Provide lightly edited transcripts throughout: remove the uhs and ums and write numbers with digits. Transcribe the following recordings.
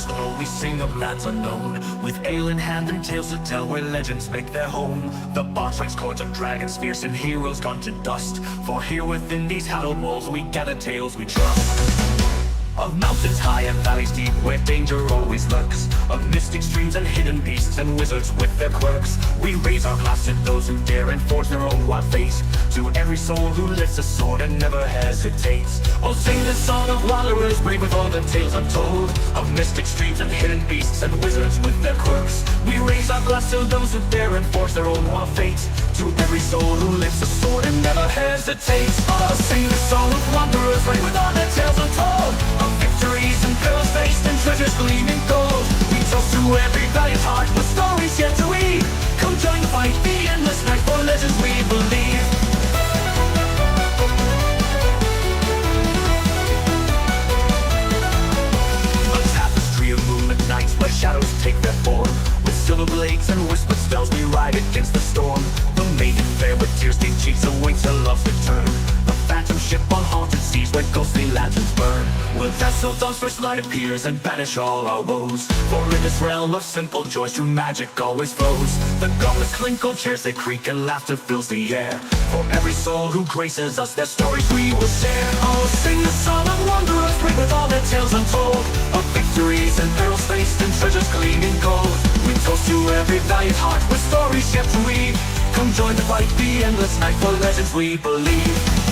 waters glow, we sing of lands unknown, with ale in hand and tales to tell where legends make their home. The bottom's court of dragons fierce and heroes gone to dust, for here within these hallowed walls we gather tales we trust. Of mountains high and valleys deep where danger always lurks, of mystic streams and hidden beasts and wizards with their quirks. We raise our glass to those who dare and forge their own wild fate, to every soul who lifts a sword and never hesitates. Oh, sing the song of wanderers brave with all the tales untold, of mystic streams and hidden beasts and wizards with their quirks. We raise our glass to those who dare and forge their own wild fate, to every soul who lifts a sword and never hesitates. Oh, sing the song of wanderers brave with all their tales untold, of victories and perils faced and treasures gleaming gold. We toast to every valiant heart with stories yet to weave. Come join the fight, the endless night for legends we believe. A tapestry of moonlit nights where shadows take their form, with silver blades and whispered spells we ride against the storm. The maiden fair with tear-stained cheeks awaits her love's return, a phantom ship on haunted seas where ghostly lanterns burn. We'll dance till dawn's first light appears and banish all our woes, for in this realm of simple joys true magic always flows. The goblets clink, old chairs they creak, and laughter fills the air. For every soul who graces us, their stories we will share. Oh, sing the song of wanderers brave with all their tales untold, of victories and perils faced and treasures gleaming gold. We toast to every valiant heart with stories yet to weave. Come join the fight, the endless night for legends we believe.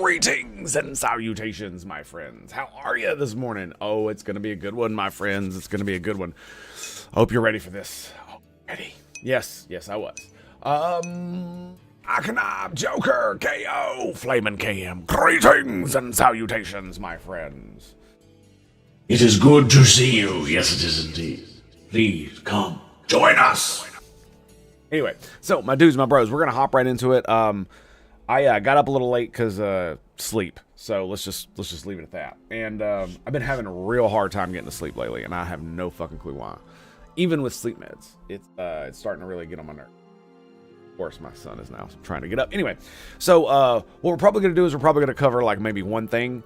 Greetings and salutations, my friends. How are you this morning? Oh, it's going to be a good one, my friends. It's going to be a good one. I hope you're ready for this. Oh, ready? Yes, I was. Akanob, Joker, KO, Flamin' KM. Greetings and salutations, my friends. It is good to see you. Yes, it is indeed. Please, come. Join us. Anyway, so my dudes, my bros, we're going to hop right into it. I got up a little late because sleep. So let's just leave it at that. And I've been having a real hard time getting to sleep lately, and I have no fucking clue why. Even with sleep meds, it's starting to really get on my nerves. Of course, my son is now trying to get up. Anyway, so what we're probably going to do is we're probably going to cover like maybe one thing,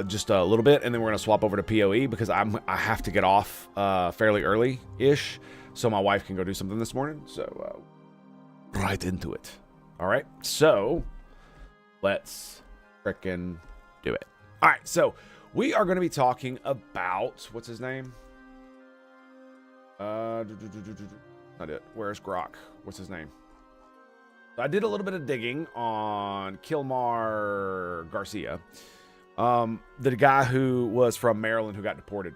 just a little bit, and then we're going to swap over to POE because I have to get off fairly early-ish so my wife can go do something this morning. So right into it. All right, so let's frickin' do it. All right, so we are going to be talking about, what's his name? Not it. Where's Grok? What's his name? I did a little bit of digging on Kilmar Garcia, the guy who was from Maryland who got deported.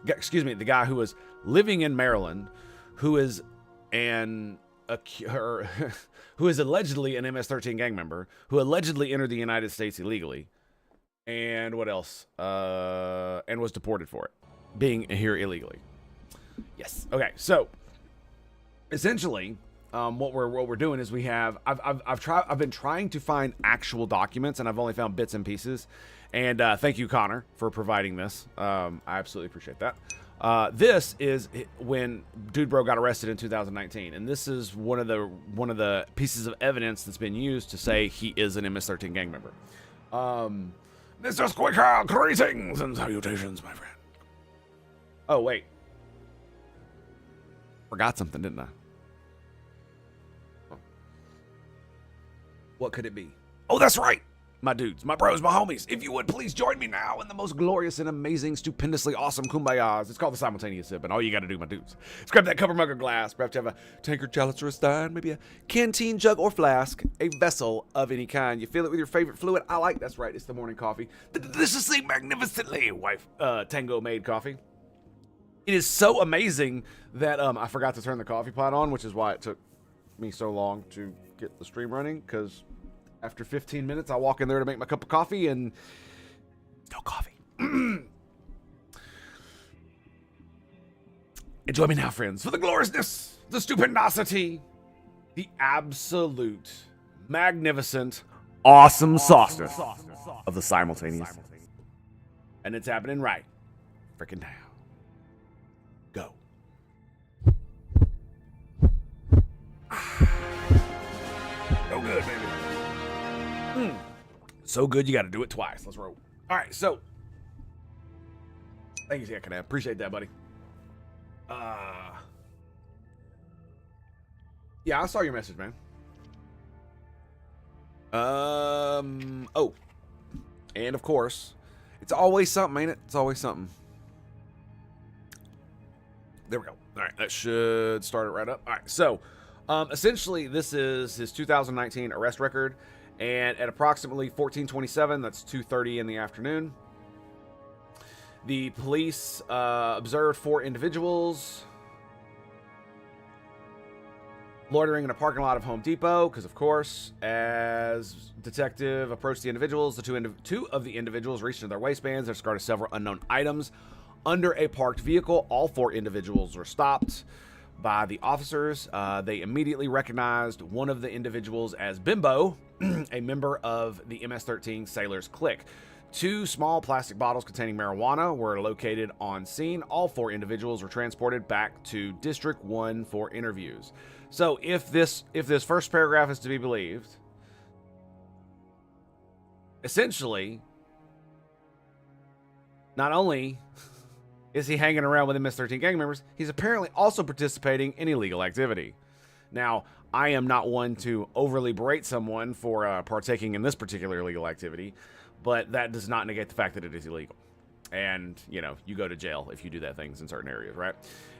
Excuse me, the guy who was living in Maryland, who is who is allegedly an MS-13 gang member, who allegedly entered the United States illegally, and what else? And was deported for it, being here illegally. Yes. Okay. So essentially, what we're doing is I've been trying to find actual documents, and I've only found bits and pieces. And thank you, Connor, for providing this. I absolutely appreciate that. This is when Dude Bro got arrested in 2019, and this is one of the pieces of evidence that's been used to say he is an MS-13 gang member. Mr. Squeaker, greetings and salutations, my friend. Oh wait, forgot something, didn't I? Oh. What could it be? Oh, that's right. My dudes, my bros, my homies, if you would please join me now in the most glorious and amazing, stupendously awesome kumbayas. It's called the simultaneous sip, and all you got to do, my dudes, is grab that cup or mug or glass. Perhaps you have a tankard, chalice, or a stein, maybe a canteen, jug, or flask, a vessel of any kind. You fill it with your favorite fluid. That's right, it's the morning coffee. The deliciously, magnificently Tango made coffee. It is so amazing that I forgot to turn the coffee pot on, which is why it took me so long to get the stream running, because after 15 minutes, I walk in there to make my cup of coffee, and no coffee. Enjoy me now, friends, for the gloriousness, the stupendosity, the absolute, magnificent, awesome sauceness of the simultaneous. And it's happening right freaking now. Go. So good, baby. So good, you got to do it twice. Let's roll. All right, so thank you, Zach. I appreciate that, buddy. Yeah, I saw your message, man. Oh, and of course, it's always something, ain't it? It's always something. There we go. All right, that should start it right up. All right, so essentially, this is his 2019 arrest record. And at approximately 14:27, that's 2:30 in the afternoon, the police observed 4 individuals loitering in a parking lot of Home Depot, because of course, as detective approached the individuals, two of the individuals reached into their waistbands and discarded several unknown items under a parked vehicle. All 4 individuals were stopped by the officers. They immediately recognized one of the individuals as Bimbo, a member of the MS-13 Sailors Clique. 2 small plastic bottles containing marijuana were located on scene. All 4 individuals were transported back to District 1 for interviews. So if this first paragraph is to be believed, essentially, not only is he hanging around with MS-13 gang members, he's apparently also participating in illegal activity. Now, I am not one to overly berate someone for partaking in this particular illegal activity, but that does not negate the fact that it is illegal. And, you know, you go to jail if you do that things in certain areas, right?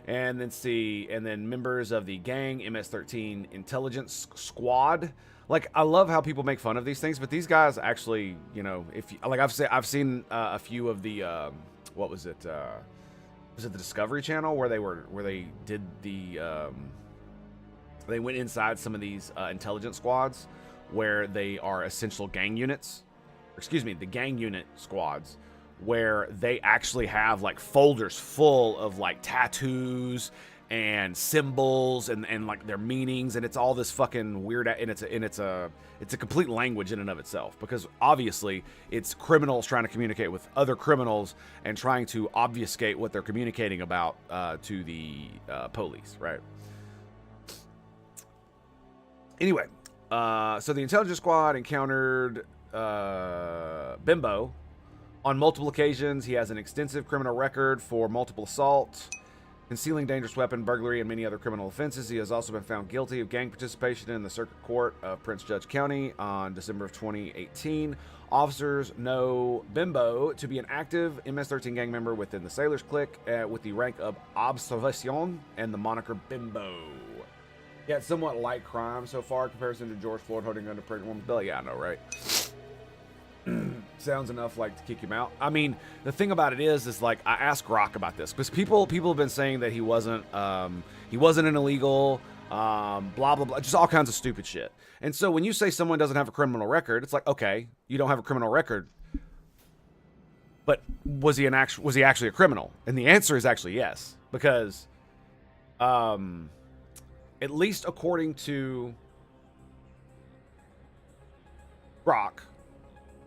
And then members of the gang MS-13 intelligence squad like I love how people make fun of these things, but these guys actually, you know, if you, like I've seen a few of the what was it? Was it the Discovery Channel where they did the they went inside some of these intelligence squads where they are essential gang units, excuse me, the gang unit squads, where they actually have like folders full of like tattoos and symbols and like their meanings, and it's all this fucking weird, and it's a complete language in and of itself, because obviously it's criminals trying to communicate with other criminals and trying to obfuscate what they're communicating about to the police, right? Anyway, so the intelligence squad encountered Bimbo on multiple occasions. He has an extensive criminal record for multiple assault, concealing dangerous weapon, burglary, and many other criminal offenses. He has also been found guilty of gang participation in the Circuit Court of Prince George County on December of 2018. Officers know Bimbo to be an active MS-13 gang member within the Sailors Clique with the rank of Observation and the moniker Bimbo. Yeah, it's somewhat light crime so far in comparison to George Floyd holding a gun to pregnant woman's belly. Yeah, I know, right? Sounds enough like to kick him out. I mean, the thing about it is like I asked Rock about this because people have been saying that he wasn't an illegal, blah blah blah, just all kinds of stupid shit. And so when you say someone doesn't have a criminal record, it's like, okay, you don't have a criminal record, but was he actually a criminal? And the answer is actually yes, because at least according to Rock,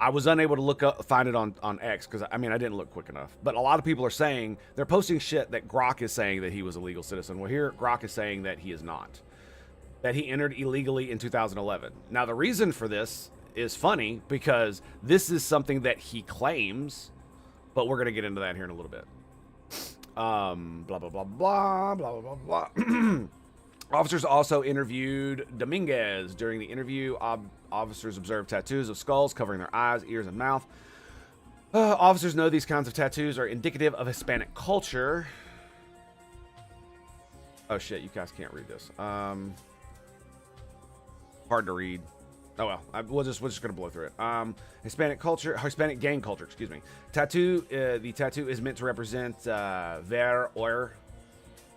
I was unable to find it on X because I didn't look quick enough. But a lot of people are saying they're posting shit that Grok is saying that he was a legal citizen. Well, here Grok is saying that he is not. That he entered illegally in 2011. Now the reason for this is funny because this is something that he claims, but we're gonna get into that here in a little bit. Blah blah blah blah blah blah blah blah. Officers also interviewed Dominguez. During the interview, officers observed tattoos of skulls covering their eyes, ears, and mouth. Officers know these kinds of tattoos are indicative of Hispanic culture. Oh shit, you guys can't read this. Hard to read. Oh well, we're just gonna blow through it. Hispanic gang culture, excuse me. The tattoo is meant to represent ver or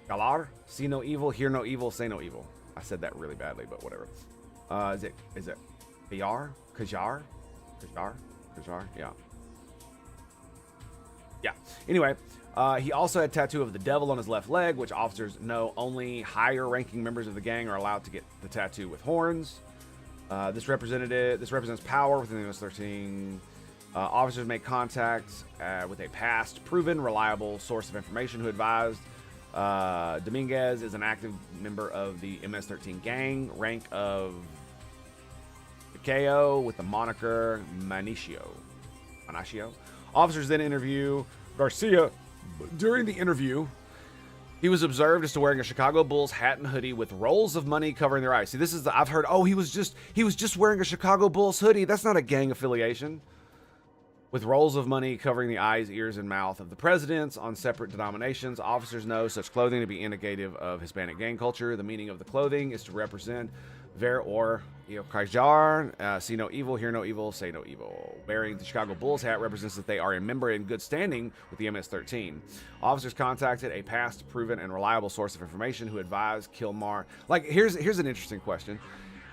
galar, see no evil, hear no evil, say no evil. I said that really badly, but whatever. Is it Kajar? Yeah. Anyway, he also had a tattoo of the devil on his left leg, which officers know only higher ranking members of the gang are allowed to get the tattoo with horns. This represents power within the MS-13. Officers make contact with a past, proven, reliable source of information who advised Dominguez is an active member of the MS-13 gang, rank of KO with the moniker Manicio. Officers then interview Garcia. During the interview, he was observed as to wearing a Chicago Bulls hat and hoodie with rolls of money covering their eyes. See, this is I've heard, oh, he was just wearing a Chicago Bulls hoodie. That's not a gang affiliation. With rolls of money covering the eyes, ears, and mouth of the presidents on separate denominations. Officers know such clothing to be indicative of Hispanic gang culture. The meaning of the clothing is to represent ver or Kajar, see no evil, hear no evil, say no evil. Wearing the Chicago Bulls hat represents that they are a member in good standing with the MS-13. Officers contacted a past, proven, and reliable source of information who advised Kilmar. Like, here's an interesting question.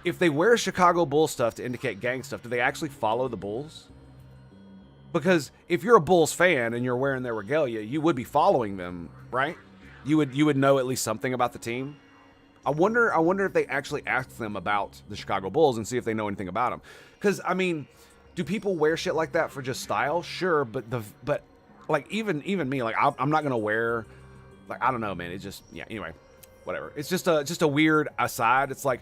If they wear Chicago Bulls stuff to indicate gang stuff, do they actually follow the Bulls? Because if you're a Bulls fan and you're wearing their regalia, you would be following them, right? You would know at least something about the team. I wonder if they actually asked them about the Chicago Bulls and see if they know anything about them. Because do people wear shit like that for just style? Sure, but like even me, like I'm not gonna wear, like, I don't know, man. It just, yeah. Anyway, whatever. It's just a weird aside. It's like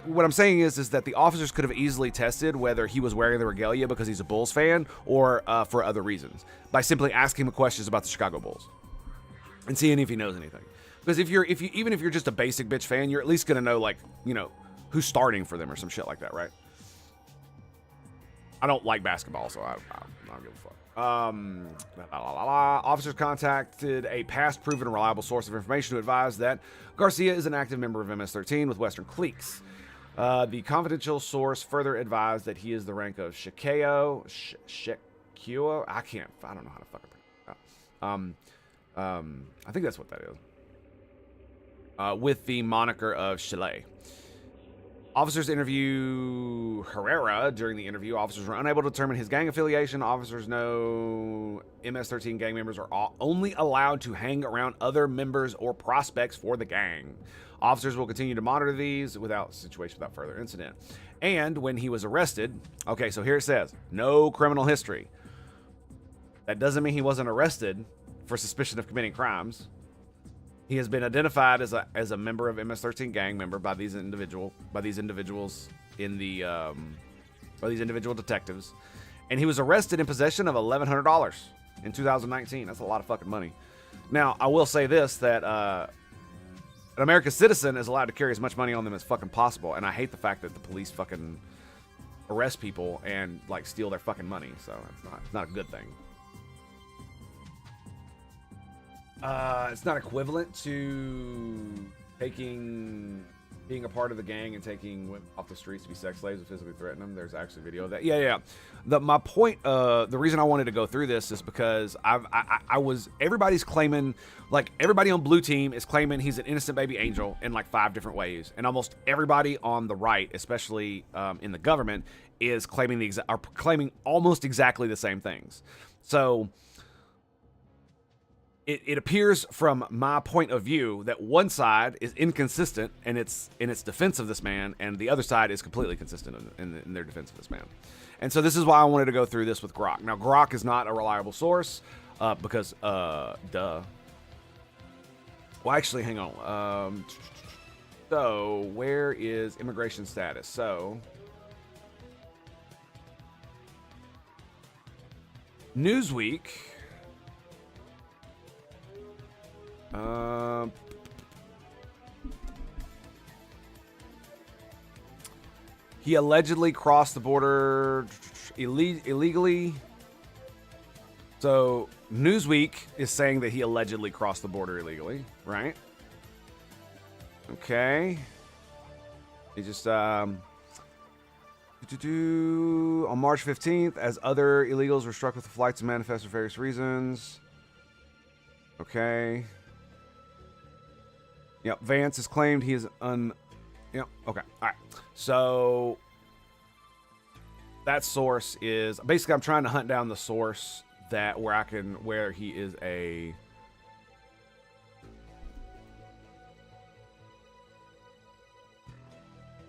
what I'm saying is that the officers could have easily tested whether he was wearing the regalia because he's a Bulls fan or for other reasons by simply asking him questions about the Chicago Bulls and seeing if he knows anything. Because even if you're just a basic bitch fan, you're at least gonna know, like, you know, who's starting for them or some shit like that, right? I don't like basketball, so I don't give a fuck. Officers contacted a past, proven, reliable source of information to advise that Garcia is an active member of MS-13 with Western cliques. The confidential source further advised that he is the rank of Shikeo. Shikeo? I don't know how to fucking pronounce that. I think that's what that is. With the moniker of Chile. Officers interview Herrera. During the interview, officers were unable to determine his gang affiliation. Officers know MS-13 gang members are only allowed to hang around other members or prospects for the gang. Officers will continue to monitor these situation without further incident. And when he was arrested, okay, so here it says, no criminal history. That doesn't mean he wasn't arrested for suspicion of committing crimes. He has been identified as a member of MS-13 gang member by these individuals in the by these individual detectives, and he was arrested in possession of $1,100 in 2019. That's a lot of fucking money. Now, I will say this, that an American citizen is allowed to carry as much money on them as fucking possible, and I hate the fact that the police fucking arrest people and like steal their fucking money. So it's not a good thing. It's not equivalent to being a part of the gang and taking women off the streets to be sex slaves and physically threaten them. There's actually video of that. Yeah. My point, the reason I wanted to go through this is because everybody's claiming, like everybody on Blue Team is claiming he's an innocent baby angel in like 5 different ways, and almost everybody on the right, especially in the government, is claiming almost exactly the same things. So it appears from my point of view that one side is inconsistent in its defense of this man, and the other side is completely consistent in their defense of this man. And so this is why I wanted to go through this with Grok. Now, Grok is not a reliable source because, duh. Well, actually, hang on. So, where is immigration status? So, Newsweek. He allegedly crossed the border illegally. So Newsweek is saying that he allegedly crossed the border illegally, right? Okay. He just on March 15th, as other illegals were struck with the flights and manifest for various reasons. Okay. Yep, Vance has claimed he is Yep, okay. All right. So that source is basically, I'm trying to hunt down the source where he is a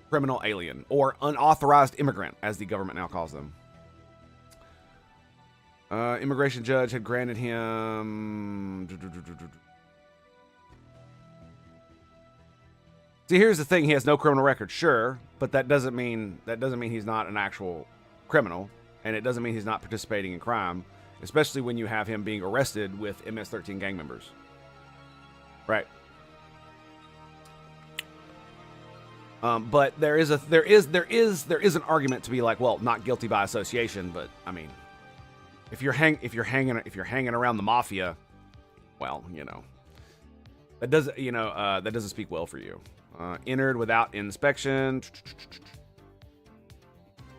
criminal alien or unauthorized immigrant, as the government now calls them. Immigration judge had granted him. See, here's the thing: he has no criminal record, sure, but that doesn't mean he's not an actual criminal, and it doesn't mean he's not participating in crime, especially when you have him being arrested with MS-13 gang members, right? But there is an argument to be like, well, not guilty by association, but I mean, if you're hanging around the mafia, well, that doesn't speak well for you. Entered without inspection.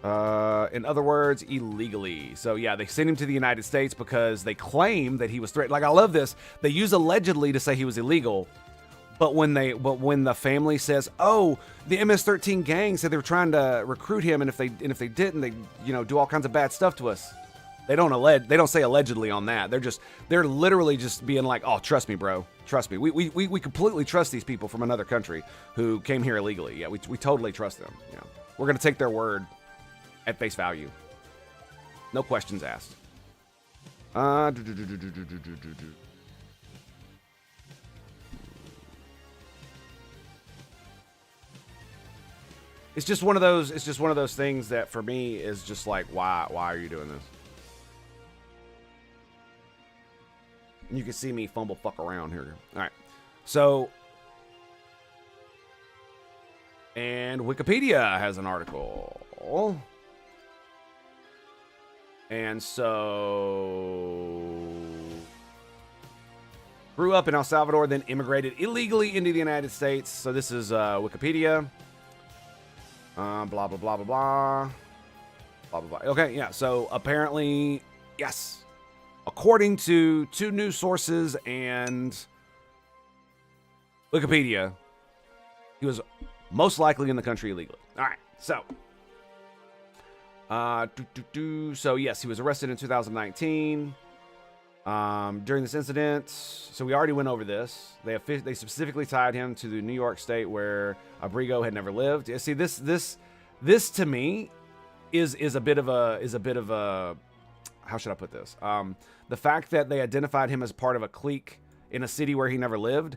In other words, illegally. So yeah, they sent him to the United States because they claim that he was threatened. Like, I love this. They use allegedly to say he was illegal, but when the family says, "Oh, the MS-13 gang said they were trying to recruit him, and if they didn't, they do all kinds of bad stuff to us." They don't say allegedly on that. They're literally just being like, "Oh, trust me, bro. Trust me. We completely trust these people from another country who came here illegally. Yeah, we totally trust them. We're gonna take their word at face value. No questions asked." It's just one of those things that for me is just like, why are you doing this? You can see me fumble fuck around here. All right. So, and Wikipedia has an article. And so, grew up in El Salvador, then immigrated illegally into the United States. So this is Wikipedia. Blah, blah, blah, blah, blah. Blah, blah, blah. Okay, yeah, so apparently, yes. According to 2 news sources and Wikipedia, he was most likely in the country illegally. All right, so. So, yes, he was arrested in 2019. During this incident, so we already went over this. They specifically tied him to the New York state where Abrigo had never lived. See, this to me is a bit of a how should I put this? The fact that they identified him as part of a clique in a city where he never lived.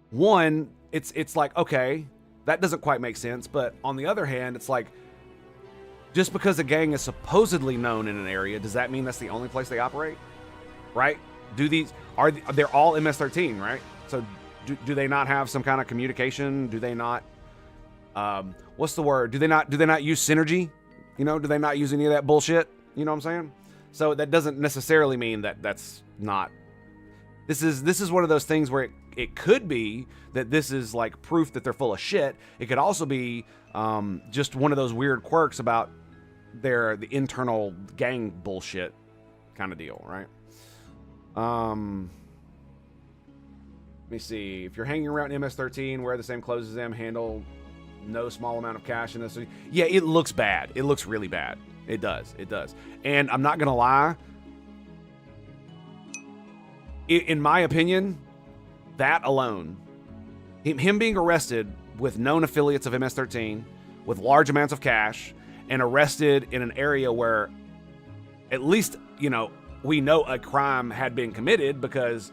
One, it's like, okay, that doesn't quite make sense. But on the other hand, it's like, just because a gang is supposedly known in an area, does that mean that's the only place they operate? Right? They're all MS-13, right? So do they not have some kind of communication? Do they not, what's the word? Do they not use synergy? You know, do they not use any of that bullshit? You know what I'm saying? So that doesn't necessarily mean that that's not, this is one of those things where it could be that this is like proof that they're full of shit. It could also be just one of those weird quirks about the internal gang bullshit kind of deal, right? Let me see. If you're hanging around MS-13, wear the same clothes as them, handle no small amount of cash in this. Yeah, it looks bad. It looks really bad. It does. It does. And I'm not going to lie. In my opinion, that alone, him being arrested with known affiliates of MS-13, with large amounts of cash, and arrested in an area where at least, you know, we know a crime had been committed because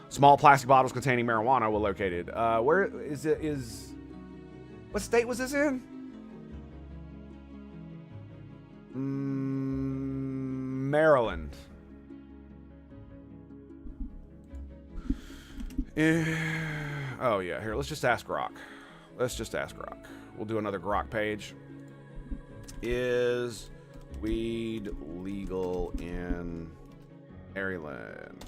small plastic bottles containing marijuana were located. Where is what state was this in? Maryland. Oh yeah, here, let's just ask Grok. We'll do another Grok page. Is weed legal in Maryland?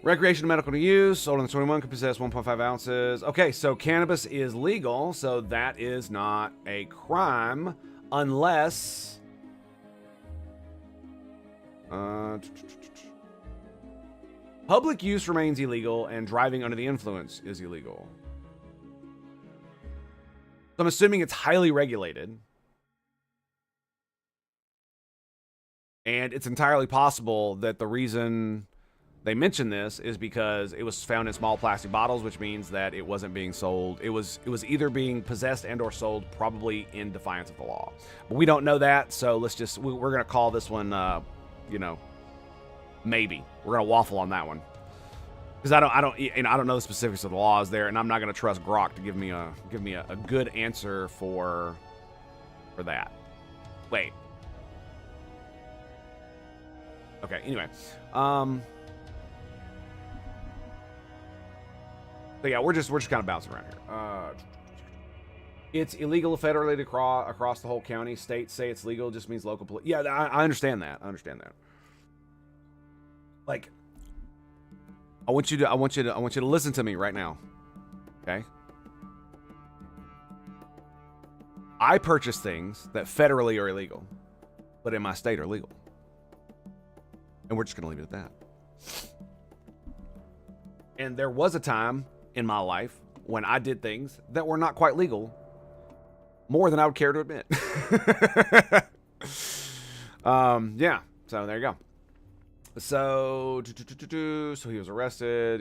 Recreational medical use, older than 21, can possess 1.5 ounces. Okay, so cannabis is legal, so that is not a crime unless... public use remains illegal and driving under the influence is illegal. So I'm assuming it's highly regulated. And it's entirely possible that the reason they mentioned this is because it was found in small plastic bottles, which means that it wasn't being sold. It was either being possessed and or sold, probably in defiance of the law. But we don't know that, so we're going to call this one, you know, maybe. We're going to waffle on that one. Because I don't know the specifics of the laws there, and I'm not going to trust Grok to give me a good answer for that. Wait. Okay. Anyway, so yeah, we're just kind of bouncing around here. It's illegal federally across the whole county. States say it's legal, just means local police. Yeah, I understand that. Like, I want you to listen to me right now. Okay? I purchase things that federally are illegal, but in my state are legal. And we're just going to leave it at that. And there was a time in my life when I did things that were not quite legal, more than I would care to admit. Yeah, so there you go. So he was arrested.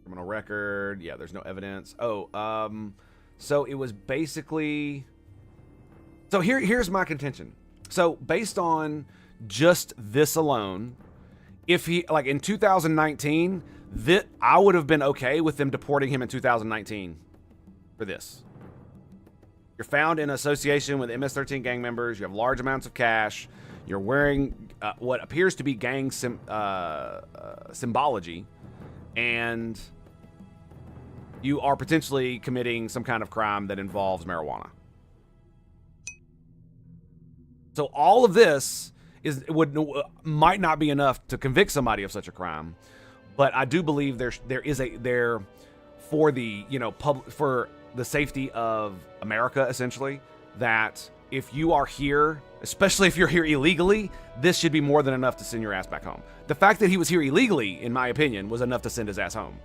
Criminal record. Yeah, there's no evidence. So it was basically. So here's my contention. So based on just this alone, if he, like, in 2019, that I would have been okay with them deporting him in 2019 for this. You're found in association with MS-13 gang members. You have large amounts of cash. You're wearing what appears to be gang symbology, and you are potentially committing some kind of crime that involves marijuana. So all of this might not be enough to convict somebody of such a crime, but I do believe there for the, for the safety of America, essentially, that if you are here, especially if you're here illegally, this should be more than enough to send your ass back home. The fact that he was here illegally, in my opinion, was enough to send his ass home.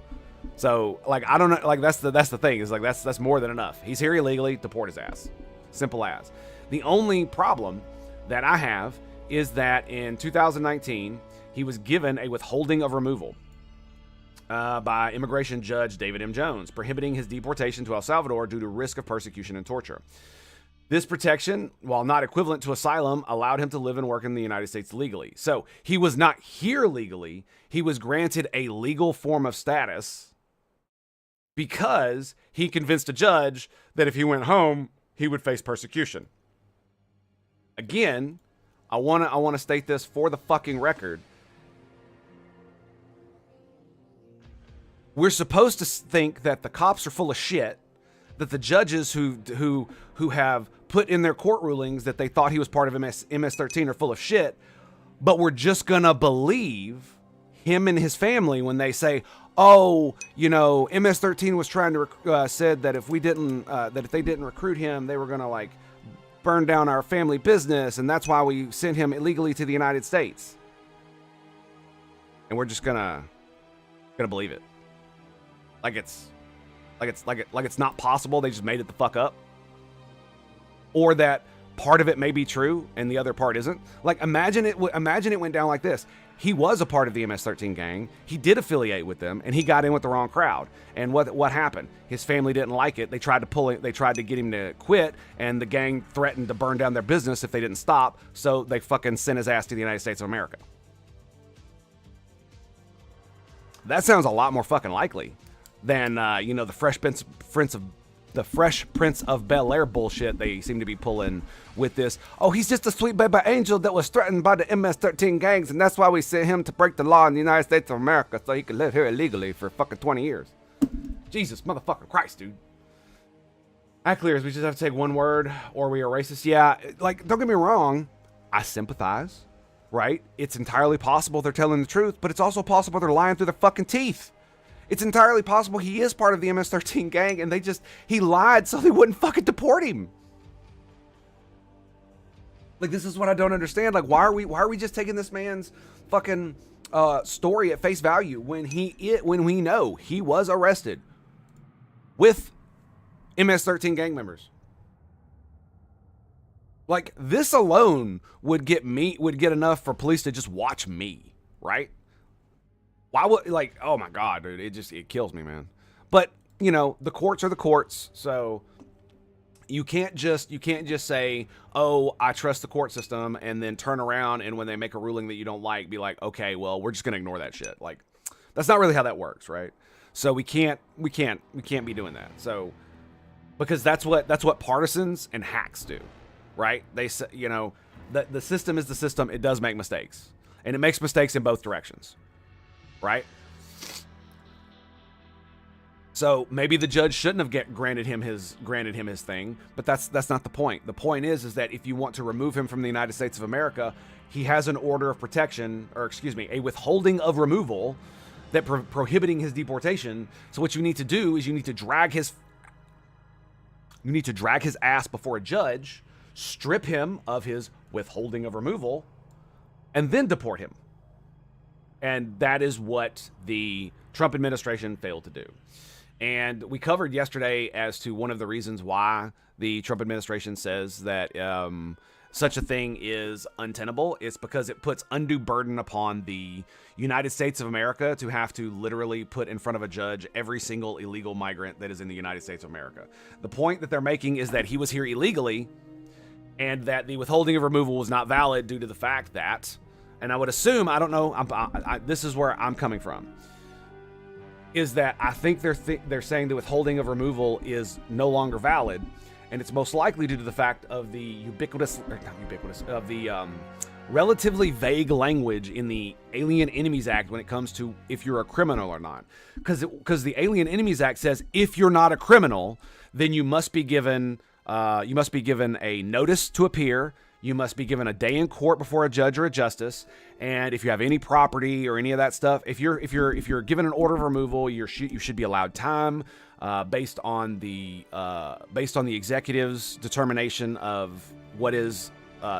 So, like, I don't know, like, that's the thing, is like, that's more than enough. He's here illegally, deport his ass. Simple as. The only problem that I have is that in 2019, he was given a withholding of removal by immigration judge David M. Jones, prohibiting his deportation to El Salvador due to risk of persecution and torture. This protection, while not equivalent to asylum, allowed him to live and work in the United States legally. So he was not here legally. He was granted a legal form of status because he convinced a judge that if he went home, he would face persecution. Again, I want to state this for the fucking record. We're supposed to think that the cops are full of shit, that the judges who have put in their court rulings that they thought he was part of MS-13 are full of shit, but we're just gonna believe him and his family when they say, oh, MS-13 was trying to said that if they didn't recruit him, they were gonna like burn down our family business, and that's why we sent him illegally to the United States. And we're just gonna believe it. Like it's not possible. They just made it the fuck up. Or that part of it may be true and the other part isn't. Like, imagine it went down like this. He was a part of the MS-13 gang. He did affiliate with them, and he got in with the wrong crowd. And what happened? His family didn't like it. They tried to get him to quit, and the gang threatened to burn down their business if they didn't stop. So they fucking sent his ass to the United States of America. That sounds a lot more fucking likely than the Fresh Prince of Bel-Air bullshit they seem to be pulling with this. Oh, he's just a sweet baby angel that was threatened by the MS-13 gangs, and that's why we sent him to break the law in the United States of America so he could live here illegally for fucking 20 years. Jesus motherfucking Christ, dude. That clears. We just have to take one word, or we are racist. Yeah, like, don't get me wrong. I sympathize, right? It's entirely possible they're telling the truth, but it's also possible they're lying through their fucking teeth. It's entirely possible he is part of the MS-13 gang and he lied so they wouldn't fucking deport him. Like, this is what I don't understand. Like, why are we just taking this man's fucking story at face value when we know he was arrested with MS-13 gang members? Like, this alone would get enough for police to just watch me, right? Why would, like, oh my God, dude, it kills me, man. But, the courts are the courts, so you can't just say, oh, I trust the court system, and then turn around and when they make a ruling that you don't like, be like, okay, well, we're just gonna ignore that shit. Like, that's not really how that works, right? So we can't be doing that. So, because that's what partisans and hacks do, right? They say, the system is the system. It does make mistakes, and it makes mistakes in both directions. Right? So maybe the judge shouldn't have granted him his thing, but that's not the point. The point is that if you want to remove him from the United States of America, he has an order of protection, or excuse me, a withholding of removal that prohibiting his deportation. So what you need to do is you need to drag his ass before a judge, strip him of his withholding of removal, and then deport him. And that is what the Trump administration failed to do. And we covered yesterday as to one of the reasons why the Trump administration says that such a thing is untenable. It's because it puts undue burden upon the United States of America to have to literally put in front of a judge every single illegal migrant that is in the United States of America. The point that they're making is that he was here illegally and that the withholding of removal was not valid due to the fact that, and I would assume, I don't know, this is where I'm coming from, is that I think they're saying the withholding of removal is no longer valid, and it's most likely due to the fact of the relatively vague language in the Alien Enemies Act when it comes to if you're a criminal or not. Because the Alien Enemies Act says if you're not a criminal, then you must be given a notice to appear. You must be given a day in court before a judge or a justice. And if you have any property or any of that stuff, if you're given an order of removal, you should be allowed time based on the executive's determination of what is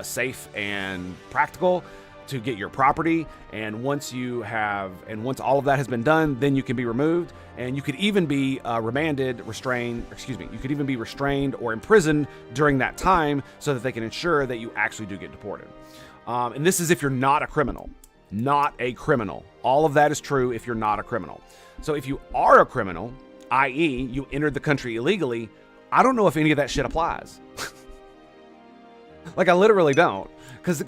safe and practical to get your property. And once all of that has been done, then you can be removed, and you could even be restrained or imprisoned during that time so that they can ensure that you actually do get deported. And this is if you're not a criminal. Not a criminal. All of that is true if you're not a criminal. So if you are a criminal, i.e. you entered the country illegally, I don't know if any of that shit applies. Like, I literally don't. Because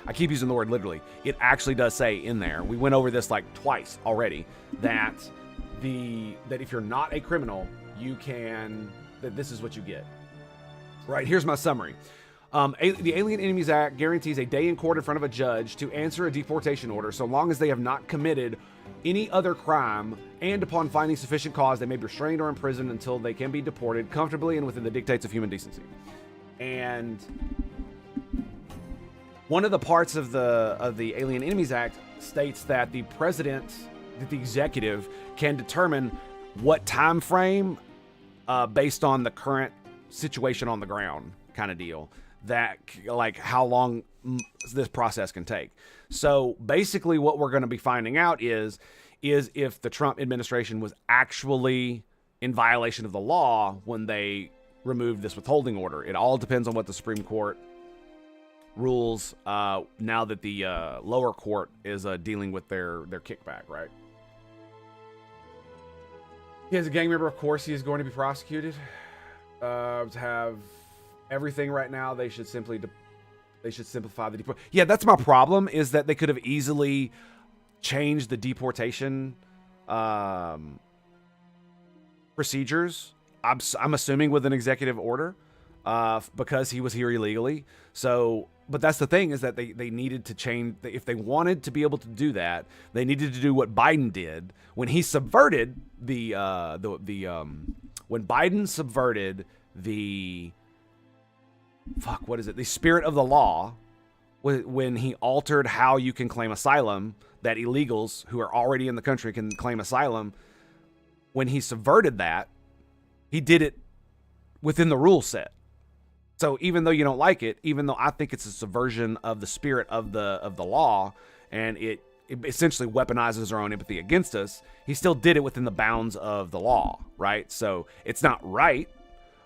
I keep using the word literally. It actually does say in there, we went over this like twice already, that if you're not a criminal, that this is what you get. Right, here's my summary. The Alien Enemies Act guarantees a day in court in front of a judge to answer a deportation order so long as they have not committed any other crime, and upon finding sufficient cause, they may be restrained or imprisoned until they can be deported comfortably and within the dictates of human decency. And one of the parts of the Alien Enemies Act states that the executive can determine what time frame, based on the current situation on the ground, kind of deal, that like how long this process can take. So basically, what we're going to be finding out is if the Trump administration was actually in violation of the law when they removed this withholding order. It all depends on what the Supreme Court rules now that the lower court is dealing with their kickback, right? He is a gang member, of course he is going to be prosecuted. To have everything right now, they should simplify the deport. Yeah, that's my problem, is that they could have easily changed the deportation procedures. I'm assuming with an executive order, because he was here illegally. So, but that's the thing, is that they needed to change. If they wanted to be able to do that, they needed to do what Biden did when he subverted the spirit of the law, when he altered how you can claim asylum, that illegals who are already in the country can claim asylum. When he subverted that, he did it within the rule set. So even though you don't like it, even though I think it's a subversion of the spirit of the law, and it essentially weaponizes our own empathy against us, he still did it within the bounds of the law, right? So it's not right,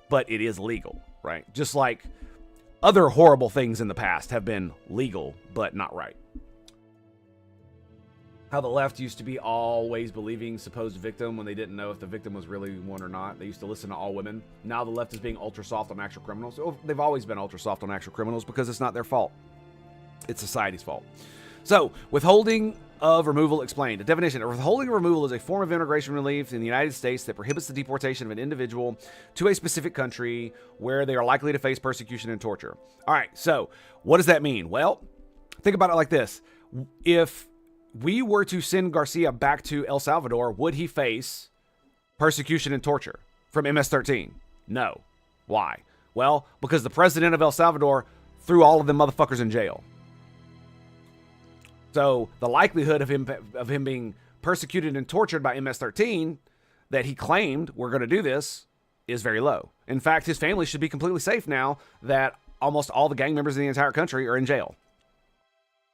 but it is legal, right? Just like other horrible things in the past have been legal, but not right. How the left used to be always believing supposed victim when they didn't know if the victim was really one or not. They used to listen to all women. Now the left is being ultra soft on actual criminals. They've always been ultra soft on actual criminals because it's not their fault. It's society's fault. So, withholding of removal explained. The definition of withholding of removal is a form of immigration relief in the United States that prohibits the deportation of an individual to a specific country where they are likely to face persecution and torture. All right, so what does that mean? Well, think about it like this. If we were to send Garcia back to El Salvador, would he face persecution and torture from MS-13? No. Why? Well, because the president of El Salvador threw all of them motherfuckers in jail. So the likelihood of him being persecuted and tortured by MS-13 that he claimed we're going to do this is very low. In fact, his family should be completely safe now that almost all the gang members in the entire country are in jail.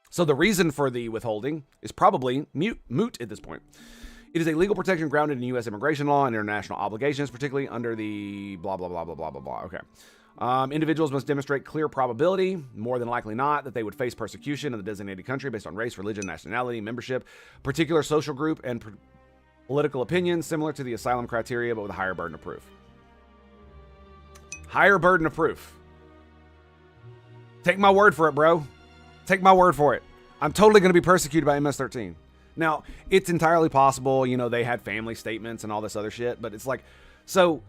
So the reason for the withholding is probably moot at this point. It is a legal protection grounded in U.S. immigration law and international obligations, particularly under the blah, blah, blah, blah, blah, blah, blah. Okay. Individuals must demonstrate clear probability, more than likely not, that they would face persecution in the designated country based on race, religion, nationality, membership, particular social group, and political opinion, similar to the asylum criteria, but with a higher burden of proof. Higher burden of proof. Take my word for it, bro. Take my word for it. I'm totally going to be persecuted by MS-13. Now, it's entirely possible, they had family statements and all this other shit, but it's like, so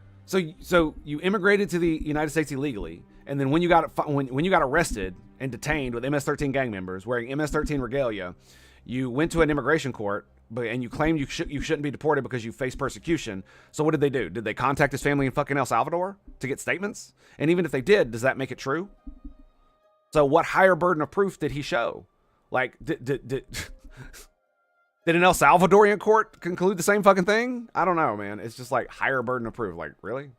you immigrated to the United States illegally, and then when you got arrested and detained with MS-13 gang members wearing MS-13 regalia, you went to an immigration court and you claim you shouldn't be deported because you face persecution. So what did they do? Did they contact his family in fucking El Salvador to get statements? And even if they did, does that make it true? So what higher burden of proof did he show? Like, did an El Salvadorian court conclude the same fucking thing? I don't know, man. It's just like higher burden of proof. Like, really?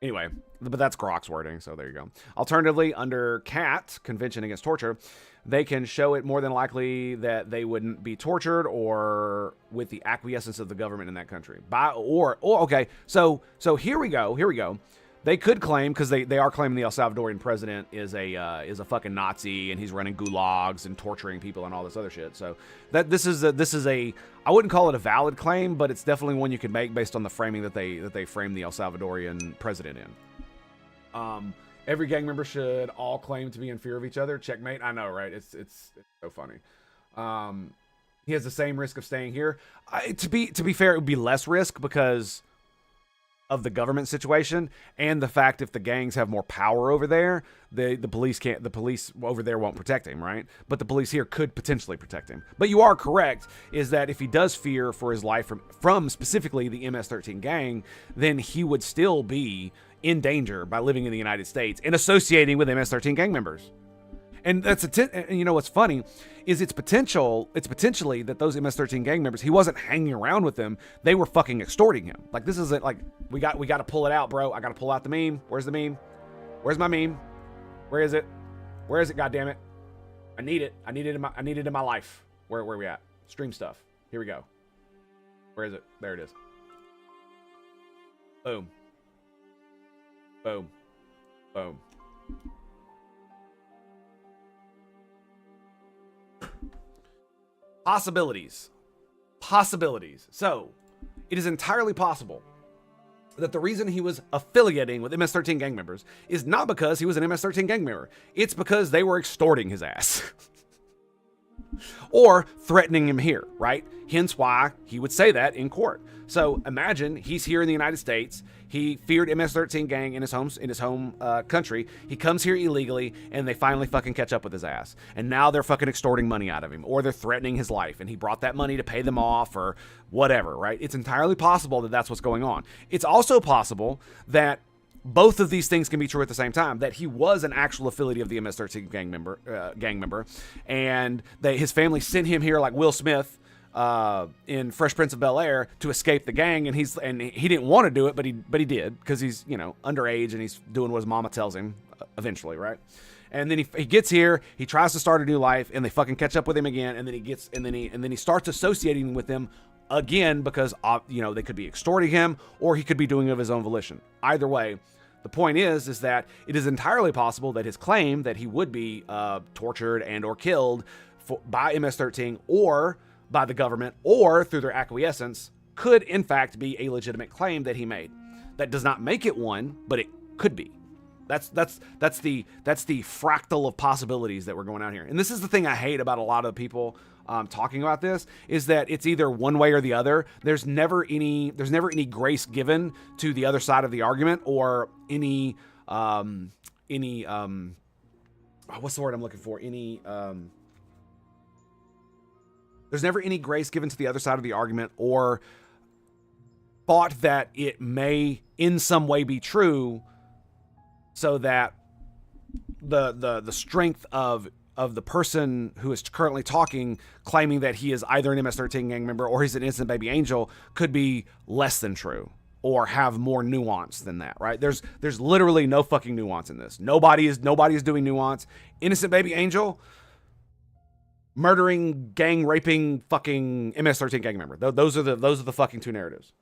Anyway, but that's Grok's wording, so there you go. Alternatively, under CAT, Convention Against Torture, they can show it more than likely that they wouldn't be tortured or with the acquiescence of the government in that country. Okay, so here we go. They could claim, because they are claiming the El Salvadorian president is a fucking Nazi and he's running gulags and torturing people and all this other shit. So this is a I wouldn't call it a valid claim, but it's definitely one you could make based on the framing that they framed the El Salvadorian president in. Every gang member should all claim to be in fear of each other. Checkmate. I know, right? It's so funny. He has the same risk of staying here. To be fair, it would be less risk because of the government situation and the fact if the gangs have more power over there, the police over there won't protect him, right? But the police here could potentially protect him. But you are correct, is that if he does fear for his life from specifically the MS-13 gang, then he would still be in danger by living in the United States and associating with MS-13 gang members. And that's and you know what's funny is it's potentially that those MS-13 gang members, he wasn't hanging around with them, they were fucking extorting him. Like, this isn't like we got to pull it out, bro. I got to pull out the meme. Where's the meme? Where's my meme? Where is it? Where is it? God damn it! I need it. I need it in my life. Where are we at? Stream stuff. Here we go. Where is it? There it is. Boom. Boom. Boom. Possibilities. So, it is entirely possible that the reason he was affiliating with MS-13 gang members is not because he was an MS-13 gang member. It's because they were extorting his ass. Or threatening him here, right? Hence why he would say that in court. So imagine he's here in the United States. He feared MS-13 gang in his home country. He comes here illegally, and they finally fucking catch up with his ass. And now they're fucking extorting money out of him, or they're threatening his life, and he brought that money to pay them off, or whatever, right? It's entirely possible that that's what's going on. It's also possible that both of these things can be true at the same time, that he was an actual affiliate of the MS-13 gang member, and his family sent him here like Will Smith in Fresh Prince of Bel-Air to escape the gang, and he didn't want to do it, but he did, because he's, you know, underage and he's doing what his mama tells him eventually, right? And then he gets here, he tries to start a new life, and they fucking catch up with him again, and then he starts associating with them again because you know, they could be extorting him, or he could be doing it of his own volition. Either way, the point is that it is entirely possible that his claim that he would be tortured and or killed by MS-13 or by the government or through their acquiescence could in fact be a legitimate claim that he made. That does not make it one, but it could be. That's the fractal of possibilities that we're going out here. And this is the thing I hate about a lot of people talking about this, is that it's either one way or the other. There's never any grace given to the other side of the argument, or any what's the word I'm looking for? There's never any grace given to the other side of the argument, or thought that it may in some way be true, so that the strength of the person who is currently talking, claiming that he is either an MS-13 gang member or he's an innocent baby angel, could be less than true or have more nuance than that, right? There's literally no fucking nuance in this. Nobody is doing nuance. Innocent baby angel, murdering, gang raping, fucking MS-13 gang member. Those are the fucking two narratives.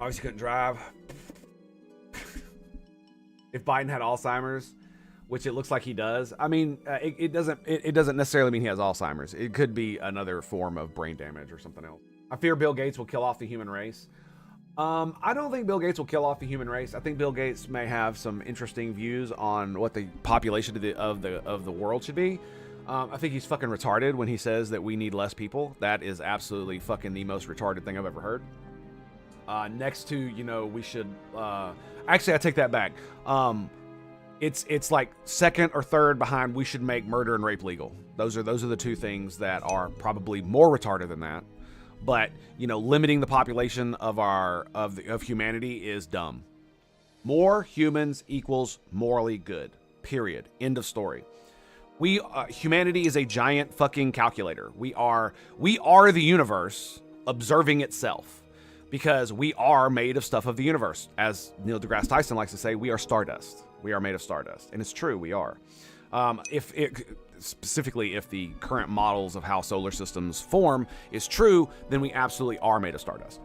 Obviously couldn't drive. If Biden had Alzheimer's, which it looks like he does, I mean, it doesn't necessarily mean he has Alzheimer's. It could be another form of brain damage or something else. I fear Bill Gates will kill off the human race. I don't think Bill Gates will kill off the human race. I think Bill Gates may have some interesting views on what the population of the world should be. I think he's fucking retarded when he says that we need less people. That is absolutely fucking the most retarded thing I've ever heard. Next to, you know, we should... actually, I take that back. it's like second or third behind. We should make murder and rape legal. Those are the two things that are probably more retarded than that. But limiting the population of humanity is dumb. More humans equals morally good. Period. End of story. Humanity is a giant fucking calculator. We are the universe observing itself, because we are made of stuff of the universe. As Neil deGrasse Tyson likes to say, we are stardust. We are made of stardust, and it's true. We are. Specifically, if the current models of how solar systems form is true, then we absolutely are made of stardust.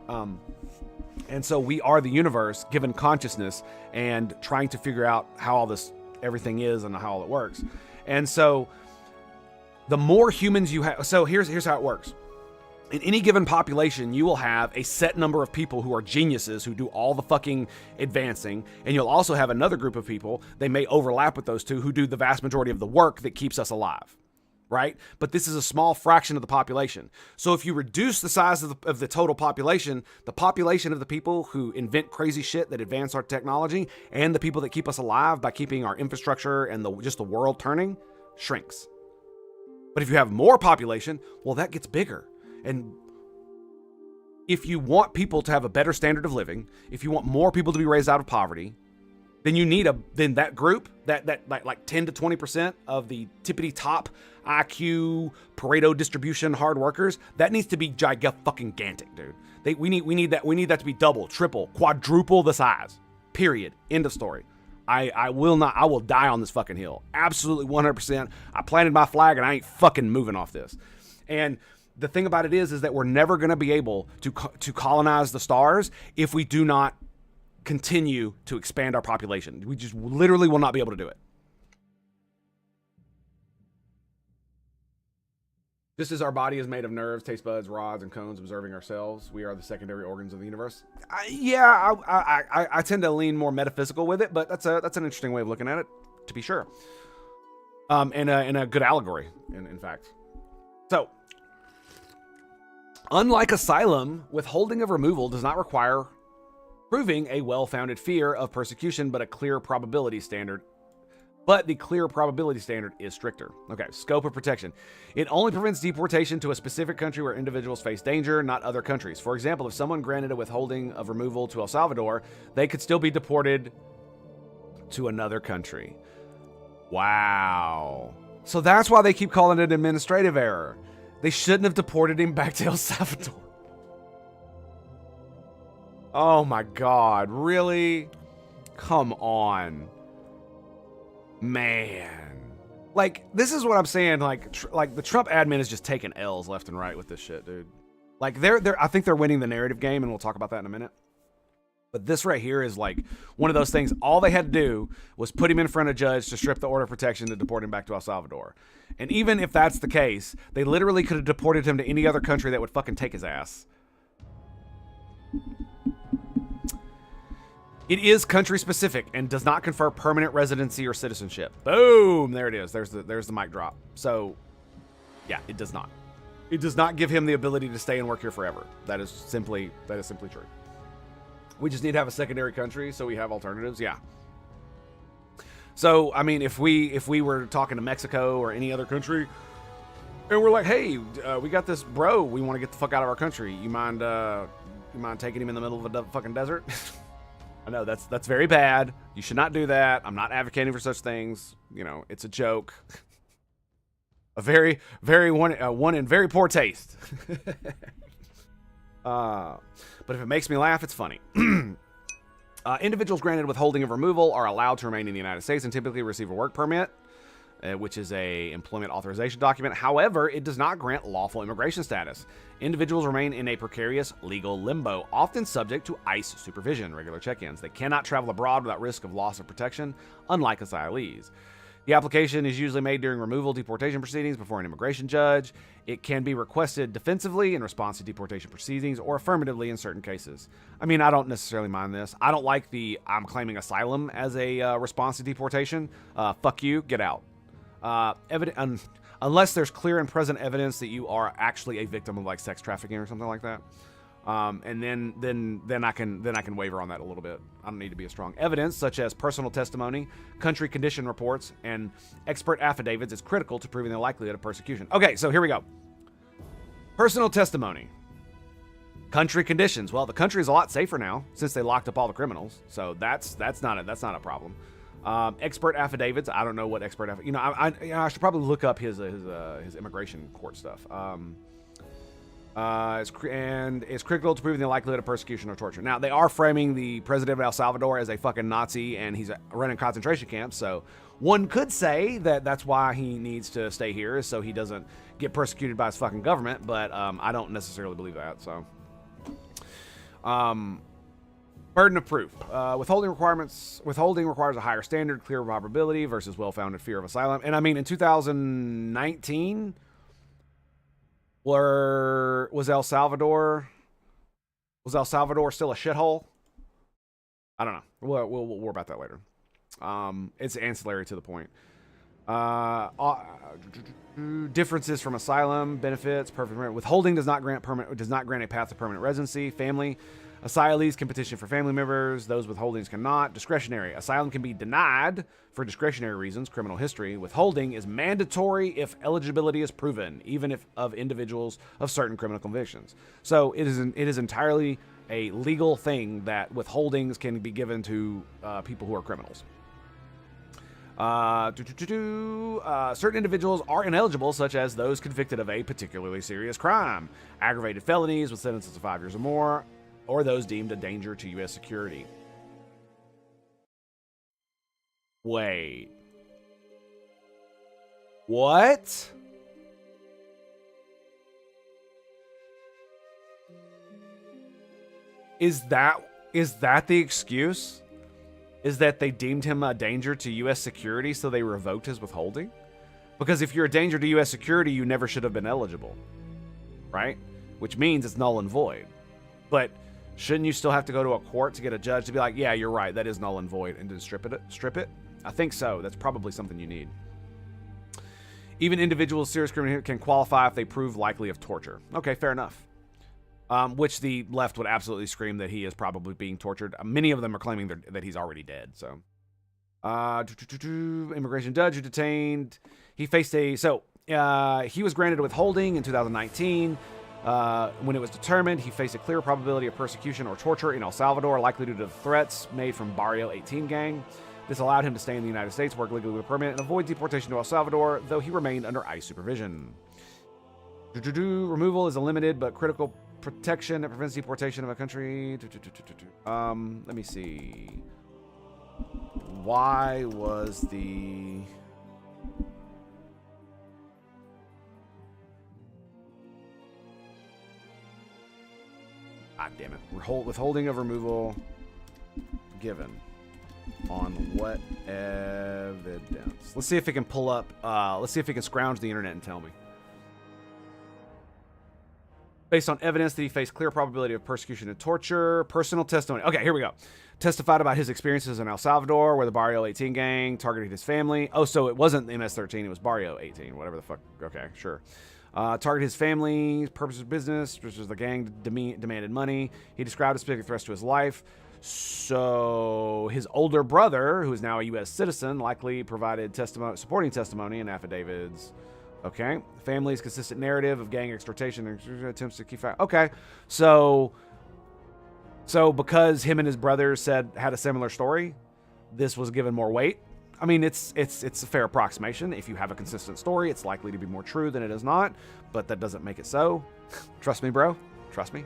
And so we are the universe given consciousness and trying to figure out how everything is and how all it works. And so the more humans you have, so here's how it works. In any given population, you will have a set number of people who are geniuses who do all the fucking advancing, and you'll also have another group of people, they may overlap with those two, who do the vast majority of the work that keeps us alive, right? But this is a small fraction of the population. So if you reduce the size of the total population, the population of the people who invent crazy shit that advance our technology and the people that keep us alive by keeping our infrastructure and just the world turning shrinks. But if you have more population, well, that gets bigger. And if you want people to have a better standard of living, if you want more people to be raised out of poverty, then you need then that group, that like 10 to 20% of the tippity top IQ Pareto distribution hard workers, that needs to be gigantic, dude. We need that to be double, triple, quadruple the size. Period. End of story. I will die on this fucking hill. Absolutely 100%. I planted my flag and I ain't fucking moving off this. And the thing about it is that we're never going to be able to colonize the stars if we do not continue to expand our population. We just literally will not be able to do it. Just as our body is made of nerves, taste buds, rods, and cones observing ourselves, we are the secondary organs of the universe. I tend to lean more metaphysical with it, but that's an interesting way of looking at it, to be sure. And a good allegory, in fact. So, unlike asylum, withholding of removal does not require proving a well-founded fear of persecution, but the clear probability standard is stricter. Okay, scope of protection. It only prevents deportation to a specific country where individuals face danger, not other countries. For example, if someone granted a withholding of removal to El Salvador, they could still be deported to another country. Wow. So that's why they keep calling it administrative error. They shouldn't have deported him back to El Salvador. Oh my God, really? Come on. Man. Like, this is what I'm saying, like the Trump admin is just taking L's left and right with this shit, dude. Like, I think they're winning the narrative game, and we'll talk about that in a minute. But this right here is like one of those things. All they had to do was put him in front of a judge to strip the order of protection to deport him back to El Salvador. And even if that's the case, they literally could have deported him to any other country that would fucking take his ass. It is country specific and does not confer permanent residency or citizenship. Boom! There it is. There's the mic drop. So, yeah, it does not. It does not give him the ability to stay and work here forever. That is simply true. We just need to have a secondary country so we have alternatives. Yeah. So, I mean, if we were talking to Mexico or any other country, and we're like, hey, we got this bro, we want to get the fuck out of our country. You mind taking him in the middle of a fucking desert? I know that's very bad. You should not do that. I'm not advocating for such things. You know, it's a joke. A very one in very poor taste. But if it makes me laugh, it's funny. Individuals granted withholding of removal are allowed to remain in the United States and typically receive a work permit, which is a employment authorization document. However, it does not grant lawful immigration status. Individuals remain in a precarious legal limbo, often subject to ICE supervision, regular check-ins. They cannot travel abroad without risk of loss of protection, unlike asylees. The application is usually made during removal deportation proceedings before an immigration judge. It can be requested defensively in response to deportation proceedings or affirmatively in certain cases. I mean, I don't necessarily mind this. I don't like I'm claiming asylum as a response to deportation. Fuck you, get out. Unless there's clear and present evidence that you are actually a victim of like sex trafficking or something like that. And then I can waver on that a little bit. I don't need to be as strong. Evidence such as personal testimony, country condition reports, and expert affidavits is critical to proving the likelihood of persecution. Okay, so here we go. Personal testimony, country conditions. Well, the country is a lot safer now since they locked up all the criminals, so that's not a problem. Expert affidavits. I don't know what expert I should probably look up his immigration court stuff. Is critical to proving the likelihood of persecution or torture. Now, they are framing the president of El Salvador as a fucking Nazi, and he's running concentration camps, so one could say that that's why he needs to stay here, so he doesn't get persecuted by his fucking government, but I don't necessarily believe that, so. Burden of proof. Withholding requires a higher standard, clear probability versus well-founded fear of asylum. And I mean, in 2019... Was El Salvador still a shithole? I don't know. We'll worry about that later. It's ancillary to the point. Differences from asylum benefits. Perfect. Withholding does not grant a path to permanent residency. Family. Asylees can petition for family members. Those withholdings cannot. Discretionary. Asylum can be denied for discretionary reasons, criminal history. Withholding is mandatory if eligibility is proven, even if of individuals of certain criminal convictions. So it is entirely a legal thing that withholdings can be given to people who are criminals. Certain individuals are ineligible, such as those convicted of a particularly serious crime, aggravated felonies with sentences of 5 years or more, or those deemed a danger to U.S. security. Wait. What? Is that the excuse? Is that they deemed him a danger to U.S. security, so they revoked his withholding? Because if you're a danger to U.S. security, you never should have been eligible. Right? Which means it's null and void. But shouldn't you still have to go to a court to get a judge to be like, yeah, you're right, that is null and void, and to strip it? I think so. That's probably something you need. Even individuals with serious criminal can qualify if they prove likely of torture. Okay, fair enough. Which the left would absolutely scream that he is probably being tortured. Many of them are claiming that he's already dead. So, immigration judge who detained. He faced he was granted withholding in 2019. When it was determined he faced a clear probability of persecution or torture in El Salvador, likely due to the threats made from Barrio 18 gang. This allowed him to stay in the United States, work legally with a permit, and avoid deportation to El Salvador, though he remained under ICE supervision. Removal is a limited but critical protection that prevents deportation of a country. Let me see. Why was the... God damn it. Withholding of removal given on what evidence? Let's see if it can pull up. Let's see if it can scrounge the internet and tell me. Based on evidence that he faced clear probability of persecution and torture. Personal testimony. Okay, here we go. Testified about his experiences in El Salvador, where the Barrio 18 gang targeted his family. Oh, so it wasn't MS-13, it was Barrio 18, whatever the fuck. Okay, sure. Targeted his family, purpose of business, which was the gang demanded money. He described specific threats to his life. So his older brother, who is now a U.S. citizen, likely provided supporting testimony and affidavits. Okay. Family's consistent narrative of gang extortation and attempts to keep... Okay. So because him and his brother had a similar story, this was given more weight. I mean, it's a fair approximation. If you have a consistent story, it's likely to be more true than it is not, but that doesn't make it so. Trust me, bro. Trust me.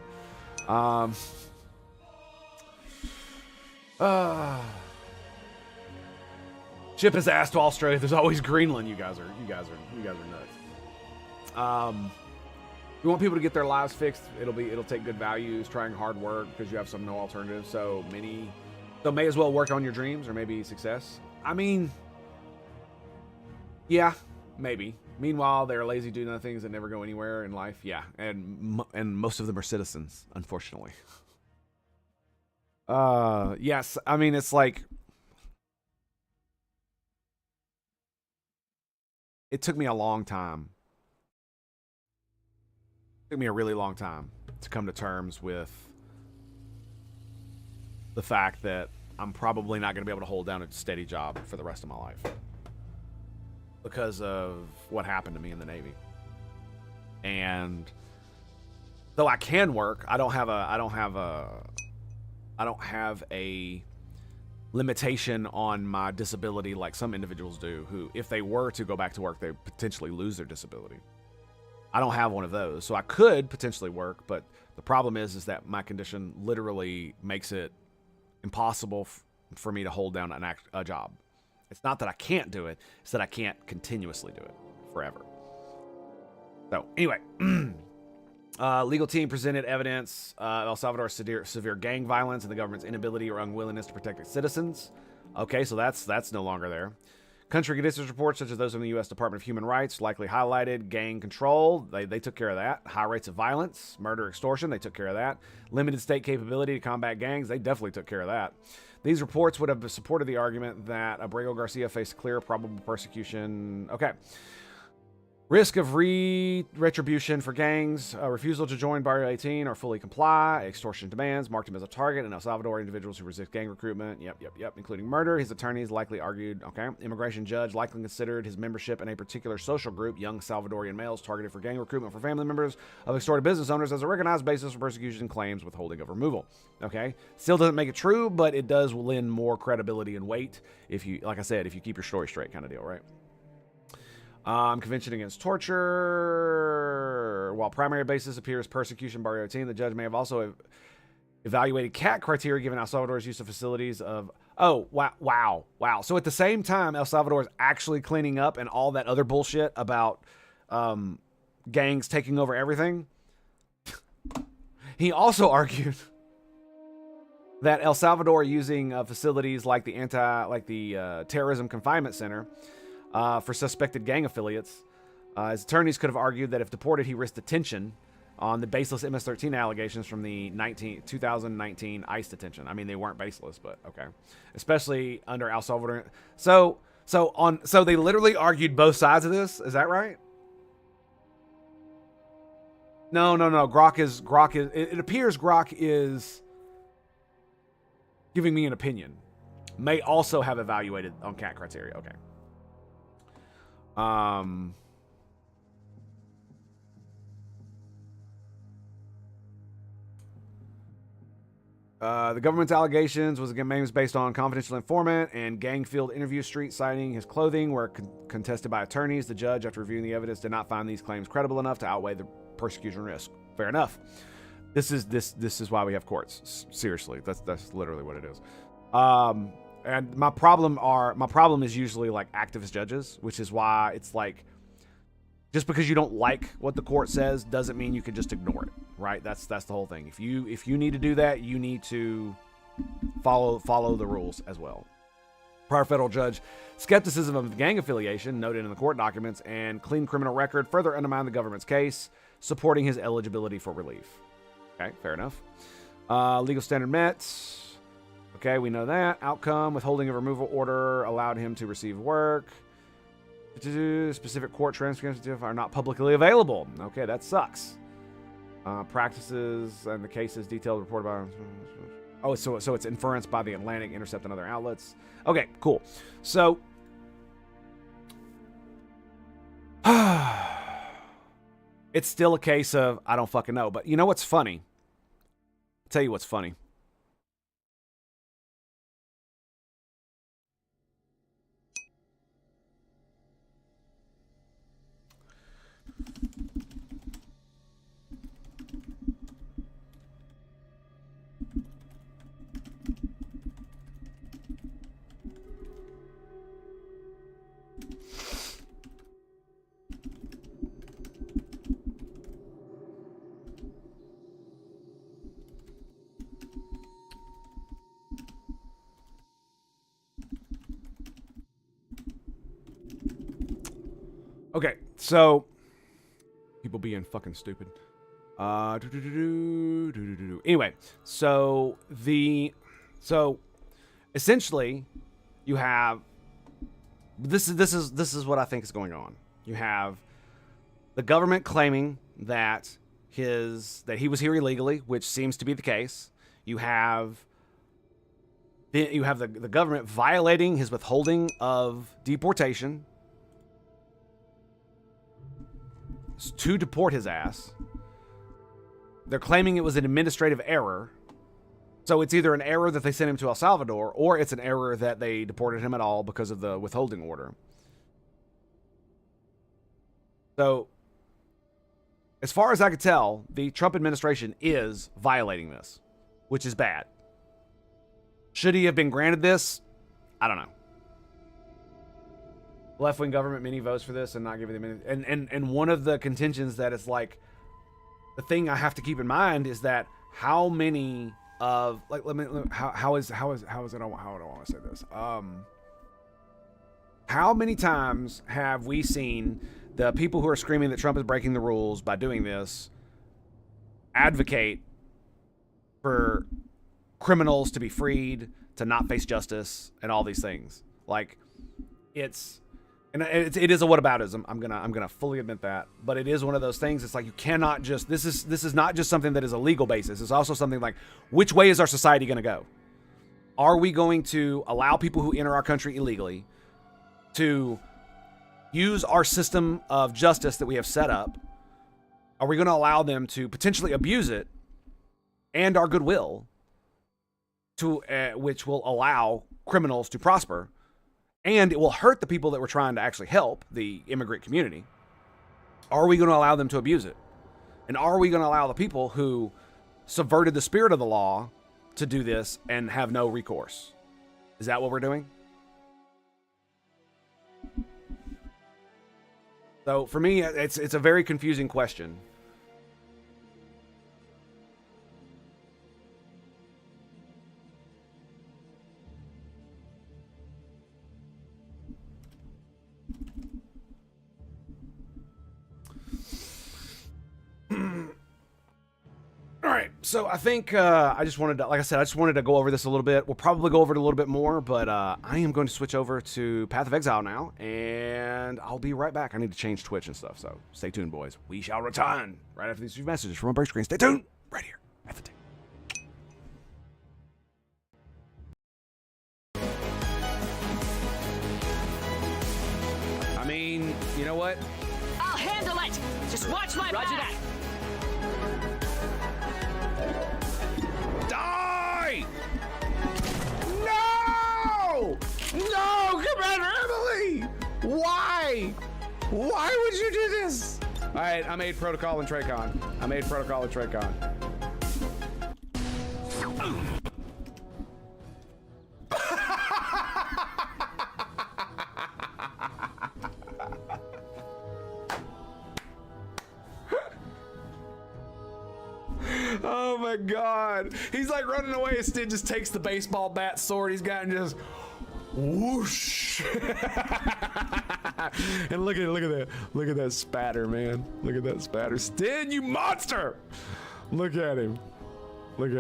Ship his ass to Australia. There's always Greenland. You guys are nuts. You want people to get their lives fixed. It'll take good values, trying hard work, because you have no alternative. So may as well work on your dreams or maybe success. I mean, yeah, maybe. Meanwhile, they're lazy, do nothings that never go anywhere in life. Yeah, and most of them are citizens, unfortunately. Yes, I mean, it's like, it took me a long time took me a really long time to come to terms with the fact that I'm probably not going to be able to hold down a steady job for the rest of my life because of what happened to me in the Navy. And though I can work, I don't have a limitation on my disability like some individuals do, who, if they were to go back to work, they potentially lose their disability. I don't have one of those, so I could potentially work, but the problem is that my condition literally makes it impossible for me to hold down a job. It's not that I can't do it, it's that I can't continuously do it forever. So anyway, legal team presented evidence of El Salvador's severe gang violence and the government's inability or unwillingness to protect its citizens. Okay, so that's no longer there. Country conditions reports, such as those from the U.S. Department of Human Rights, likely highlighted gang control. They took care of that. High rates of violence, murder, extortion. They took care of that. Limited state capability to combat gangs. They definitely took care of that. These reports would have supported the argument that Abrego Garcia faced clear probable persecution. Okay. Risk of retribution for gangs, refusal to join Barrio 18 or fully comply, extortion demands, marked him as a target in El Salvador, individuals who resist gang recruitment, yep, including murder. His attorneys likely argued, okay, immigration judge likely considered his membership in a particular social group, young Salvadorian males targeted for gang recruitment for family members of extorted business owners, as a recognized basis for persecution claims withholding of removal. Okay, still doesn't make it true, but it does lend more credibility and weight if you, like I said, if you keep your story straight kind of deal, right? Convention against torture. While primary basis appears persecution Barrio 18, the judge may have also evaluated CAT criteria given El Salvador's use of facilities of... Oh, wow. So at the same time, El Salvador is actually cleaning up and all that other bullshit about gangs taking over everything. He also argued that El Salvador using facilities like the terrorism confinement center for suspected gang affiliates. His attorneys could have argued that if deported, he risked detention on the baseless MS-13 allegations from the 2019 ICE detention. I mean, they weren't baseless, but okay. Especially under El Salvador. So they literally argued both sides of this. Is that right? No. Grok is. It appears Grok is giving me an opinion. May also have evaluated on CAT criteria. Okay. The government's allegations was again based on confidential informant and gang field interview street citing his clothing were contested by attorneys. The judge, after reviewing the evidence, did not find these claims credible enough to outweigh the persecution risk. Fair enough. This is why we have courts. Seriously, that's literally what it is. And my problem is usually like activist judges, which is why it's like, just because you don't like what the court says doesn't mean you can just ignore it, right? That's the whole thing. If you need to do that, you need to follow the rules as well. Prior federal judge skepticism of gang affiliation noted in the court documents and clean criminal record further undermined the government's case, supporting his eligibility for relief. Okay, fair enough. Legal standard met. Okay, we know that. Outcome, withholding of removal order allowed him to receive work. Specific court transcripts are not publicly available. Okay, that sucks. Practices and the cases detailed reported by... Oh, so it's inference by the Atlantic, Intercept, and other outlets. Okay, cool. So... it's still a case of, I don't fucking know. But you know what's funny? I'll tell you what's funny. Okay, so people being fucking stupid. Anyway, so essentially you have this is what I think is going on. You have the government claiming that that he was here illegally, which seems to be the case. You have the government violating his withholding of deportation to deport his ass. They're claiming it was an administrative error. So it's either an error that they sent him to El Salvador, or it's an error that they deported him at all because of the withholding order. So, as far as I could tell, the Trump administration is violating this, which is bad. Should he have been granted this? I don't know. Left-wing government many votes for this and not giving them any. And one of the contentions that it's like, the thing I have to keep in mind is that how many of, like, how do I want to say this? How many times have we seen the people who are screaming that Trump is breaking the rules by doing this advocate for criminals to be freed, to not face justice, and all these things? Like, it is a whataboutism. I'm gonna fully admit that, but it is one of those things. It's like, you cannot just, this is not just something that is a legal basis. It's also something like, which way is our society going to go? Are we going to allow people who enter our country illegally to use our system of justice that we have set up? Are we going to allow them to potentially abuse it and our goodwill to which will allow criminals to prosper? And it will hurt the people that we're trying to actually help, the immigrant community. Are we going to allow them to abuse it? And are we going to allow the people who subverted the spirit of the law to do this and have no recourse? Is that what we're doing? So for me, it's a very confusing question. All right, so I think I just wanted to, like I said, I just wanted to go over this a little bit. We'll probably go over it a little bit more, but I am going to switch over to Path of Exile now, and I'll be right back. I need to change Twitch and stuff, so stay tuned, boys. We shall return right after these few messages from my break screen. Stay tuned right here at the tape. I mean, you know what? I'll handle it! Just watch my Roger back! Die! No! No, Commander Emily! Why? Why would you do this? All right, I made Protocol and Tracon. Oh my God. He's like running away. Instead, just takes the baseball bat sword he's got and just whoosh. And look at that spatter, man. Look at that spatter. Stin, you monster. Look at him. Look at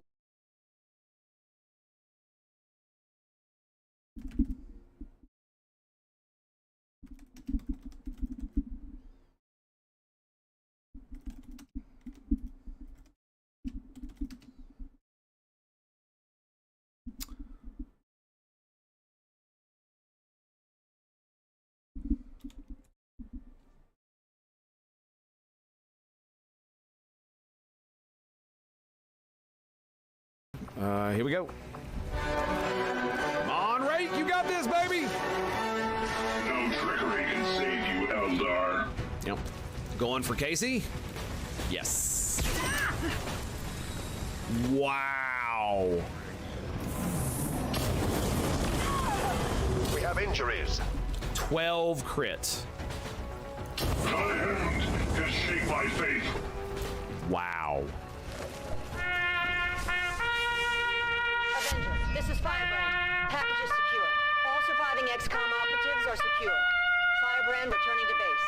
here we go. Come on, Ray, you got this, baby. No trickery can save you, Eldar. Yep. Going for Casey? Yes. Wow. We have injuries. 12 crit. My hand has shaped my fate. Wow. Avenger, this is Firebrand. Package is secure. All surviving XCOM operatives are secure. Firebrand returning to base.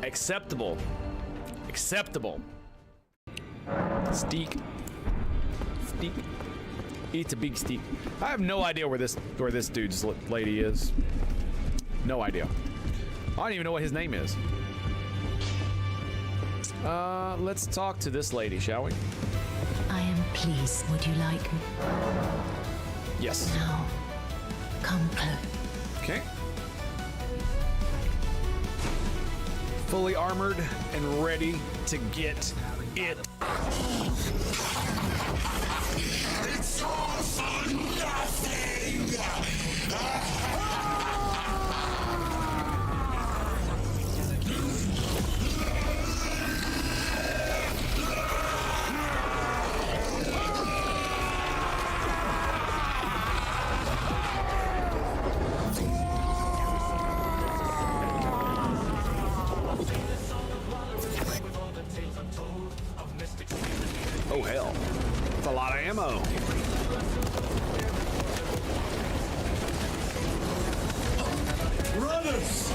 Acceptable. Acceptable. Steak. Eats a big steak. I have no idea where this dude's lady is. No idea. I don't even know what his name is. Let's talk to this lady, shall we? I am pleased. Would you like me? Yes. Now, come close. Okay. Fully armored and ready to get it. It's all for nothing! Oh, hell. That's a lot of ammo. Runners!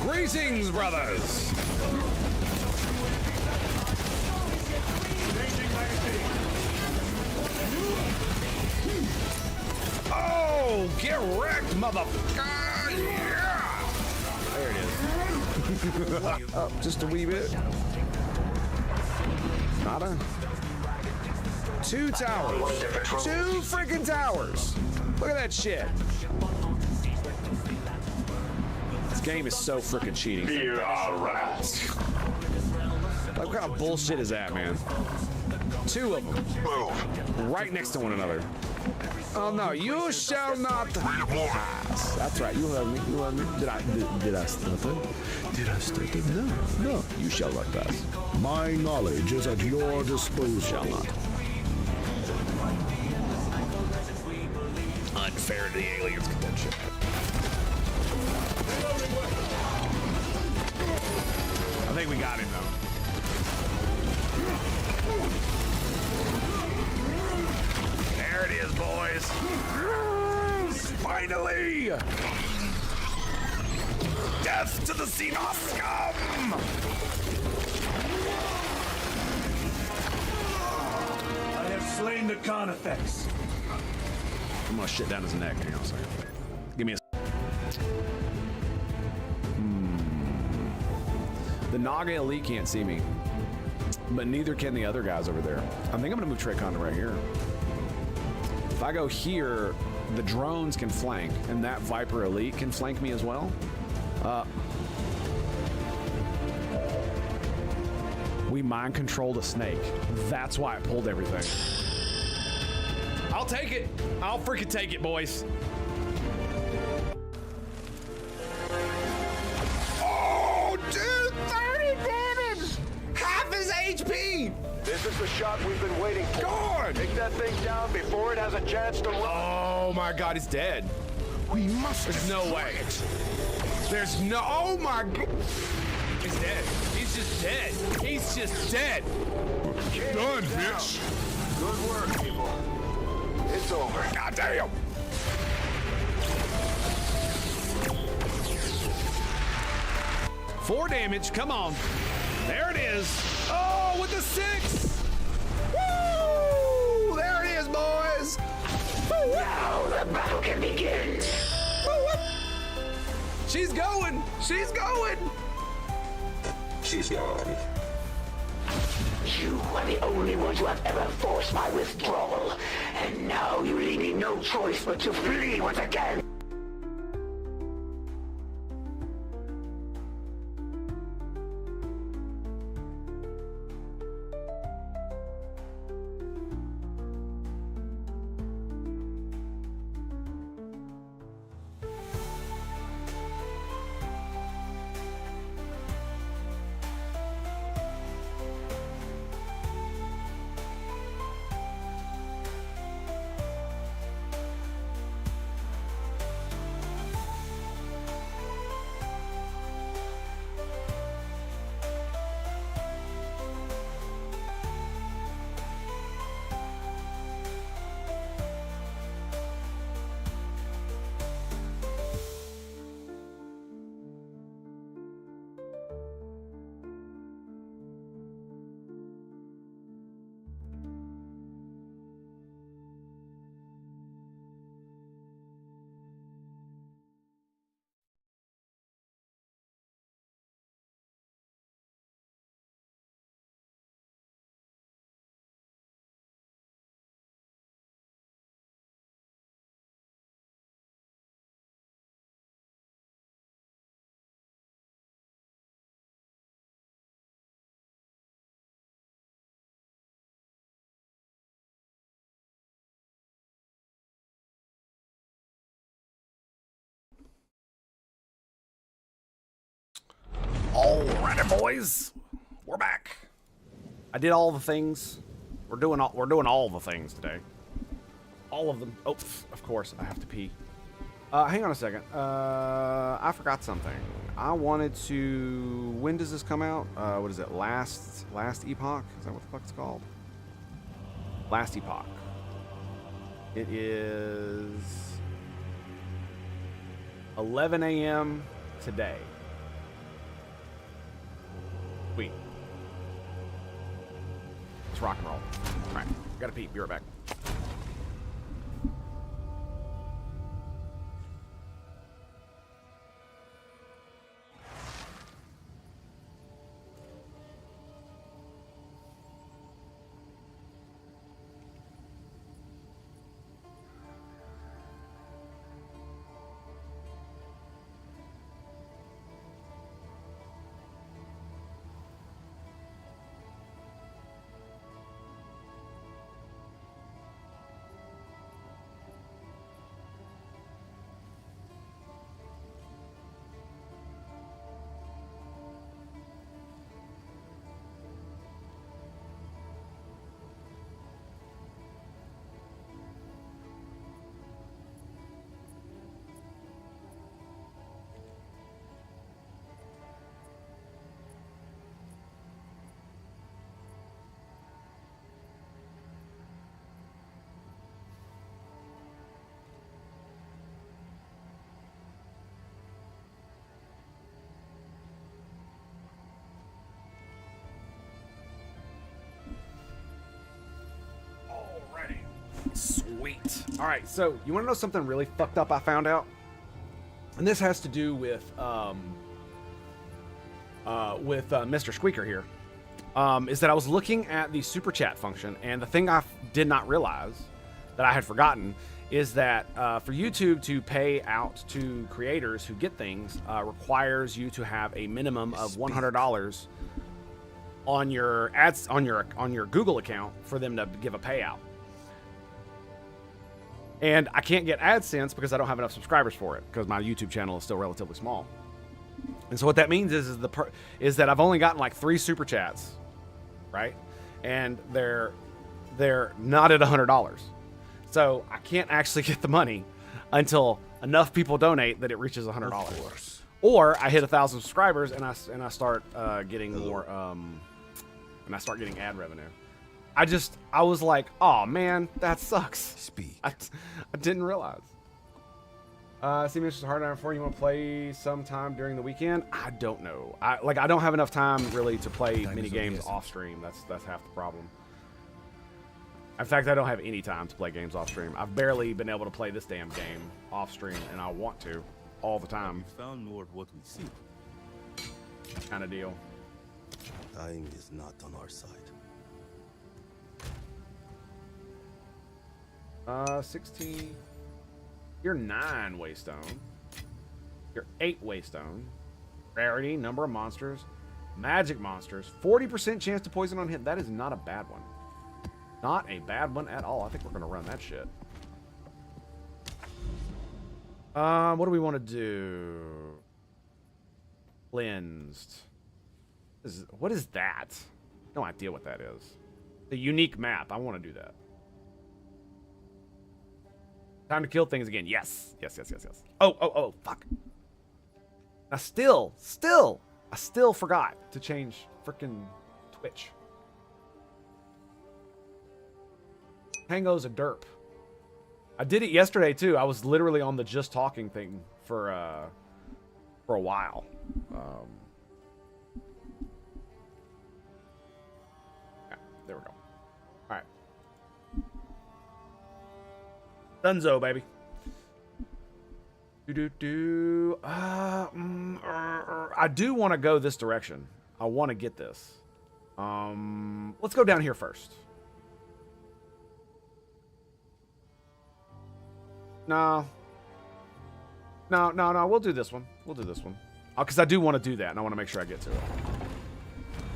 Greetings, brothers. Oh, get wrecked, motherfucker! Yeah! There it is. Up just a wee bit. Nada. 2 towers. 2 freaking towers. Look at that shit. This game is so freaking cheating. Here are rats. Like, what kind of bullshit is that, man? 2 of them. Move. Right next to one another. Oh no, you shall not pass. That's right, you heard me, you heard me. Did I stutter? Did I stutter? No, you shall not pass. My knowledge is at your disposal. Shall not. Unfair to the aliens convention. I think we got him though. There it is, boys. Finally! Death to the Xenos scum! I have slain the Carnifex. I'm gonna shit down his neck. Hang on a second. Give me a. The Naga Elite can't see me, but neither can the other guys over there. I think I'm gonna move Traycon to right here. If I go here, the drones can flank, and that Viper Elite can flank me as well. We mind controlled a snake. That's why it pulled everything. I'll take it. I'll freaking take it, boys. Oh, dude, 30 damage! Half his HP! This is the shot we've been waiting for. God! Take that thing down before it has a chance to run. Oh my God, he's dead. We must. There's no way. There's no. Oh my God. He's dead. He's just dead. He's just dead. Done, bitch. Good work, people. It's over. God damn. Four damage. Come on. There it is. Oh, with the 6. Woo! There it is, boys. Now the battle can begin. She's going. She's going. She's gone. You are the only ones who have ever forced my withdrawal, and now you leave me no choice but to flee once again. Alrighty, boys, we're back. I did all the things. We're doing all the things today. All of them. Oh, of course, I have to pee. Hang on a second. I forgot something. I wanted to. When does this come out? What is it? Last Epoch? Is that what the fuck it's called? Last Epoch. It is 11 a.m. today. Sweet. Let's rock and roll. All right, gotta pee. Be right back. Sweet. All right, so you want to know something really fucked up I found out? And this has to do with Mr. Squeaker here. Is that I was looking at the super chat function, and the thing I did not realize that I had forgotten is that for YouTube to pay out to creators who get things requires you to have a minimum of $100 on your ads on your Google account for them to give a payout. And I can't get AdSense because I don't have enough subscribers for it, because my YouTube channel is still relatively small. And so what that means is that I've only gotten like 3 super chats, right? And they're not at $100. So I can't actually get the money until enough people donate that it reaches $100. Or I hit 1,000 subscribers and I start getting more and I start getting ad revenue. I was like, oh man, that sucks. Speak. I didn't realize. Seems it's hard enough for you. Want to play sometime during the weekend? I don't know. I don't have enough time really to play mini games off stream. That's half the problem. In fact, I don't have any time to play games off stream. I've barely been able to play this damn game off stream, and I want to all the time. We found more of what we seek. Kind of deal. Dying is not on our side. 16. You're 9 Waystone. You're 8 Waystone. Rarity, number of monsters, magic monsters, 40% chance to poison on hit. That is not a bad one. Not a bad one at all. I think we're gonna run that shit. What do we want to do? Cleansed. What is that? No idea what that is. The unique map. I want to do that. Time to kill things again. Yes. Yes. Oh, fuck. I still forgot to change frickin' Twitch. Tango's a derp. I did it yesterday too. I was literally on the just talking thing for a while. Yeah, there we go. All right. Dunzo, baby. I do want to go this direction. I want to get this. Let's go down here first. No. We'll do this one. Because I do want to do that, and I want to make sure I get to it.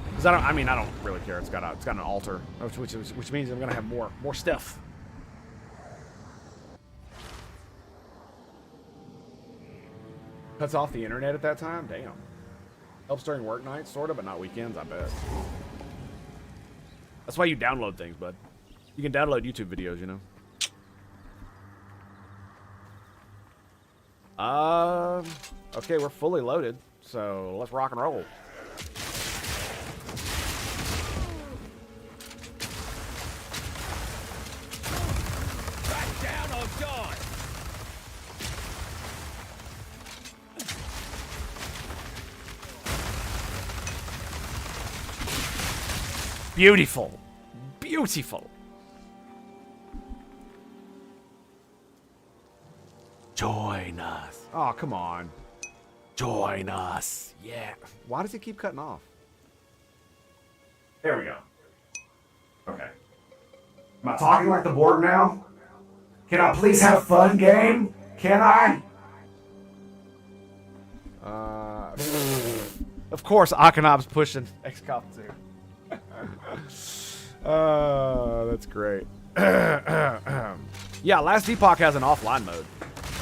Because I don't really care. It's got an altar, which means I'm gonna have more stuff. Cuts off the internet at that time? Damn. Helps during work nights, sort of, but not weekends, I bet. That's why you download things, bud. You can download YouTube videos, you know. Okay, we're fully loaded, so let's rock and roll. Back down or die! Beautiful. Beautiful. Join us. Oh, come on. Join us. Yeah. Why does it keep cutting off? There we go. Okay. Am I talking like the board now? Can I please have fun, game? Can I? Of course, Akanob's pushing XCOP 2. That's great. Yeah, Last Epoch has an offline mode.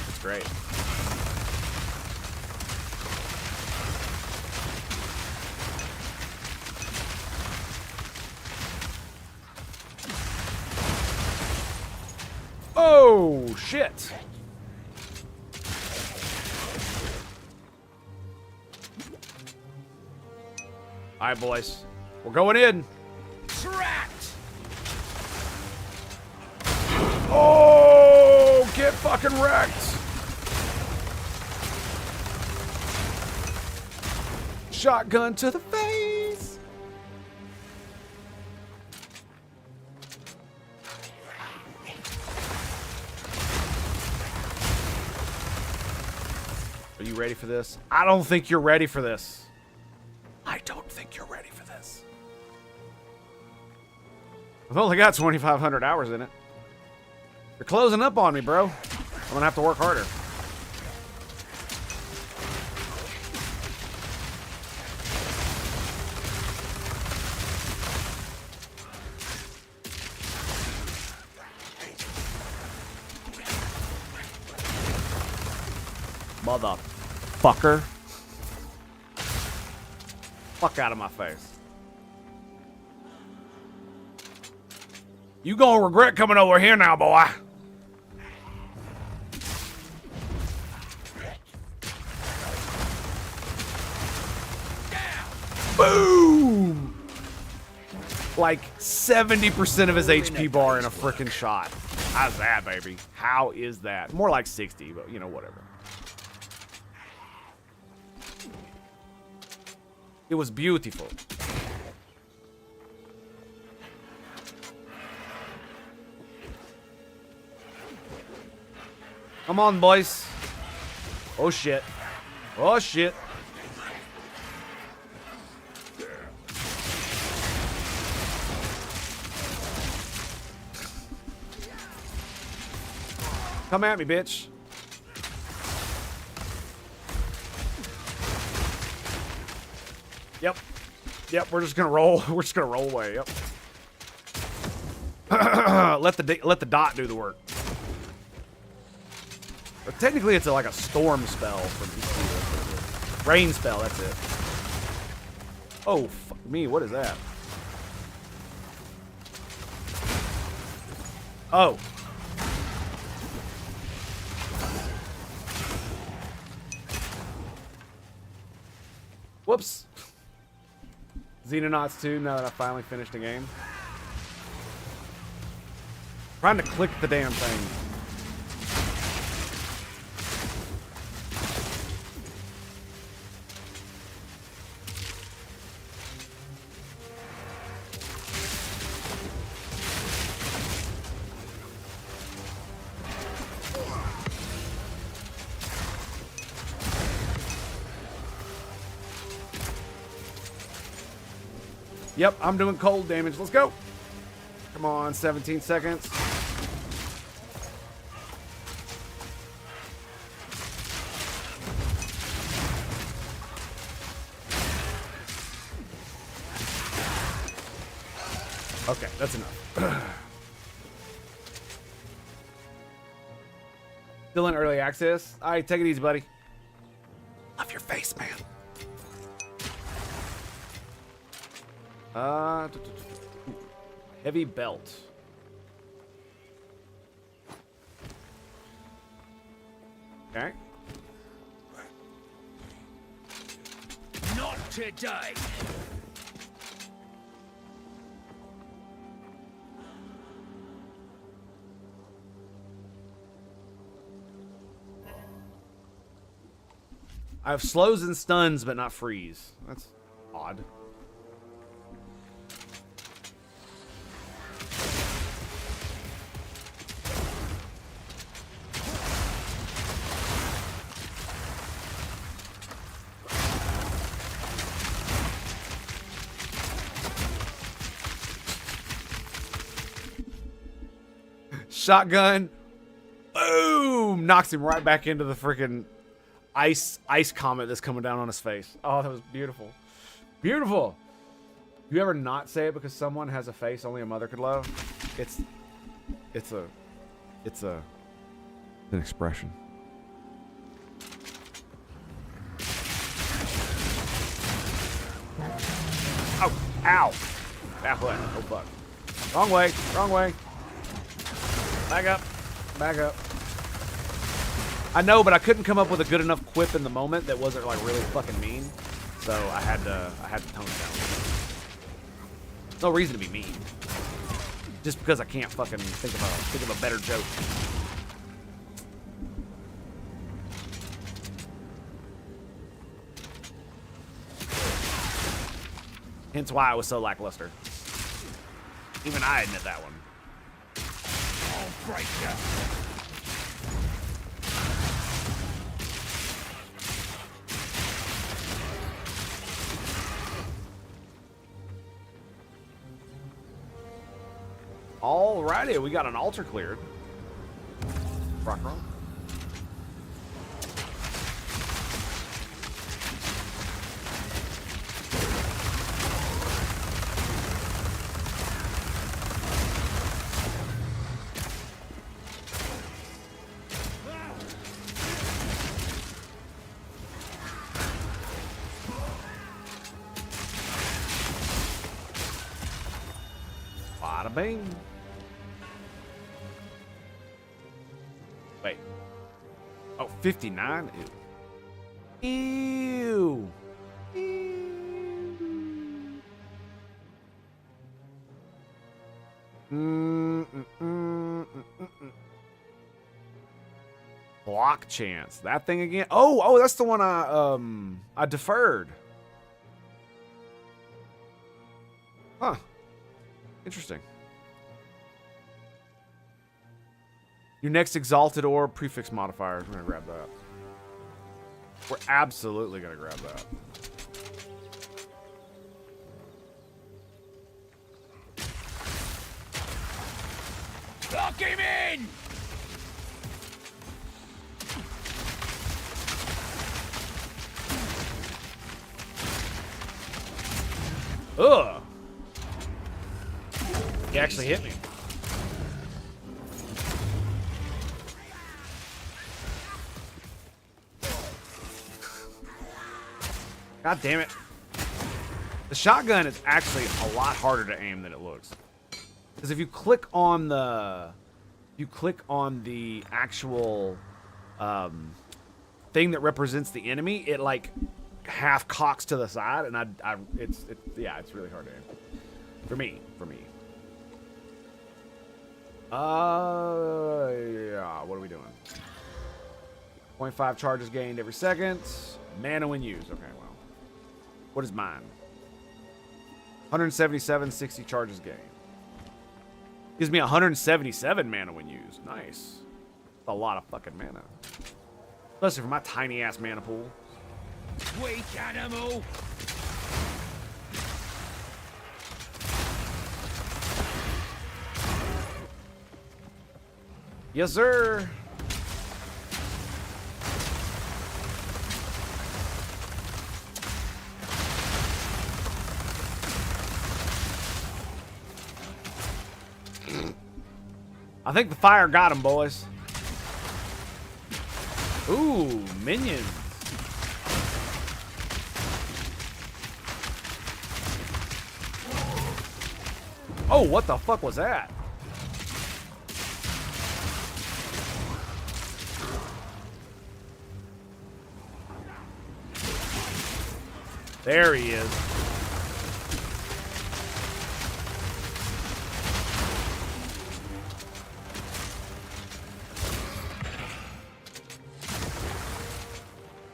It's great. Oh, shit. All right, boys. We're going in. Trapped! Oh, get fucking wrecked. Shotgun to the face. Are you ready for this? I don't think you're ready for this. I don't think you're ready for this. I've only got 2,500 hours in it. You're closing up on me, bro. I'm gonna have to work harder. Motherfucker. Fuck out of my face. You gonna regret coming over here now, boy. Boom! Like 70% of his HP bar in a freaking shot. How's that, baby? How is that? More like 60, but you know, whatever. It was beautiful. Come on, boys. Oh, shit. Oh, shit. Come at me, bitch. Yep. Yep, we're just gonna roll. We're just gonna roll away. Yep. let the dot do the work. Or technically, it's like a storm spell from rain spell. That's it. Oh, fuck me. What is that? Oh. Whoops. Xenonauts 2, now that I finally finished the game. Trying to click the damn thing. Yep, I'm doing cold damage. Let's go. Come on, 17 seconds. Okay, that's enough. Still in early access? All right, take it easy, buddy. Love your face, man. Heavy belt. Okay. Not today. I have slows and stuns, but not freeze. That's odd. Shotgun. Boom! Knocks him right back into the freaking ice comet that's coming down on his face. Oh, that was beautiful. Beautiful. You ever not say it because someone has a face only a mother could love? It's an expression. Oh, ow. That way. Oh, fuck. Wrong way. Wrong way. Back up. Back up. I know, but I couldn't come up with a good enough quip in the moment that wasn't like really fucking mean. So I had to tone it down. No reason to be mean. Just because I can't fucking think of a better joke. Hence why I was so lackluster. Even I admit that one. I'll break you. Alrighty, we got an altar cleared. Rock roll. Bada bing. Wait. Oh, 59? Ew. Ew. Block chance. That thing again? Oh, that's the one I deferred. Huh. Interesting. Your next exalted orb prefix modifiers. We're gonna grab that. We're absolutely gonna grab that. Lock him in! Ugh. He actually hit me. God damn it. The shotgun is actually a lot harder to aim than it looks. Because if you click on the actual thing that represents the enemy, it like half cocks to the side, and it's really hard to aim. For me. Yeah, what are we doing? 0.5 charges gained every second. Mana when used. Okay, well. What is mine? 177, 60 charges gained. Gives me 177 mana when used. Nice. That's a lot of fucking mana. Especially for my tiny ass mana pool. Weak animal! Yes, sir. I think the fire got him, boys. Ooh, minions. Oh, what the fuck was that? There he is.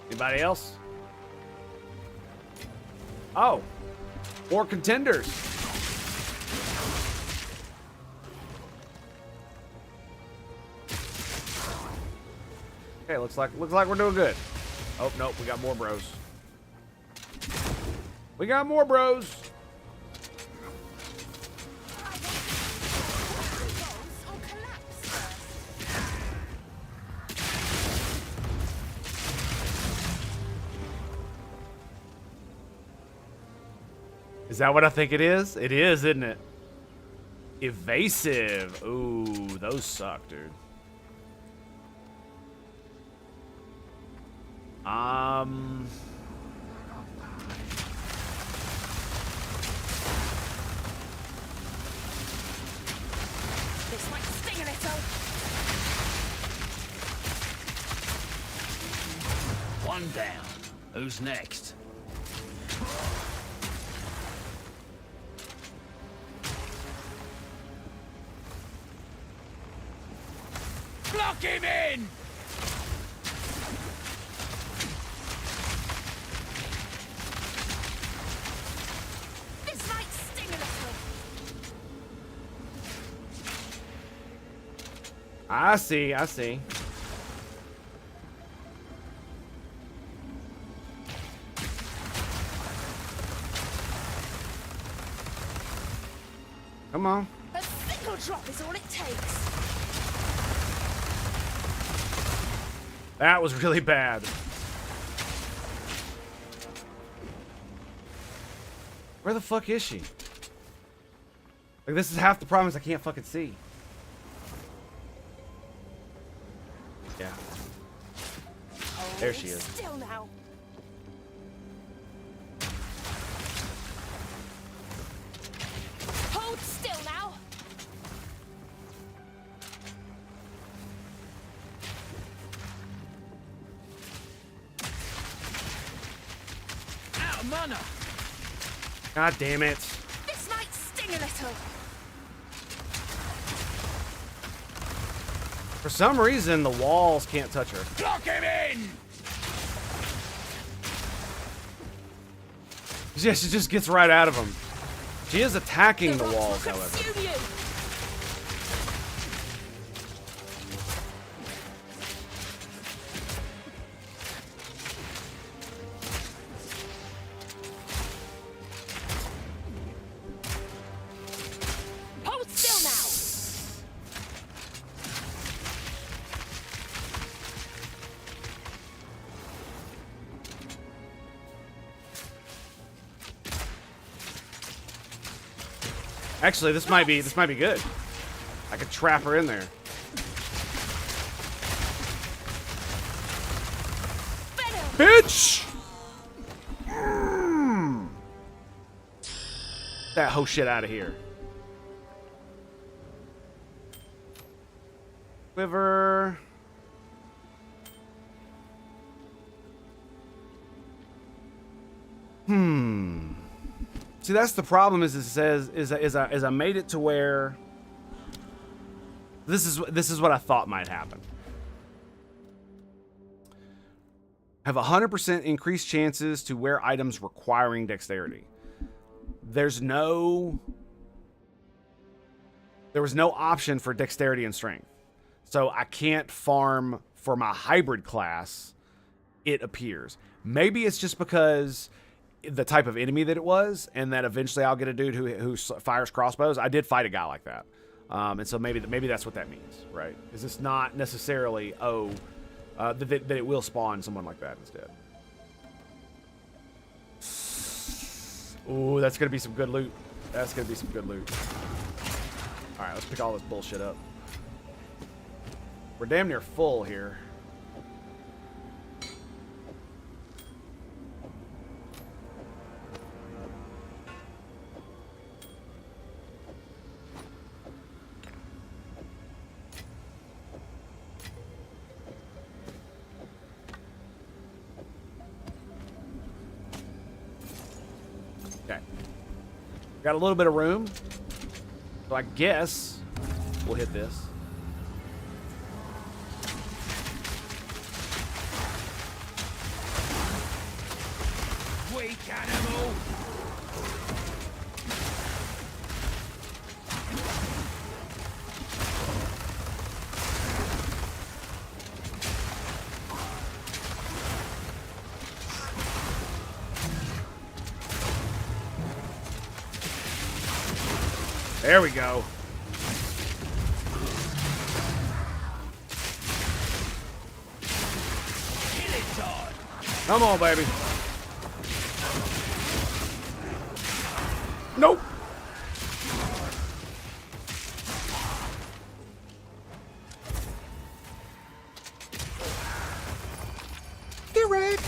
Anybody else? Oh, more contenders. Okay, looks like we're doing good. Oh nope, we got more bros. We got more bros. Is that what I think it is? It is, isn't it? Evasive. Ooh, those suck, dude. This might sting a little. One down. Who's next? Block him in! This might sting a little. I see, I see. Come on. A single drop is all it takes. That was really bad. Where the fuck is she? Like, this is half the problem is I can't fucking see. Yeah. There she is. Still now. Hold still now. Out of mana! God damn it. This might sting a little. For some reason, the walls can't touch her. Block him in! Yeah, she just gets right out of them. She is attacking the walls, however. Consume you. Hold still now. Actually, this might be good. I could trap her in there. Bitch! That whole shit out of here. Quiver. See, that's the problem. Is it says is I made it to where this is what I thought might happen. Have 100% increased chances to wear items requiring dexterity. There was no option for dexterity and strength. So I can't farm for my hybrid class, it appears. Maybe it's just because the type of enemy that it was, and that eventually I'll get a dude who fires crossbows. I did fight a guy like that. And so maybe that's what that means, right? Is it's not necessarily, that it will spawn someone like that instead. Ooh, that's going to be some good loot. That's going to be some good loot. All right, let's pick all this bullshit up. We're damn near full here. Okay. Got a little bit of room. So I guess we'll hit this. Weak animal! There we go. Come on, baby. Nope. Get wrecked.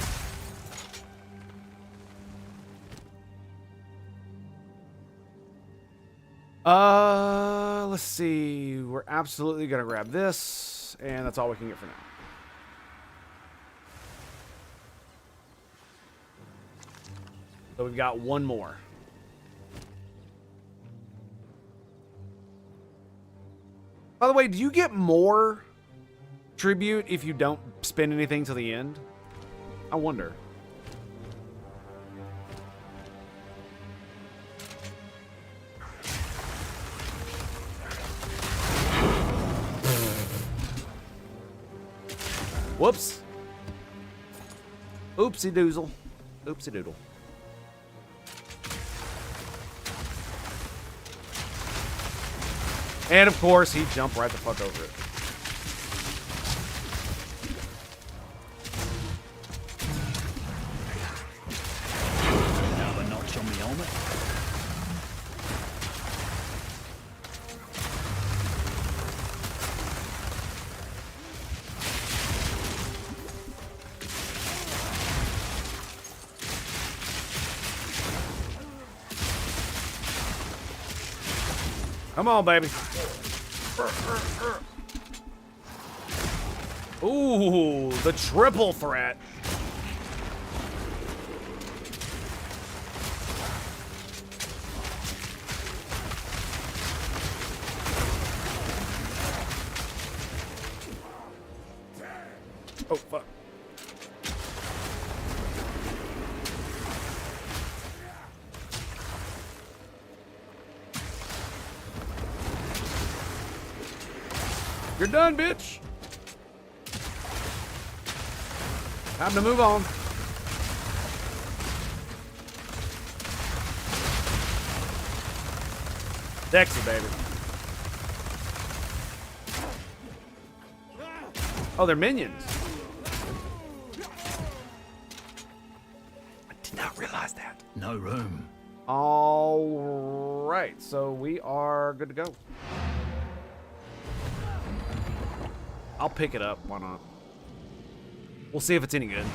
Let's see. We're absolutely gonna grab this, and that's all we can get for now. So we've got one more. By the way, do you get more tribute if you don't spend anything till the end? I wonder. Whoops. Oopsie doozle. Oopsie doodle. And of course, he jumped right the fuck over it. Another notch on the helmet. Come on, baby. Ooh, the triple threat. Oh, fuck. You're done, bitch. Time to move on. Sexy, baby. Oh, they're minions. I did not realize that. No room. All right, so we are good to go. I'll pick it up. Why not? We'll see if it's any good.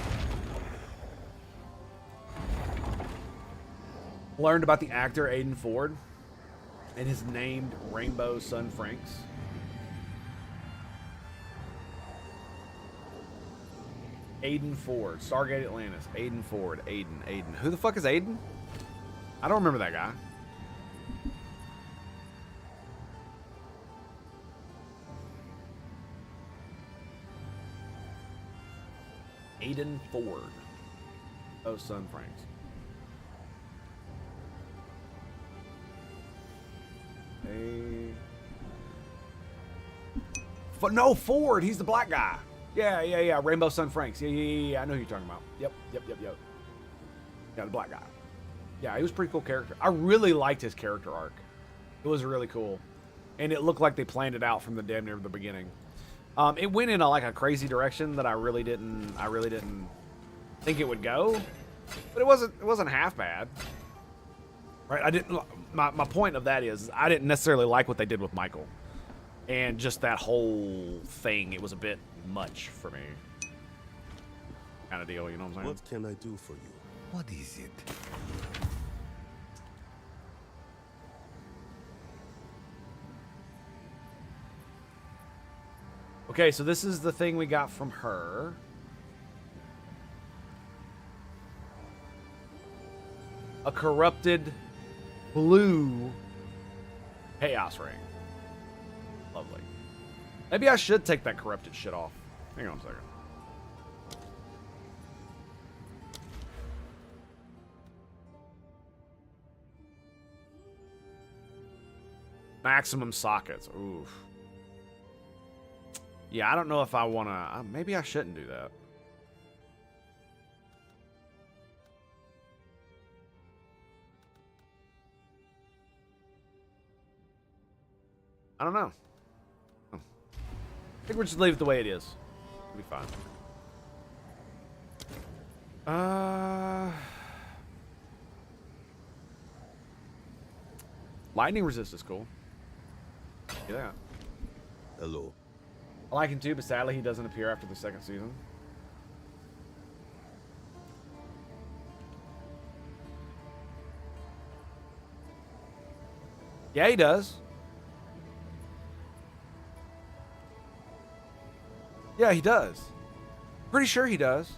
Learned about the actor Aiden Ford and his named Rainbow Sun Franks. Aiden Ford. Stargate Atlantis. Aiden Ford. Aiden. Who the fuck is Aiden? I don't remember that guy. Aiden Ford. Oh, Sun Franks. No, Ford. He's the black guy. Yeah. Rainbow Sun Franks. Yeah. I know who you're talking about. Yep. Yeah, the black guy. Yeah, he was a pretty cool character. I really liked his character arc. It was really cool. And it looked like they planned it out from the damn near the beginning. It went in a crazy direction that I really didn't think it would go. But it wasn't half bad. Right? My point of that is I didn't necessarily like what they did with Michael. And just that whole thing, it was a bit much for me. Kind of deal, you know what I'm saying? What can I do for you? What is it? Okay, so this is the thing we got from her. a corrupted blue chaos ring. Lovely. Maybe I should take that corrupted shit off. Hang on a second. Maximum sockets. Oof. Yeah, I don't know if I want to... maybe I shouldn't do that. I don't know. I think we'll just leave it the way it is. It'll be fine. Lightning resist is cool. Yeah. Hello. I like him too, but sadly he doesn't appear after the second season. Yeah, he does. Yeah, he does. Pretty sure he does.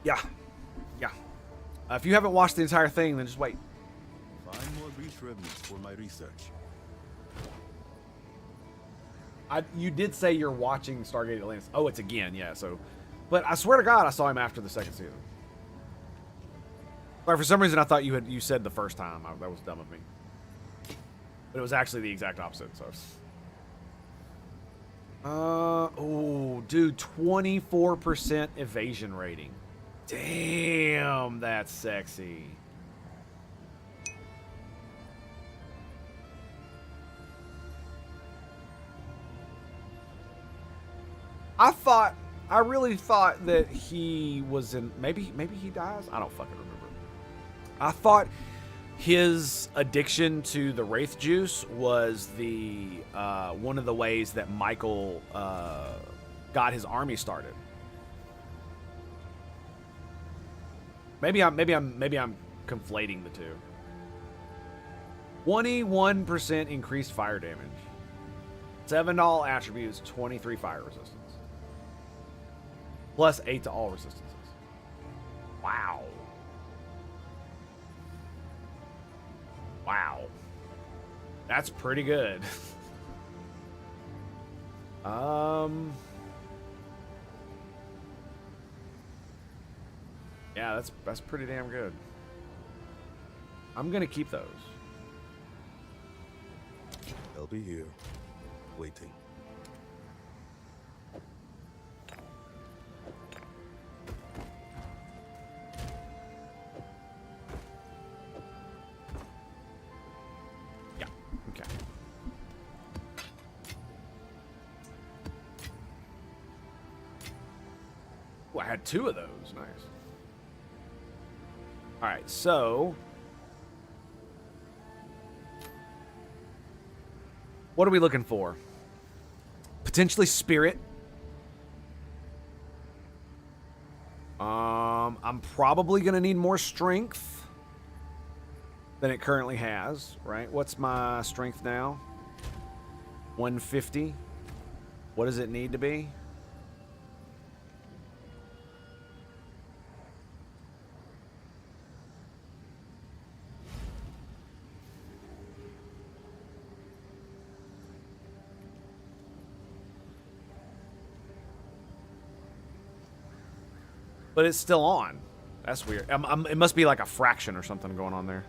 Yeah. Yeah. If you haven't watched the entire thing, then just wait. Find more breach remnants for my research. You did say you're watching Stargate Atlantis. Oh, it's again, yeah. So, but I swear to God, I saw him after the second season. Like for some reason, I thought you said the first time. That was dumb of me. But it was actually the exact opposite. So, oh, dude, 24% evasion rating. Damn, that's sexy. I really thought that he was in, maybe he dies? I don't fucking remember. I thought his addiction to the Wraith juice was the one of the ways that Michael got his army started. Maybe I'm conflating the two. 21% increased fire damage. 7 to all attributes, 23 fire resistance. Plus 8 to all resistances. Wow. Wow. That's pretty good. Yeah, that's pretty damn good. I'm gonna keep those. I'll be here, waiting. Yeah. Okay. Oh, I had 2 of those. Nice. All right, so what are we looking for? Potentially spirit. I'm probably gonna need more strength than it currently has, right? What's my strength now? 150. What does it need to be? But it's still on. That's weird. It must be like a fraction or something going on there.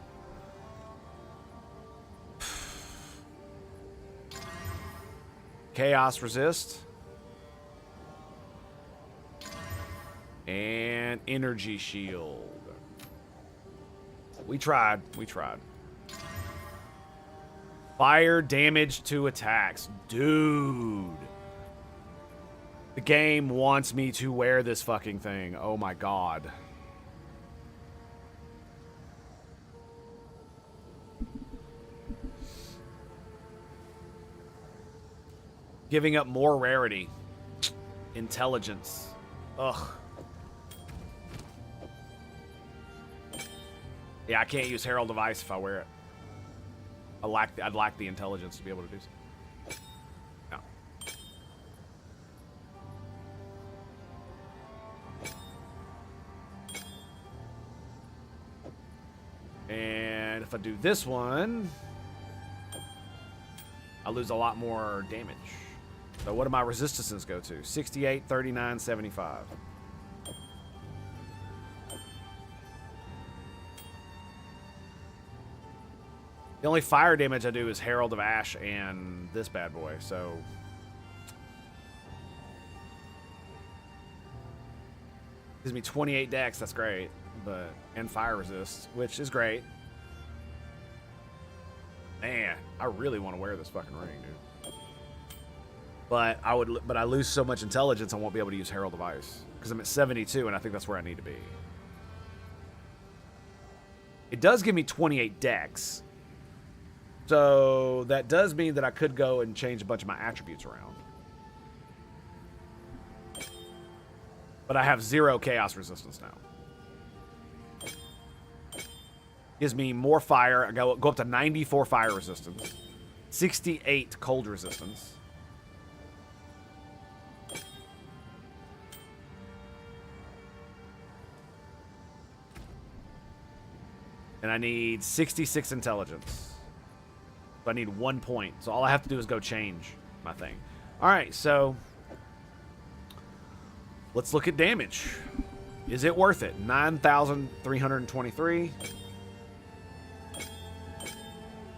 Chaos resist. And energy shield. We tried. We tried. Fire damage to attacks. Dude. The game wants me to wear this fucking thing. Oh my god. Giving up more rarity. Intelligence. Ugh. Yeah, I can't use Herald Device if I wear it. I'd lack the intelligence to be able to do so. No. if I do this one, I lose a lot more damage. So what do my resistances go to? 68, 39, 75. The only fire damage I do is Herald of Ash and this bad boy, so... Gives me 28 dex, that's great. And fire resist, which is great. Man, I really want to wear this fucking ring, dude. But I lose so much intelligence I won't be able to use Herald of Ice. Because I'm at 72 and I think that's where I need to be. It does give me 28 dex. So that does mean that I could go and change a bunch of my attributes around. But I have 0 chaos resistance now. Gives me more fire. I go up to 94 fire resistance. 68 cold resistance. And I need 66 intelligence. So I need 1 point. So all I have to do is go change my thing. Alright, so let's look at damage. Is it worth it? 9,323.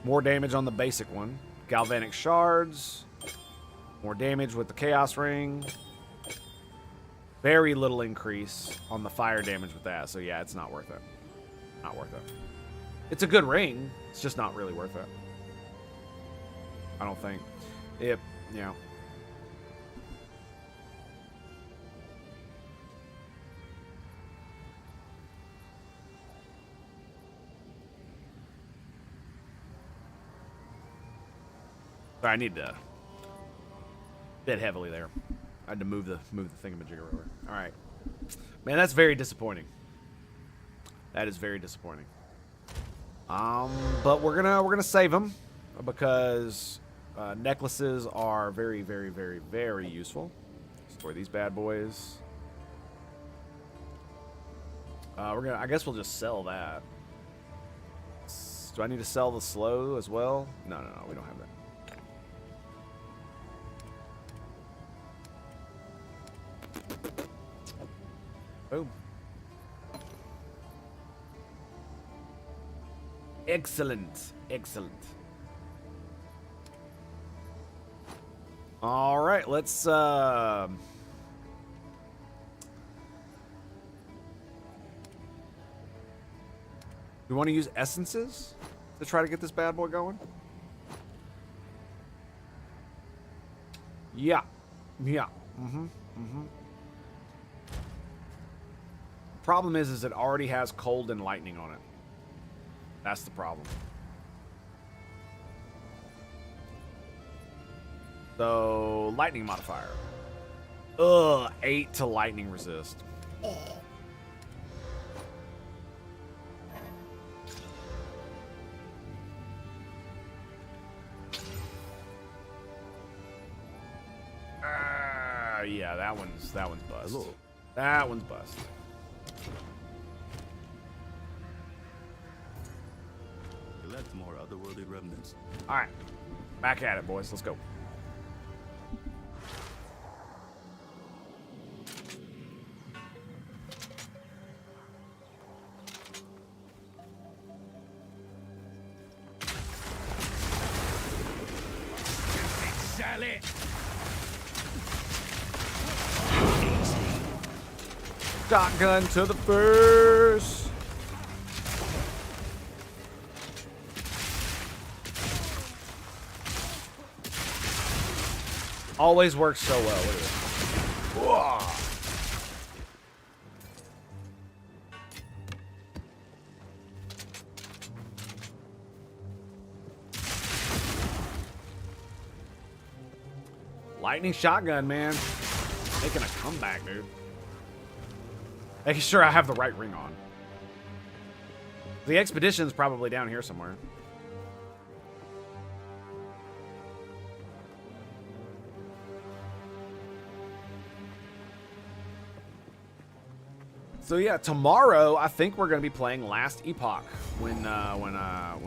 More damage on the basic one. Galvanic shards. More damage with the Chaos Ring. Very little increase on the fire damage with that. So yeah, it's not worth it. Not worth it. It's a good ring. It's just not really worth it. I don't think. Yep. Yeah. Sorry, I need to bid heavily there. I had to move the thingamajigger over. All right, man, that's very disappointing. That is very disappointing. But we're gonna save them because necklaces are very, very, very, very useful. Store these bad boys. I guess we'll just sell that. Do I need to sell the slow as well? No, we don't have that. Boom. Excellent. Excellent. All right, let's we want to use essences to try to get this bad boy going? Yeah. Yeah. Problem is it already has cold and lightning on it. That's the problem. So, lightning modifier. 8 to lightning resist. Yeah, that one's bust. Hello. That one's bust. Collect more otherworldly remnants. All right, back at it, boys. Let's go. Shotgun to the face. Always works so well. Look at this. Whoa. Lightning shotgun, man. Making a comeback, dude. Making sure I have the right ring on. The expedition's probably down here somewhere. So yeah, tomorrow I think we're gonna be playing Last Epoch when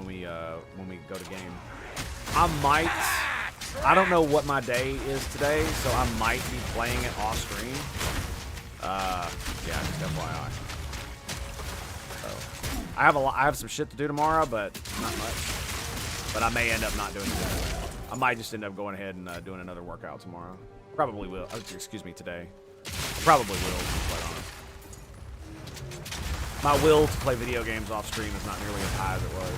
we go to game. I don't know what my day is today, so I might be playing it off stream. Yeah, just FYI. So I have some shit to do tomorrow, but not much. But I may end up not doing it. I might just end up going ahead and doing another workout tomorrow. Probably will. Excuse me, today. Probably will, to be quite honest. My will to play video games off stream is not nearly as high as it was.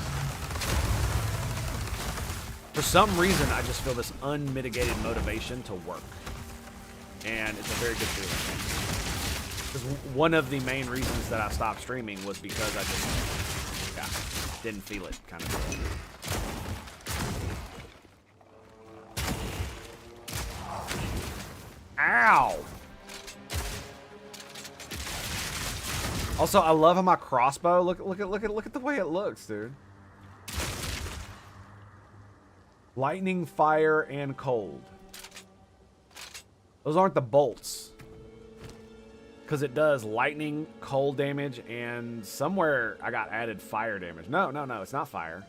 For some reason, I just feel this unmitigated motivation to work. And it's a very good feeling. Because one of the main reasons that I stopped streaming was because I just didn't feel it, kind of thing. Ow! Also, I love how my crossbow. Look at the way it looks, dude. Lightning, fire, and cold. Those aren't the bolts. Because it does lightning, cold damage, and somewhere I got added fire damage. No, it's not fire.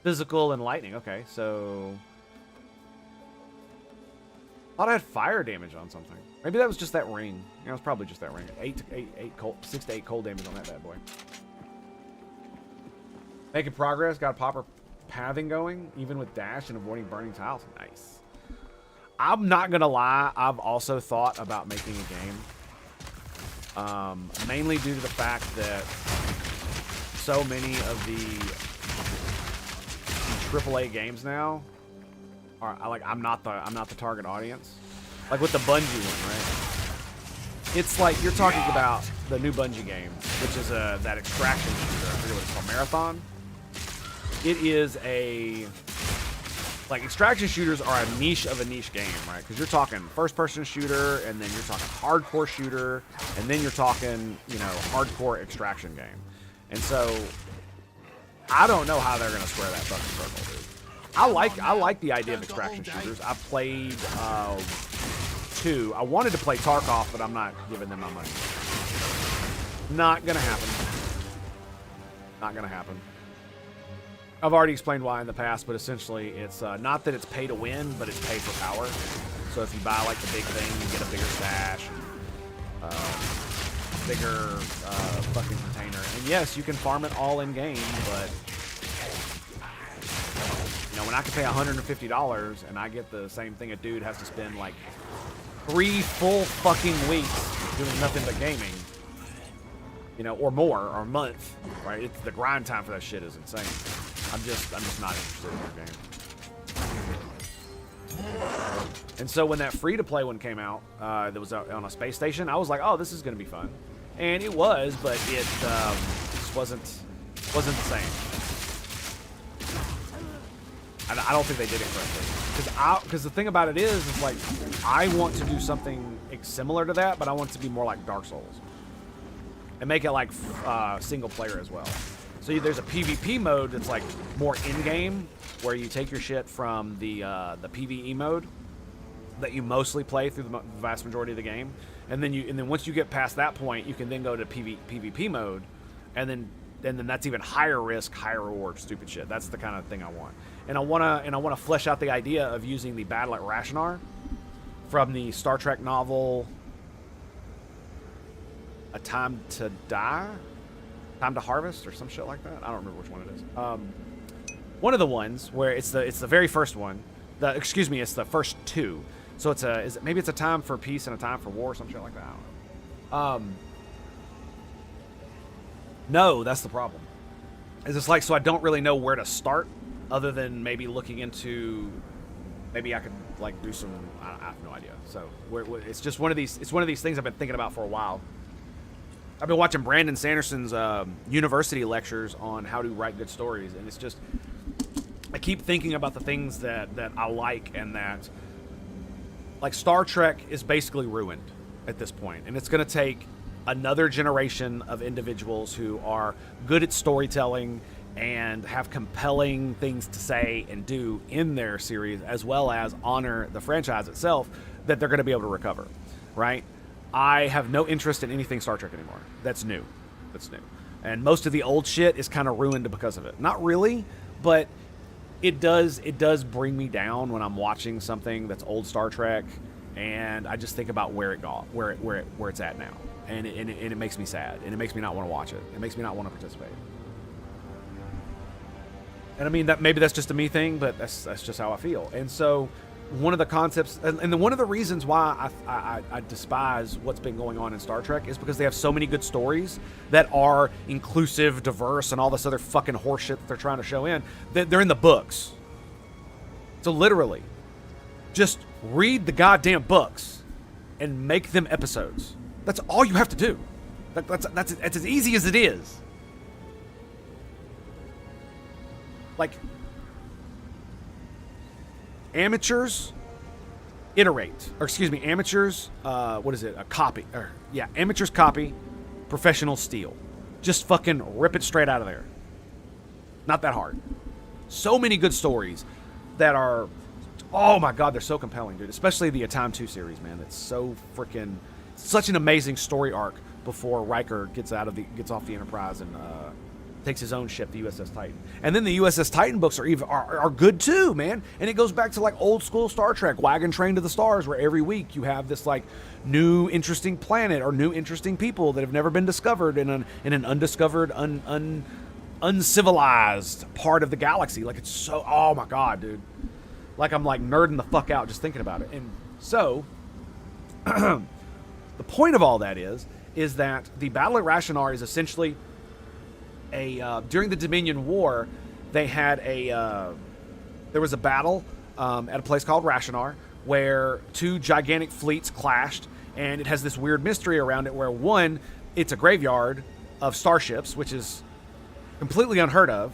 Physical and lightning. Okay, so... I thought I had fire damage on something. Maybe that was just that ring. Yeah, it was probably just that ring. 6 to 8 cold damage on that bad boy. Making progress. Got a proper pathing going, even with dash and avoiding burning tiles. Nice. I'm not gonna lie. I've also thought about making a game. Mainly due to the fact that so many of the AAA games now are I'm not the target audience. Like with the Bungie one, right? It's like you're talking about the new Bungie game, which is that extraction shooter. I forget what it's called, Marathon. It is like extraction shooters are a niche of a niche game, right? Because you're talking first-person shooter, and then you're talking hardcore shooter, and then you're talking, hardcore extraction game. And so I don't know how they're gonna square that fucking circle, dude. I like the idea of extraction shooters. I played 2. I wanted to play Tarkov, but I'm not giving them my money. Not gonna happen. Not gonna happen. I've already explained why in the past, but essentially it's not that it's pay to win, but it's pay for power. So if you buy like the big thing, you get a bigger stash, bigger fucking container. And yes, you can farm it all in game, but when I can pay $150 and I get the same thing a dude has to spend like 3 full fucking weeks doing nothing but gaming, or more, or a month, right? It's the grind time for that shit is insane. I'm just not interested in their game. And so when that free-to-play one came out, that was on a space station, I was like, oh, this is going to be fun. And it was, but it just wasn't the same. I don't think they did it correctly. Because the thing about it is like, I want to do something similar to that, but I want it to be more like Dark Souls. And make it like single player as well. So there's a PvP mode that's like more in-game, where you take your shit from the PvE mode that you mostly play through the vast majority of the game, and then once you get past that point, you can then go to PvP mode, and then that's even higher risk, higher reward, stupid shit. That's the kind of thing I want, and I wanna flesh out the idea of using the battle at Rashanar from the Star Trek novel A Time to Die. Time to Harvest or some shit like that. I don't remember which one it is. One of the ones where it's the very first one. It's the first 2. So maybe it's a time for peace and a time for war or some shit like that. I don't know. No, that's the problem. Is it's like, so I don't really know where to start, other than maybe looking into. Maybe I could like do some. I have no idea. So it's just one of these. It's one of these things I've been thinking about for a while. I've been watching Brandon Sanderson's university lectures on how to write good stories, and it's just, I keep thinking about the things that I like, and that, like, Star Trek is basically ruined at this point, and it's going to take another generation of individuals who are good at storytelling and have compelling things to say and do in their series, as well as honor the franchise itself, that they're going to be able to recover, right? I have no interest in anything Star Trek anymore. That's new. And most of the old shit is kind of ruined because of it. Not really, but it does bring me down when I'm watching something that's old Star Trek, and I just think about where it's at now, and it makes me sad, and it makes me not want to watch it. It makes me not want to participate. And I mean, that maybe that's just a me thing, but that's just how I feel. And so one of the concepts, and one of the reasons why I despise what's been going on in Star Trek is because they have so many good stories that are inclusive, diverse, and all this other fucking horseshit that they're trying to show in. They're in the books. So literally, just read the goddamn books and make them episodes. That's all you have to do. That's as easy as it is. Like, amateurs amateurs copy, professionals steal. Just fucking rip it straight out of there. Not that hard. So many good stories that are, oh my god, they're so compelling, dude. Especially the A Time 2 series, man. That's so freaking, such an amazing story arc before Riker gets off the Enterprise and takes his own ship, the USS Titan. And then the USS Titan books are good too, man. And it goes back to like old school Star Trek, Wagon Train to the Stars, where every week you have this like new interesting planet or new interesting people that have never been discovered in an undiscovered, uncivilized part of the galaxy. Like, it's so, oh my god, dude. Like, I'm like nerding the fuck out just thinking about it. And so the point of all that is that the Battle at Rashanar is essentially during the Dominion War, they had there was a battle at a place called Rashanar where two gigantic fleets clashed, and it has this weird mystery around it where, one, it's a graveyard of starships, which is completely unheard of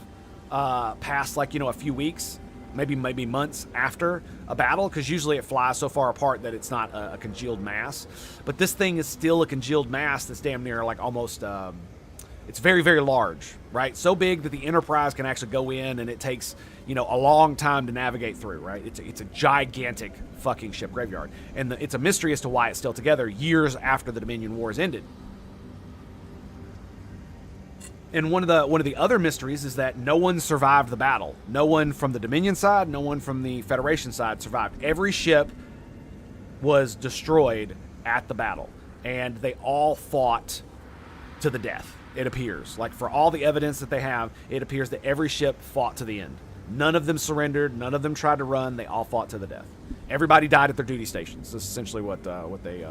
past like, a few weeks, maybe months after a battle, because usually it flies so far apart that it's not a congealed mass. But this thing is still a congealed mass that's damn near like almost... it's very, very large, right? So big that the Enterprise can actually go in, and it takes, a long time to navigate through, right? It's a gigantic fucking ship graveyard. And it's a mystery as to why it's still together years after the Dominion Wars ended. And one of the other mysteries is that no one survived the battle. No one from the Dominion side, no one from the Federation side survived. Every ship was destroyed at the battle, and they all fought to the death. It appears, like, for all the evidence that they have, it appears that every ship fought to the end. None of them surrendered. None of them tried to run. They all fought to the death. Everybody died at their duty stations. This is essentially what they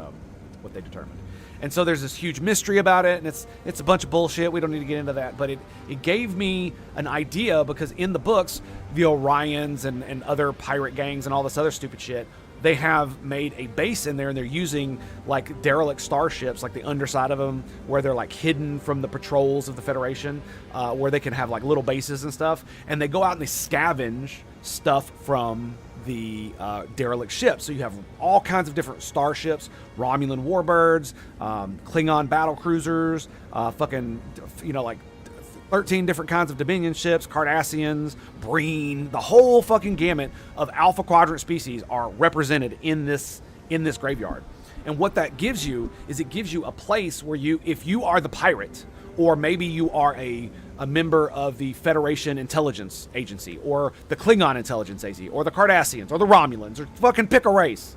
determined. And so there's this huge mystery about it, and it's a bunch of bullshit. We don't need to get into that, but it gave me an idea, because in the books, the Orions and other pirate gangs and all this other stupid shit, they have made a base in there, and they're using like derelict starships, like the underside of them, where they're like hidden from the patrols of the Federation, where they can have like little bases and stuff. And they go out and they scavenge stuff from the derelict ships. So you have all kinds of different starships, Romulan warbirds, Klingon battle cruisers, like 13 different kinds of Dominion ships, Cardassians, Breen, the whole fucking gamut of Alpha Quadrant species are represented in this graveyard. And what that gives you is it gives you a place where if you are the pirate, or maybe you are a member of the Federation Intelligence Agency, or the Klingon Intelligence Agency, or the Cardassians, or the Romulans, or fucking pick a race.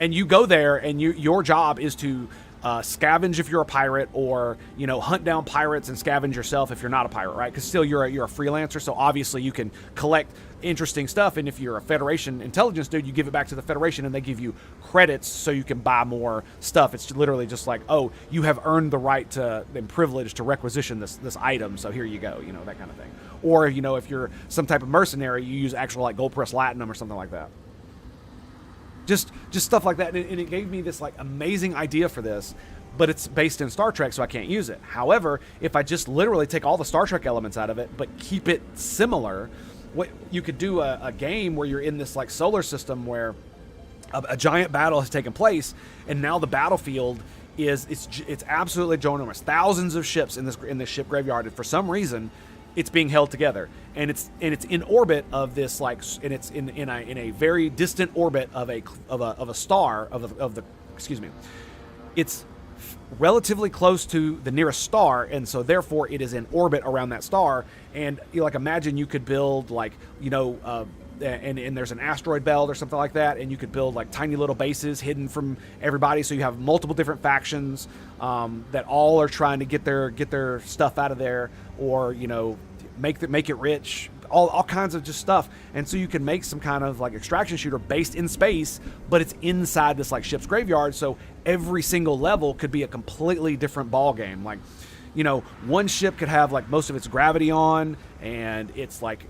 And you go there, and your job is to scavenge if you're a pirate, or hunt down pirates and scavenge yourself if you're not a pirate, right? Because still you're a freelancer, so obviously you can collect interesting stuff. And if you're a Federation intelligence dude, you give it back to the Federation, and they give you credits so you can buy more stuff. It's literally just like, oh, you have earned the right to and privilege to requisition this item, so here you go, that kind of thing. Or if you're some type of mercenary, you use actual like gold press latinum or something like that. Just stuff like that, and it gave me this like amazing idea for this, but it's based in Star Trek, so I can't use it. However, if I just literally take all the Star Trek elements out of it, but keep it similar, what you could do a game where you're in this like solar system where a giant battle has taken place, and now the battlefield it's absolutely ginormous. Thousands of ships in this ship graveyard, and for some reason, it's being held together, and it's in orbit of this and it's in a very distant orbit of a star of the it's relatively close to the nearest star, and so therefore it is in orbit around that star. And you like imagine you could build like and there's an asteroid belt or something like that, and you could build like tiny little bases hidden from everybody, so you have multiple different factions that all are trying to get their stuff out of there, or make it rich, all kinds of just stuff. And so you can make some kind of like extraction shooter based in space, but it's inside this like ship's graveyard, so every single level could be a completely different ball game. Like, one ship could have like most of its gravity on, and it's like,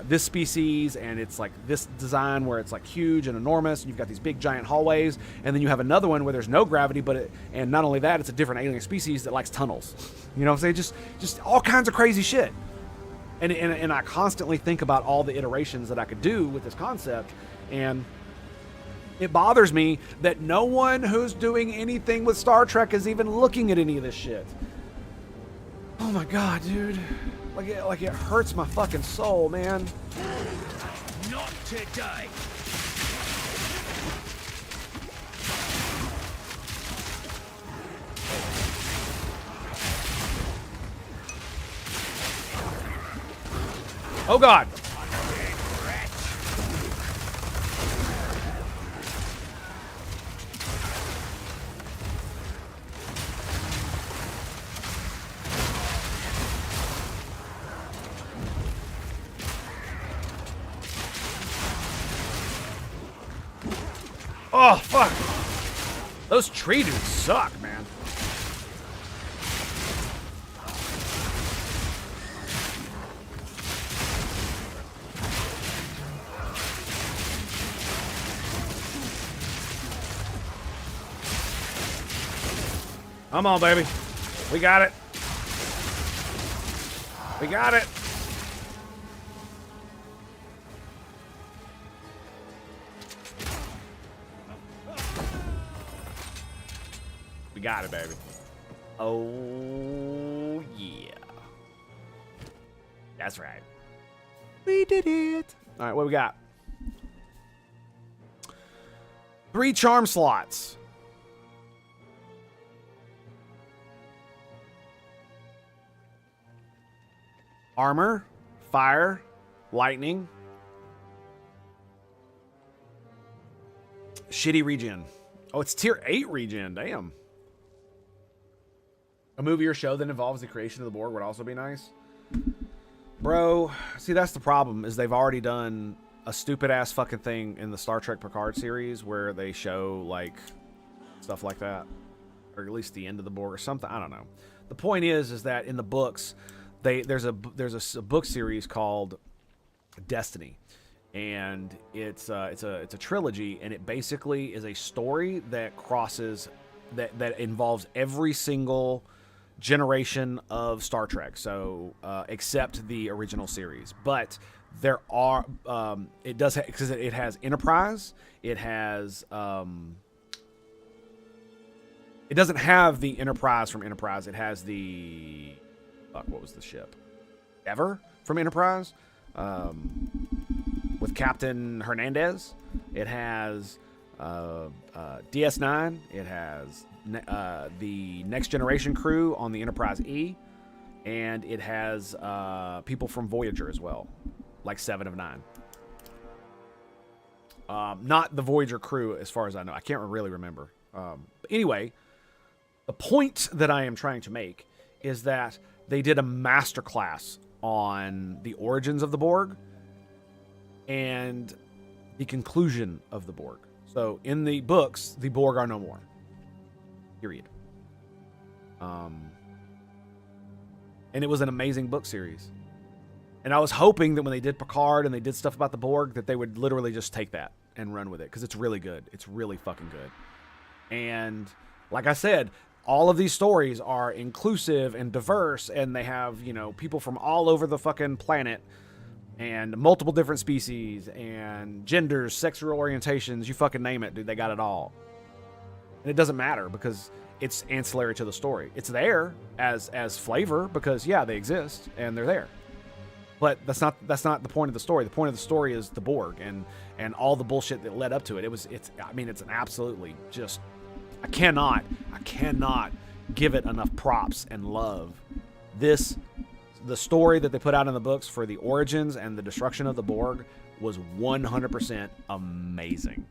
this species, and it's like this design where it's like huge and enormous, and you've got these big giant hallways. And then you have another one where there's no gravity, and not only that, it's a different alien species that likes tunnels. You know what I'm saying? Just all kinds of crazy shit. And I constantly think about all the iterations that I could do with this concept, and it bothers me that no one who's doing anything with Star Trek is even looking at any of this shit. Oh my god, dude. Like it hurts my fucking soul, man. Not today. Oh god. Oh, fuck. Those tree dudes suck, man. Come on, baby. We got it. We got it. We got it, baby. Oh, yeah. That's right. We did it. All right, what we got? 3 charm slots. Armor, fire, lightning. Shitty regen. Oh, it's tier 8 regen. Damn. A movie or show that involves the creation of the Borg would also be nice. Bro, see, that's the problem, is they've already done a stupid-ass fucking thing in the Star Trek Picard series where they show, like, stuff like that. Or at least the end of the Borg or something. I don't know. The point is that in the books, there's a book series called Destiny. And it's a trilogy, and it basically is a story that crosses, that involves every single generation of Star Trek, so except the original series. But there are it does, because it has Enterprise, it has it doesn't have the Enterprise from Enterprise, it has the what was the ship, Ever from Enterprise, with Captain Hernandez. It has DS9, it has the Next Generation crew on the Enterprise E, and it has people from Voyager as well, like 7 of 9. Not the Voyager crew, as far as I know. I can't really remember. But anyway, the point that I am trying to make is that they did a masterclass on the origins of the Borg and the conclusion of the Borg. So in the books, the Borg are no more. Period. And it was an amazing book series. And I was hoping that when they did Picard and they did stuff about the Borg, that they would literally just take that and run with it, because it's really good. It's really fucking good. And like I said, all of these stories are inclusive and diverse, and they have, people from all over the fucking planet and multiple different species and genders, sexual orientations, you fucking name it, dude. They got it all. And it doesn't matter because it's ancillary to the story. It's there as flavor because, yeah, they exist and they're there. But that's not the point of the story. The point of the story is the Borg and all the bullshit that led up to it. It's an absolutely just, I cannot I cannot give it enough props and love. The story that they put out in the books for the origins and the destruction of the Borg was 100% amazing.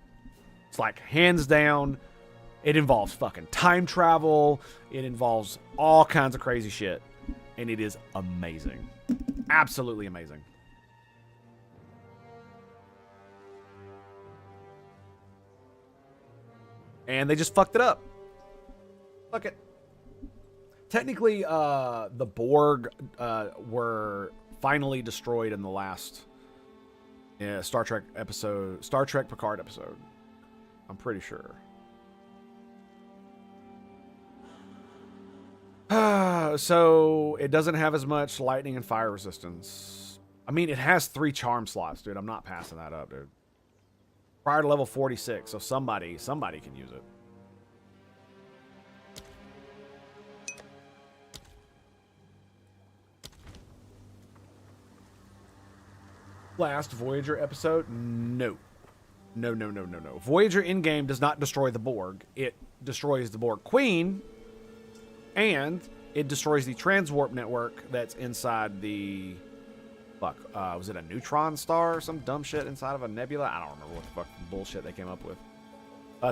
It's like, hands down, it involves fucking time travel. It involves all kinds of crazy shit. And it is amazing. Absolutely amazing. And they just fucked it up. Fuck it. Technically, the Borg were finally destroyed in the last Star Trek Picard episode. I'm pretty sure. So it doesn't have as much lightning and fire resistance. I mean, it has 3 charm slots, dude. I'm not passing that up, dude. Prior to level 46, so somebody can use it. Last Voyager episode? No. No. Voyager in-game does not destroy the Borg. It destroys the Borg Queen, and it destroys the transwarp network that's inside the... Fuck, was it a neutron star or some dumb shit inside of a nebula? I don't remember what the fuck bullshit they came up with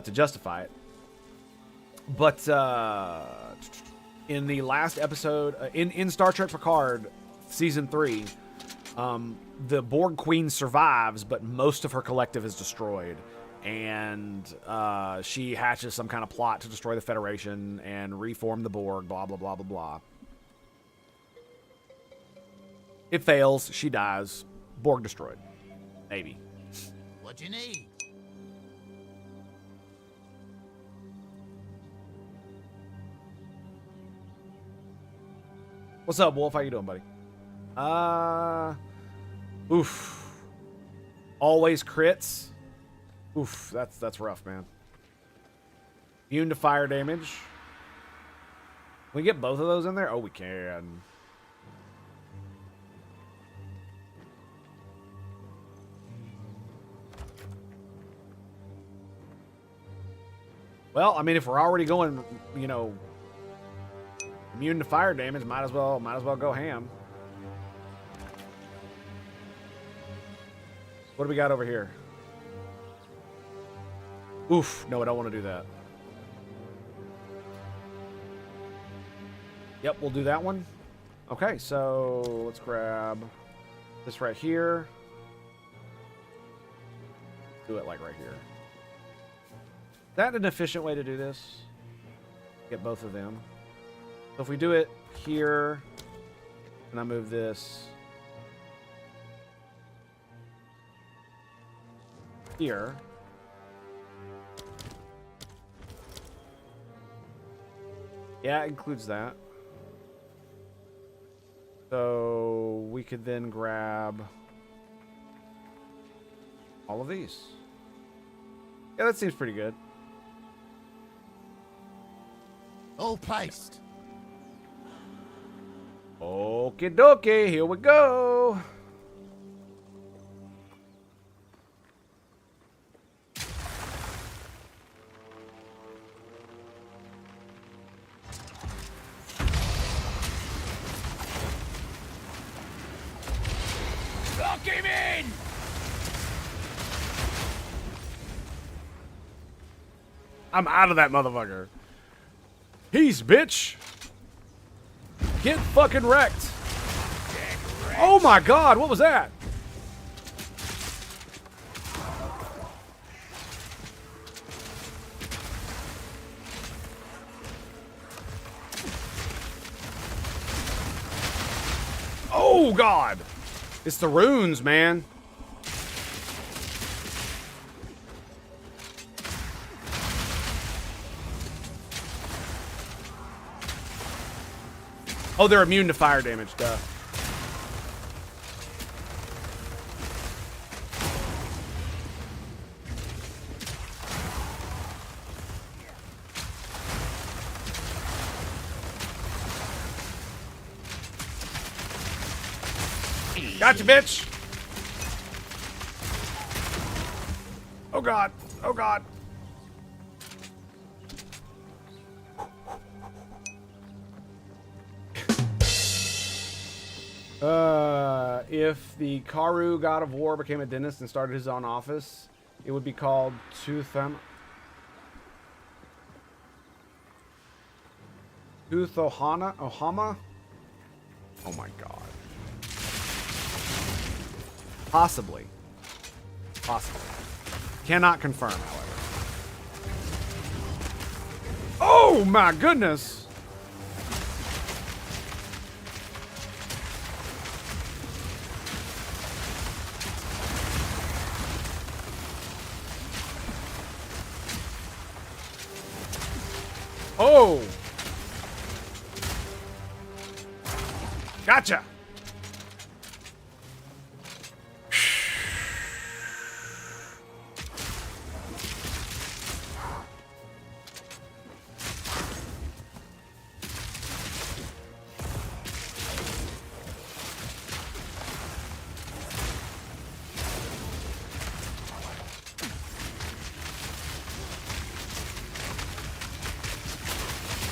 to justify it. But in the last episode, in Star Trek Picard, Season 3, the Borg Queen survives, but most of her collective is destroyed. And she hatches some kind of plot to destroy the Federation and reform the Borg, blah, blah, blah, blah, blah. It fails. She dies. Borg destroyed. Maybe. What you need? What's up, Wolf? How you doing, buddy? Oof. Always crits. Oof, that's rough, man. Immune to fire damage. Can we get both of those in there? Oh, we can. Well, I mean, if we're already going, you know, immune to fire damage, might as well go ham. What do we got over here? Oof, no, I don't want to do that. Yep, we'll do that one. Okay, so let's grab this right here. Do it like right here. Is that an efficient way to do this? Get both of them. So if we do it here, and I move this here. Yeah, it includes that. So we could then grab all of these. Yeah, that seems pretty good. All placed. Okie dokie, here we go. Lock him in! I'm out of that motherfucker. He's bitch. Get fucking wrecked. Oh my god, what was that? Oh god. It's the runes, man. Oh, they're immune to fire damage, duh. Gotcha, bitch! Oh god, oh god. If the Karu god of war became a dentist and started his own office, it would be called Ohama? Oh my god. Possibly. Possibly. Cannot confirm, however. Oh my goodness! Oh! Gotcha!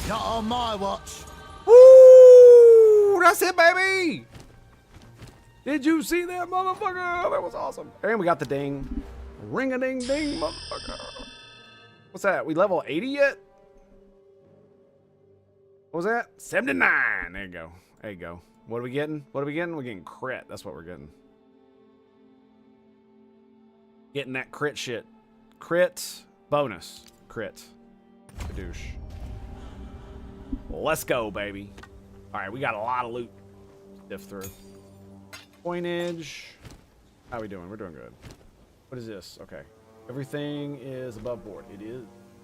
Not on my watch. Woo! That's it, baby! Did you see that, motherfucker? That was awesome. And we got the ding. Ring-a-ding-ding, motherfucker. What's that? We level 80 yet? What was that? 79. There you go. There you go. What are we getting? What are we getting? We're getting crit. That's what we're getting. Getting that crit shit. Crit. Bonus. Crit. Badoosh. Let's go, baby. All right, we got a lot of loot to sift through. Coinage. How are we doing? We're doing good. What is this? Okay. Everything is above board. It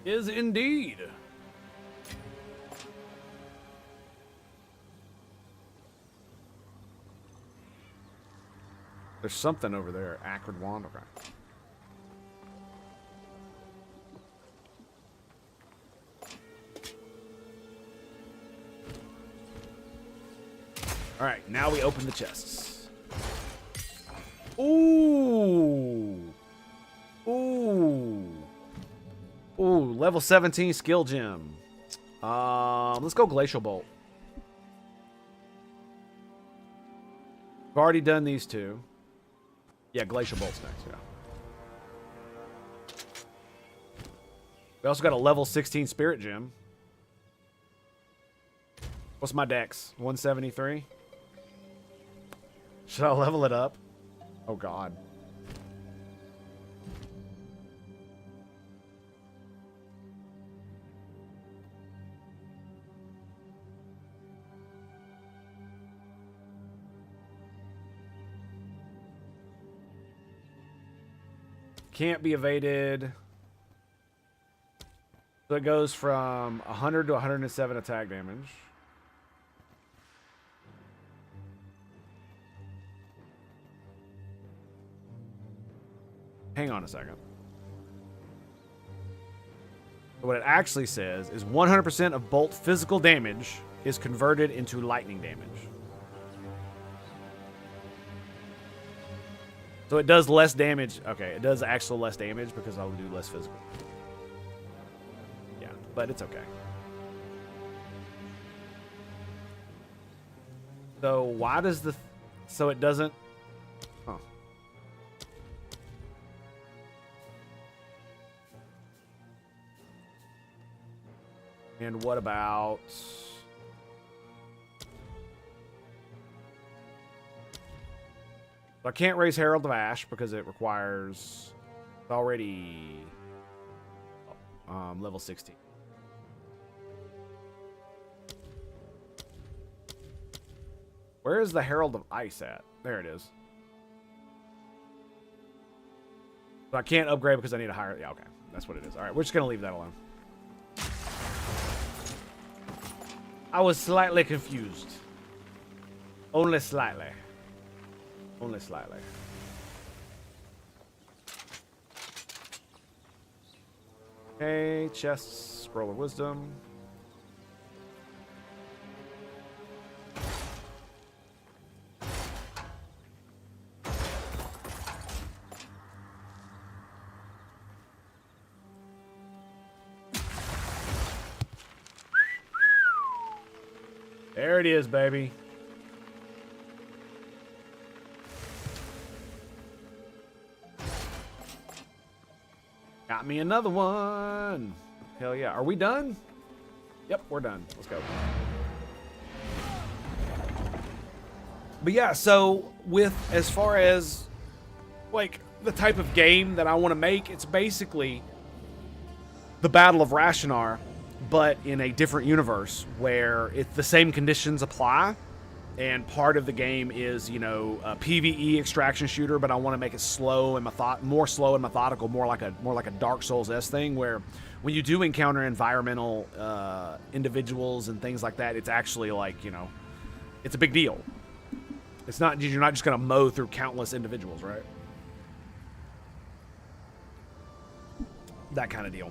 is indeed. There's something over there. Acrid wand. Okay. All right, now we open the chests. Ooh. Ooh. Ooh, level 17 skill gem. Let's go Glacial Bolt. We've already done these two. Yeah, Glacial Bolt's next, yeah. We also got a level 16 Spirit Gem. What's my dex? 173? Should I level it up? Oh, God. Can't be evaded. So it goes from 100 to 107 attack damage. Hang on a second. What it actually says is 100% of bolt physical damage is converted into lightning damage. So it does less damage. Okay, it does actual less damage because I'll do less physical. Yeah, but it's okay. So why does the... So it doesn't... Huh. And what about... I can't raise Herald of Ash because it requires... It's already... level 16. Where is the Herald of Ice at? There it is. So I can't upgrade because I need a higher... Yeah, okay. That's what it is. All right, we're just going to leave that alone. I was slightly confused. Only slightly. Only slightly. Okay, chests, scroll of wisdom. There it is, baby. Got me another one. Hell yeah. Are we done? Yep, we're done. Let's go. But yeah, so with as far as like the type of game that I want to make, it's basically the Battle of Rashinar, but in a different universe where the same conditions apply. And part of the game is, you know, a PvE extraction shooter, but I want to make it slow and more slow and methodical, more like a Dark Souls-esque thing, where when you do encounter environmental individuals and things like that, it's actually like, you know, it's a big deal. It's not, you're not just gonna mow through countless individuals, right? That kind of deal.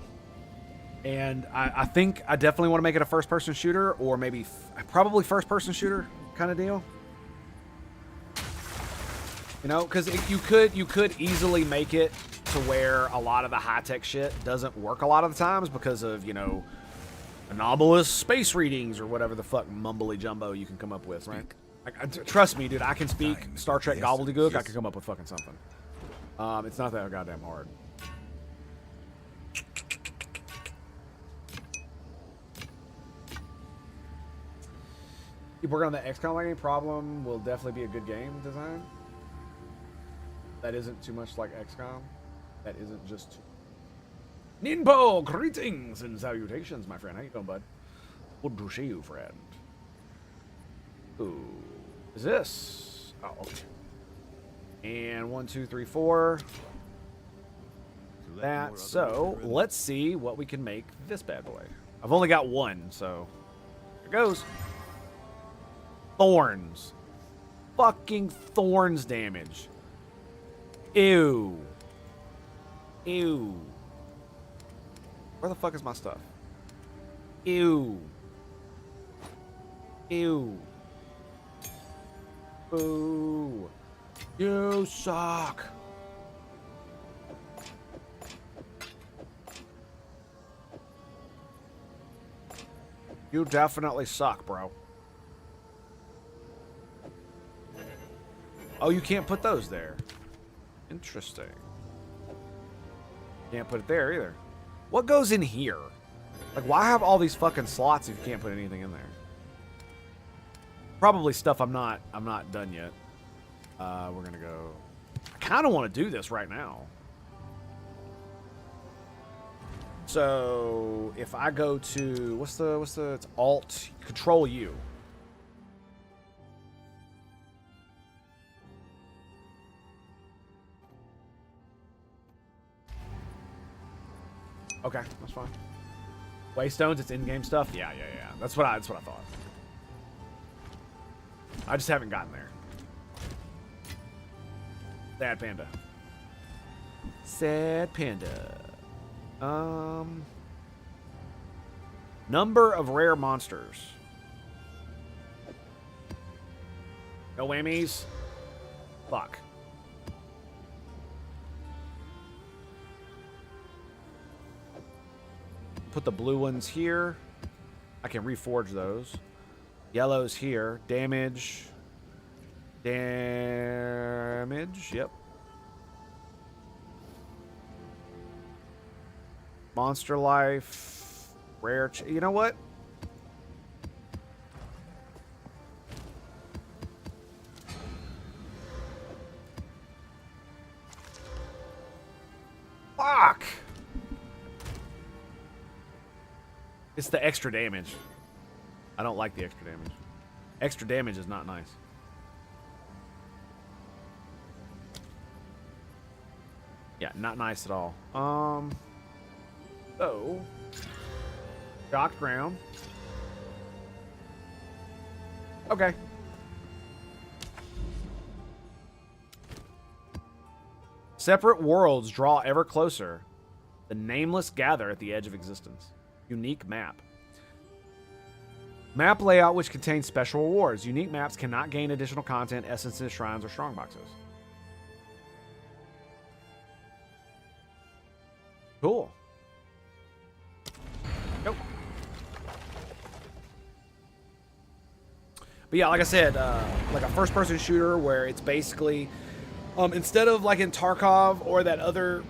And I think I definitely want to make it a first-person shooter, or maybe probably first-person shooter kind of deal. You know, because you could easily make it to where a lot of the high-tech shit doesn't work a lot of the times because of, you know, anomalous space readings or whatever the fuck mumbly jumbo you can come up with, right? Trust me, dude, I can speak Star Trek gobbledygook. I can come up with fucking something. It's not that goddamn hard. Keep working on the XCOM like any problem will definitely be a good game design. That isn't too much like XCOM. That isn't just too... Ninpo, greetings and salutations, my friend. How you doing, bud? Good to see you, friend. Ooh. Is this? Oh, okay. And 1, 2, 3, 4. That. So, let's see what we can make this bad boy. I've only got one, so here goes. Thorns. Fucking thorns damage. Ew. Ew. Where the fuck is my stuff? Ew. Ew. Boo. You suck. You definitely suck, bro. Oh, you can't put those there. Interesting. Can't put it there either. What goes in here? Like, why have all these fucking slots if you can't put anything in there? Probably stuff I'm not done yet. We're gonna go. I kind of want to do this right now. So if I go to what's the it's Alt Control U. Okay, that's fine. Waystones, it's in-game stuff. Yeah. That's what I thought. I just haven't gotten there. Sad panda. Sad panda. Number of rare monsters. No whammies. Fuck. Put the blue ones here. I can reforge those. Yellow's here. Damage. Damage. Yep. Monster life. Rare. You know what? Fuck. It's the extra damage. I don't like the extra damage. Extra damage is not nice. Yeah, not nice at all. So shocked ground. Okay. Separate worlds draw ever closer. The nameless gather at the edge of existence. Unique map. Map layout which contains special rewards. Unique maps cannot gain additional content, essences, shrines, or strongboxes. Cool. Nope. But yeah, like I said, like a first-person shooter where it's basically, instead of like in Tarkov or that other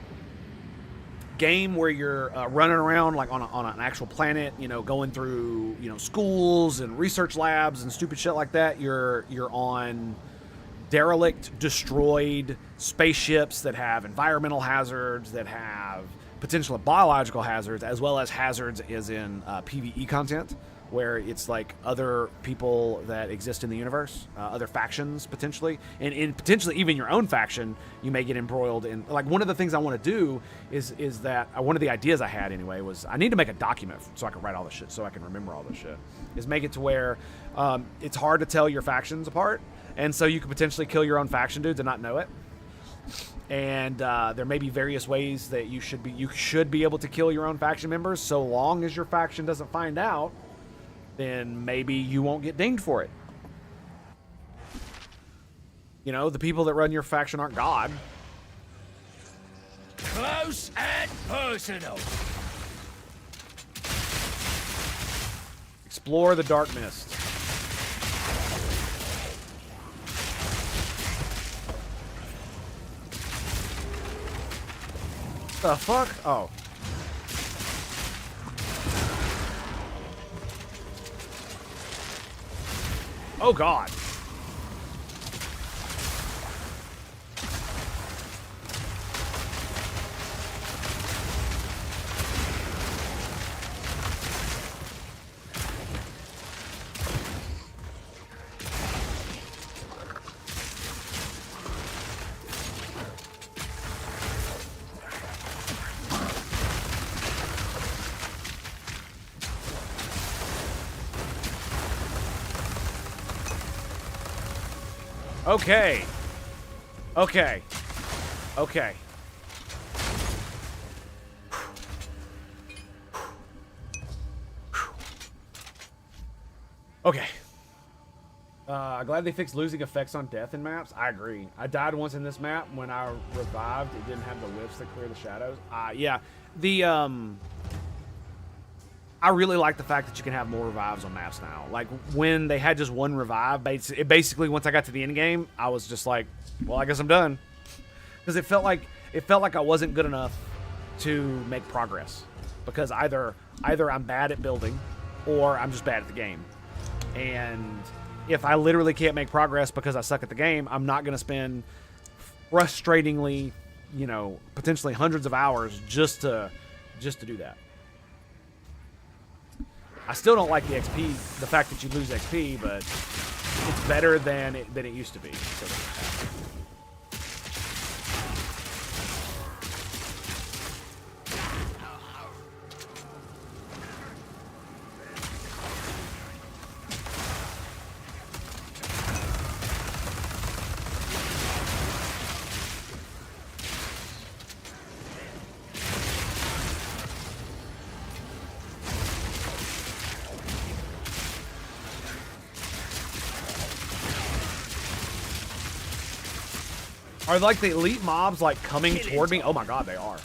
game where you're running around like on an actual planet, you know, going through, you know, schools and research labs and stupid shit like that. You're on derelict, destroyed spaceships that have environmental hazards, that have potential biological hazards, as well as hazards as in PvE content, where it's like other people that exist in the universe, other factions potentially, and potentially even your own faction. You may get embroiled in. Like, one of the things I want to do is that one of the ideas I had anyway was I need to make a document so I can write all this shit, so I can remember all this shit. Is make it to where it's hard to tell your factions apart, and so you could potentially kill your own faction dudes and not know it. And there may be various ways that you should be able to kill your own faction members, so long as your faction doesn't find out. Then maybe you won't get dinged for it. You know, the people that run your faction aren't God. Close and personal. Explore the dark mist. The fuck? Oh. Oh, God. Okay. Okay. Okay. Okay. Glad they fixed losing effects on death in maps. I agree. I died once in this map. When I revived, it didn't have the whiffs that clear the shadows. Yeah. I really like the fact that you can have more revives on maps now. Like, when they had just one revive, basically once I got to the end game, I was just like, well, I guess I'm done. Because it felt like I wasn't good enough to make progress. Because either I'm bad at building, or I'm just bad at the game. And if I literally can't make progress because I suck at the game, I'm not going to spend frustratingly, you know, potentially hundreds of hours just to do that. I still don't like the XP, the fact that you lose XP, but it's better than it used to be. So, are like the elite mobs like coming toward me? Oh my god, they are.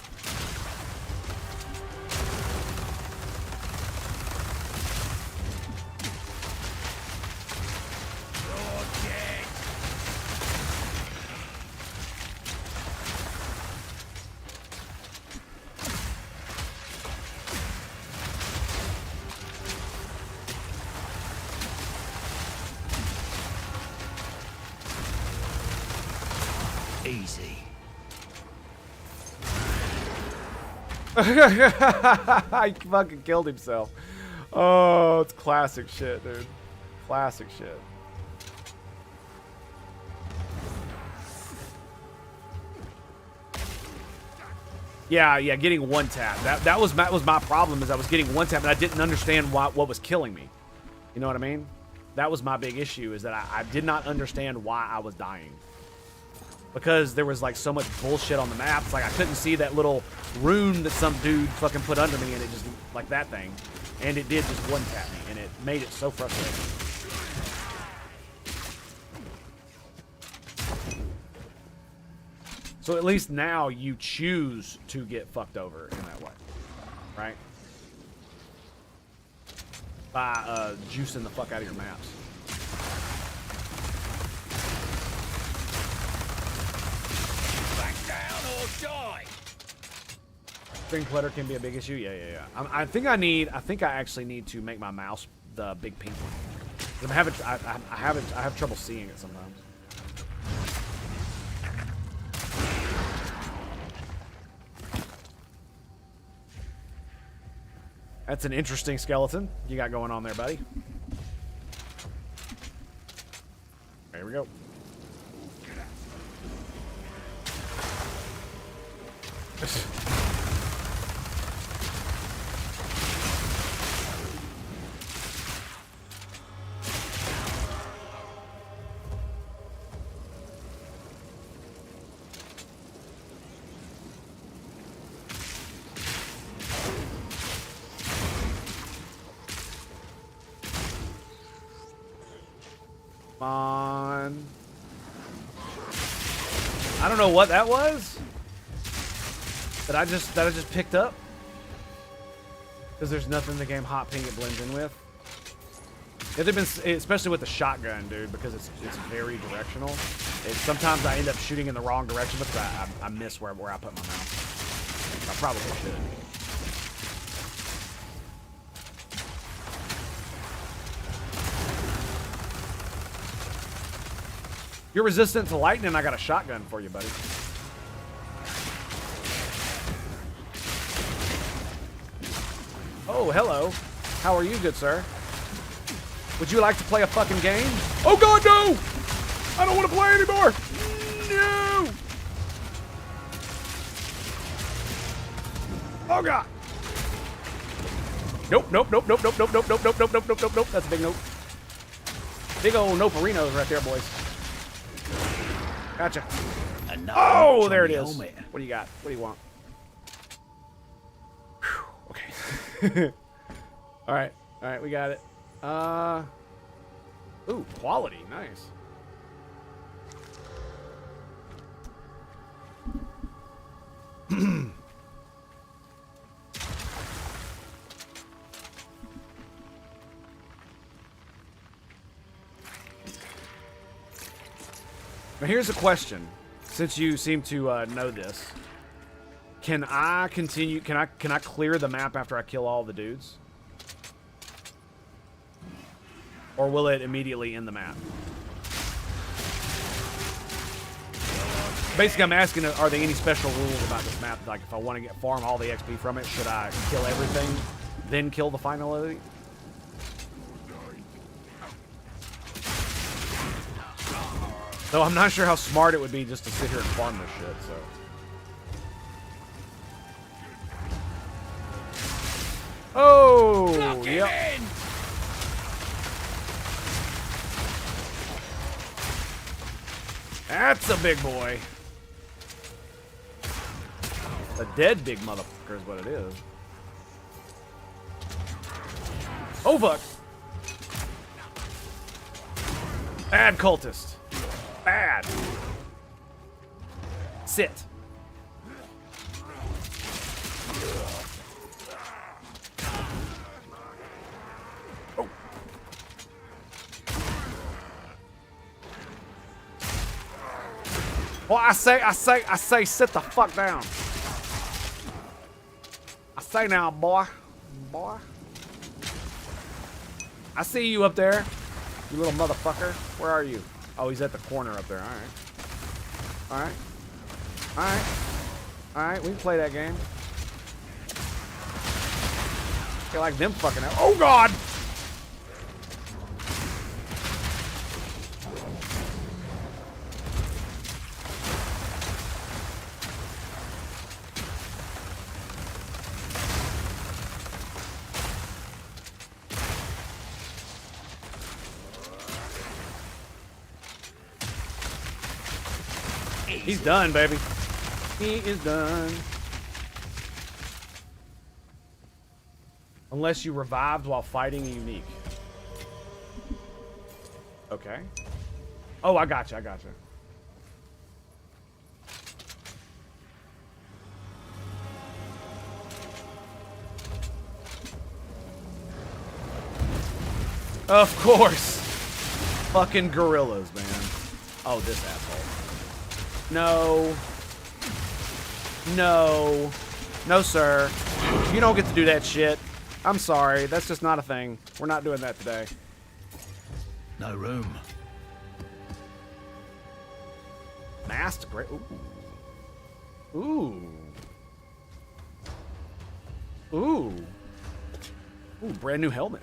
Easy. He fucking killed himself. Oh, it's classic shit, dude. Classic shit. Yeah, getting one tap. That was my problem, is I was getting one tap and I didn't understand what was killing me. You know what I mean? That was my big issue, is that I did not understand why I was dying. Because there was like so much bullshit on the map. It's like I couldn't see that little rune that some dude fucking put under me, and it just, like that thing. And it did just one tap me, and it made it so frustrating. So at least now you choose to get fucked over in that way, right? By juicing the fuck out of your maps. Back down or die. Screen clutter can be a big issue. Yeah. I think I actually need to make my mouse the big pink one. I have trouble seeing it sometimes. That's an interesting skeleton you got going on there, buddy. There we go. On. I don't know what that was that I just picked up because there's nothing in the game hot pink it blends in with. Yeah, they've been, especially with the shotgun, dude, because it's very directional. Sometimes I end up shooting in the wrong direction because I miss where I put my mouse. I probably should. You're resistant to lightning. I got a shotgun for you, buddy. Oh, hello. How are you, good sir? Would you like to play a fucking game? Oh, God, no! I don't want to play anymore! No! Oh, God! Nope. That's a big nope. Big old noperinos right there, boys. Gotcha. Oh, there it is. What do you got? What do you want? Whew, okay. All right, we got it. Ooh, quality, nice. Now here's a question. Since you seem to know this, can I continue? Can I clear the map after I kill all the dudes, or will it immediately end the map? Basically, I'm asking: are there any special rules about this map? Like, if I want to farm all the XP from it, should I kill everything, then kill the final elite? So I'm not sure how smart it would be just to sit here and farm this shit, so. Oh, yep. That's a big boy. A dead big motherfucker is what it is. Oh, fuck. Bad cultist. Bad. Sit. Oh. Well, I say, sit the fuck down. I say now, boy. I see you up there, you little motherfucker. Where are you? Oh, he's at the corner up there. All right. We can play that game. I like them fucking out. Oh, God! He's done, baby. He is done. Unless you revived while fighting a unique. Okay. Oh, I gotcha. Of course. Fucking gorillas, man. Oh, this asshole. No. No, sir. You don't get to do that shit. I'm sorry. That's just not a thing. We're not doing that today. No room. Masked great. Ooh. Ooh. Ooh. Ooh, brand new helmet.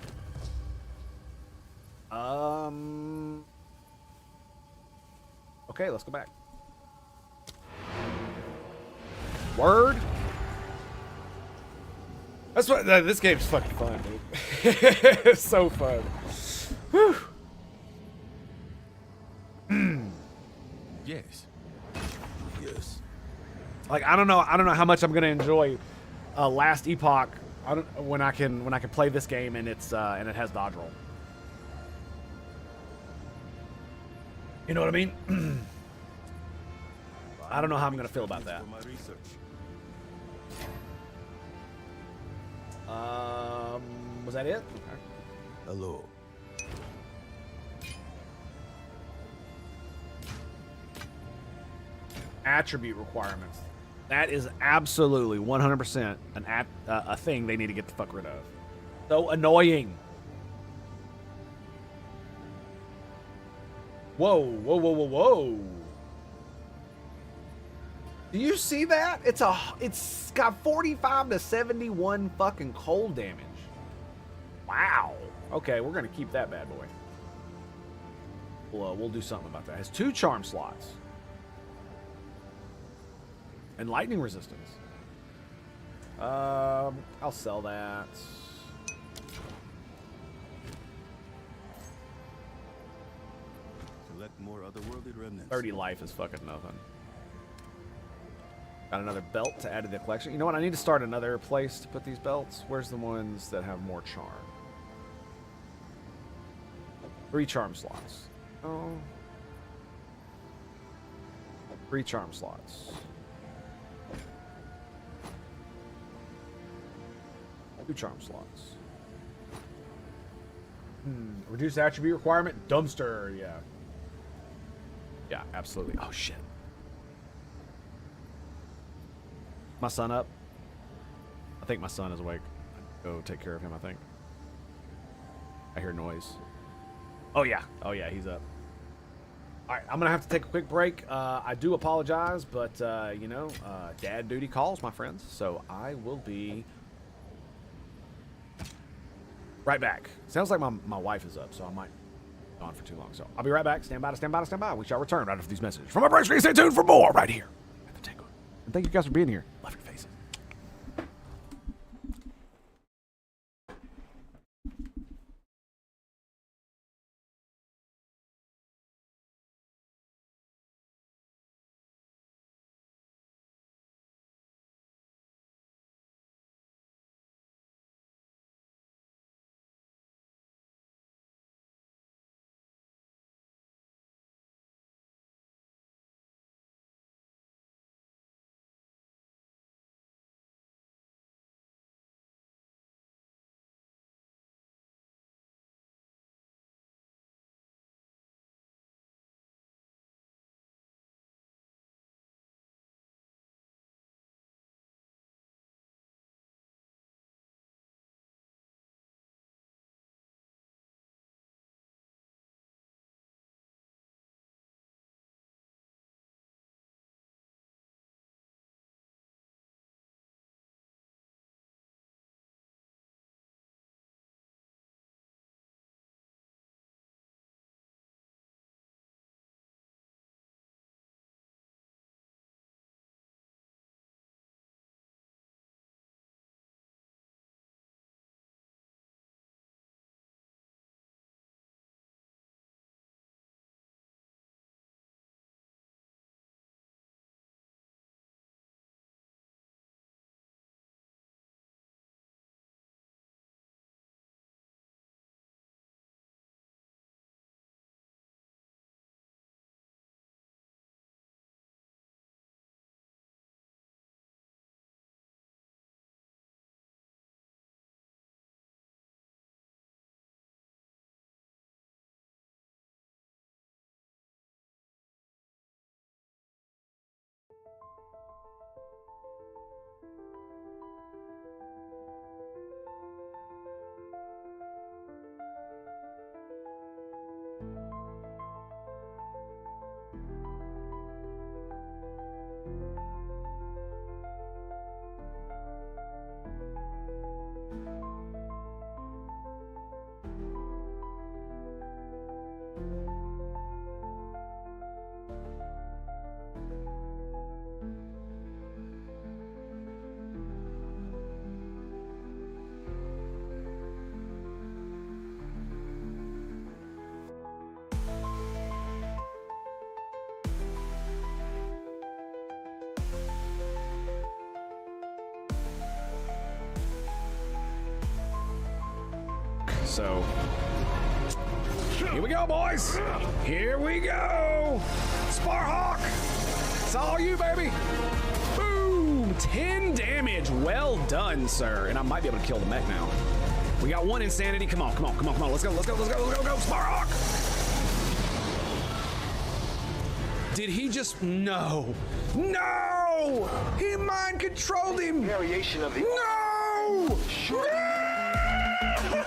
Okay, let's go back. Word. That's what this game's fucking fun, dude. It's so fun. Whew. Yes. Yes. Like I don't know how much I'm gonna enjoy Last Epoch. When I can play this game and it's and it has dodge roll. You know what I mean? I don't know how I'm gonna feel about that. Was that it? Okay. Hello. Attribute requirements. That is absolutely 100% a thing they need to get the fuck rid of. So annoying. Whoa, whoa, whoa, whoa, whoa. Do you see that? It's got 45 to 71 fucking cold damage. Wow. Okay, we're gonna keep that bad boy. We'll do something about that. It has 2 charm slots. And lightning resistance. I'll sell that. Select more otherworldly remnants. 30 life is fucking nothing. Got another belt to add to the collection. You know what? I need to start another place to put these belts. Where's the ones that have more charm? 3 charm slots. Oh. 3 charm slots. 2 charm slots. Reduce attribute requirement. Dumpster. Yeah. Yeah, absolutely. Oh, shit. My son up? I think my son is awake. Go take care of him, I think. I hear noise. Oh, yeah. Oh, yeah, he's up. All right, I'm going to have to take a quick break. I do apologize, but, you know, dad duty calls, my friends. So I will be right back. Sounds like my wife is up, so I might be on for too long. So I'll be right back. Stand by to stand by to stand by. We shall return right after these messages from our break screen. Stay tuned for more right here at the Tango. And thank you guys for being here. Love your faces. So here we go, boys. Here we go. Sparhawk. It's all you, baby. Boom. 10 damage. Well done, sir. And I might be able to kill the mech now. We got 1 insanity. Come on, come on, come on, come on. Let's go, let's go, let's go, let's go, go, Sparhawk. Did he just... No. No! He mind controlled him. Variation of the... No! Sure.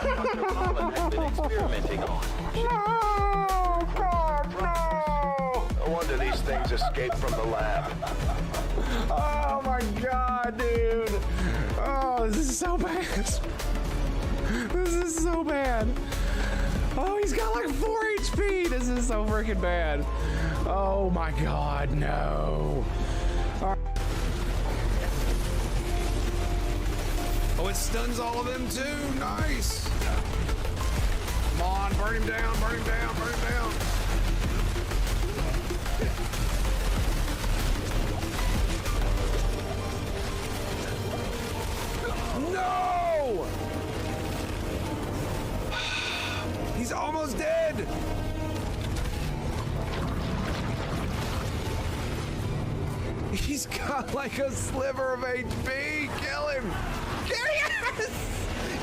Dr. Holland has been experimenting on. Oh, God, no! No wonder these things escape from the lab. Oh, my God, dude. Oh, this is so bad. This is so bad. Oh, he's got like 4 HP. This is so freaking bad. Oh, my God, no. Oh, it stuns all of them too. Nice. Come on, burn him down, burn him down, burn him down. No! He's almost dead. He's got like a sliver of HP. Kill him. Yes!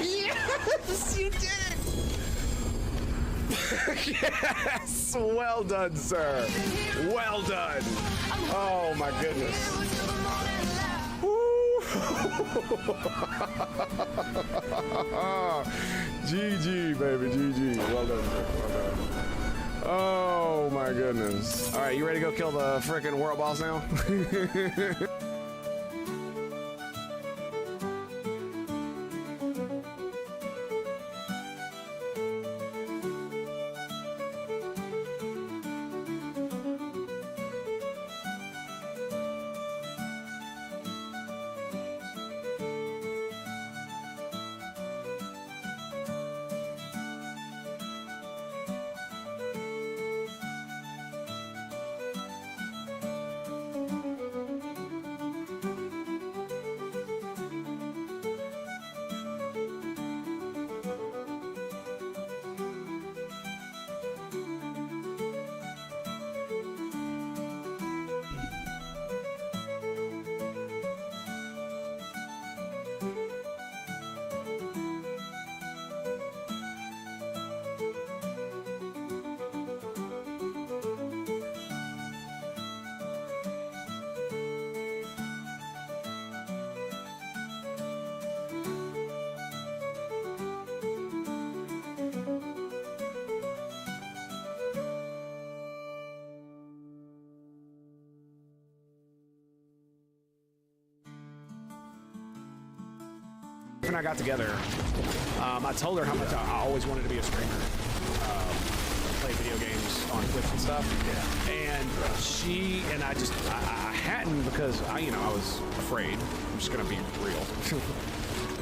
Yes, you did it! Yes! Well done, sir. Well done. Oh, my goodness. GG, baby, GG. Well done, sir. Well done. Oh, my goodness. All right, you ready to go kill the frickin' world boss now? When I got together, I told her how much I always wanted to be a streamer, play video games on Twitch and stuff. And she and I hadn't because I was afraid. I'm just gonna be real.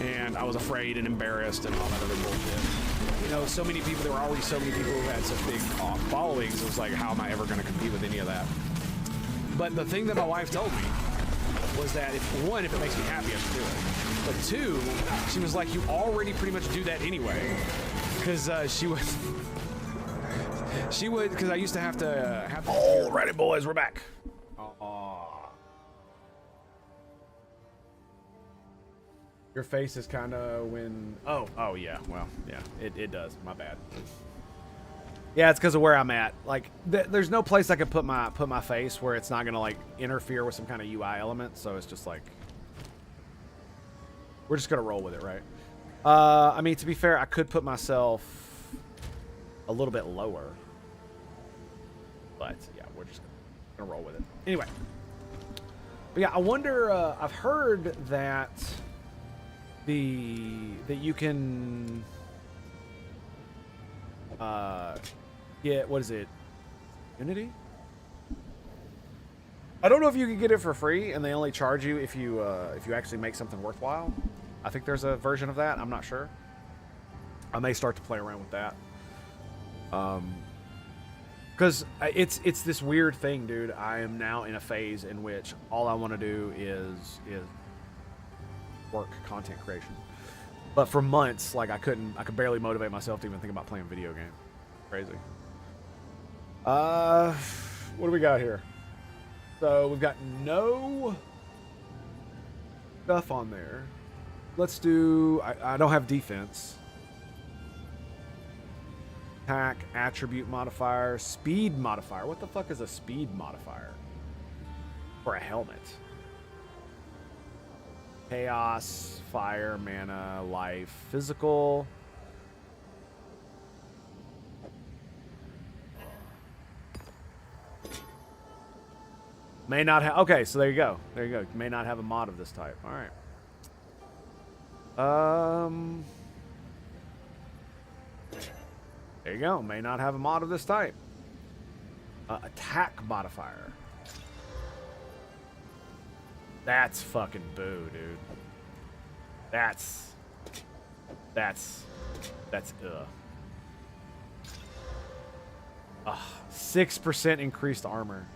And I was afraid and embarrassed and all that other bullshit. So many people. There were already so many people who had such big followings. It was like, how am I ever gonna compete with any of that? But the thing that my wife told me was that if it makes me happy, I should do it. But 2, she was like, you already pretty much do that anyway. Because she would, because I used to have to Alrighty, boys, we're back. Your face is kind of when, oh yeah, well, yeah, it does, my bad. Yeah, it's because of where I'm at. Like, there's no place I could put my face where it's not gonna like interfere with some kind of UI element. So it's just like we're just gonna roll with it, right? I mean, to be fair, I could put myself a little bit lower, but yeah, we're just gonna roll with it anyway. But yeah, I wonder. I've heard that you can get, what is it, Unity? I don't know if you can get it for free and they only charge you if you actually make something worthwhile. I think there's a version of that. I'm not sure. I may start to play around with that. Because it's this weird thing, dude. I am now in a phase in which all I want to do is work content creation. But for months, like I could barely motivate myself to even think about playing video games. Crazy. What do we got here? So we've got no stuff on there. Let's do, I don't have defense. Attack, attribute modifier, speed modifier. What the fuck is a speed modifier? For a helmet. Chaos, fire, mana, life, physical. May not have. Okay, so there you go. There you go. May not have a mod of this type. All right. There you go. May not have a mod of this type. Attack modifier. That's fucking boo, dude. That's ugh. 6% increased armor.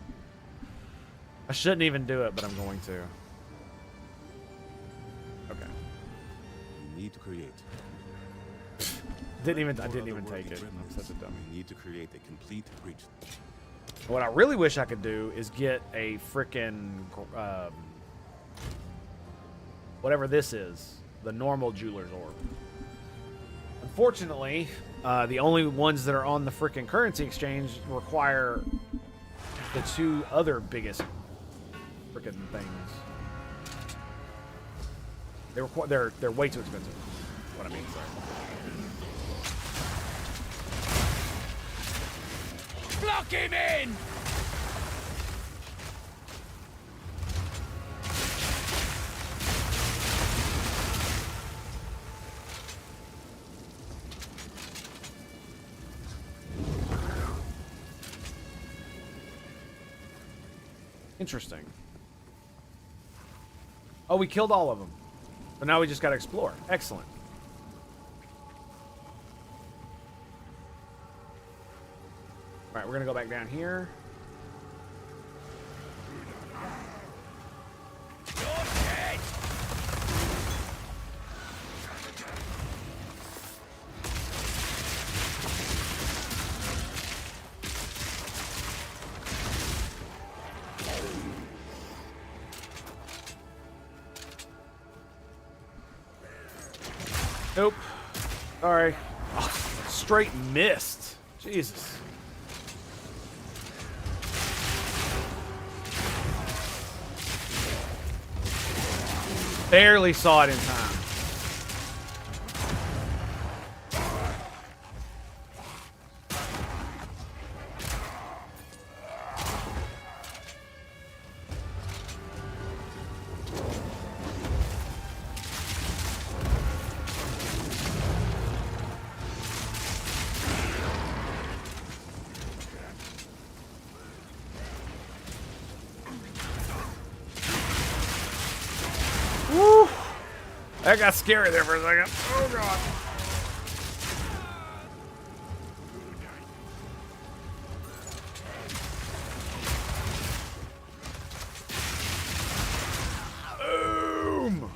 I shouldn't even do it, but I'm going to. Okay. You need to create. I didn't even take it. I'm such a dummy. You need to create a complete breach. What I really wish I could do is get a frickin' whatever this is, the normal jeweler's orb. Unfortunately, the only ones that are on the frickin' currency exchange require the two other biggest frickin' things. They're way too expensive. Is what I mean, sorry. Block him in! Interesting. Oh, we killed all of them. But now we just gotta explore. Excellent. Alright, we're gonna go back down here. Nope. Sorry. Oh, straight missed. Jesus. Barely saw it in time. Woo! That got scary there for a second. Oh god. Boom!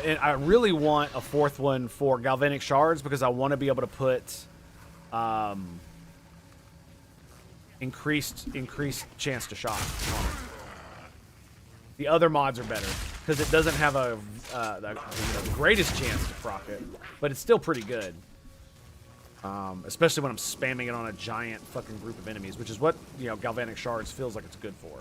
And I really want a fourth one for galvanic shards because I want to be able to put increased chance to shot on it. The other mods are better because it doesn't have the greatest chance to proc it, but it's still pretty good. Especially when I'm spamming it on a giant fucking group of enemies, which is what galvanic shards feels like it's good for.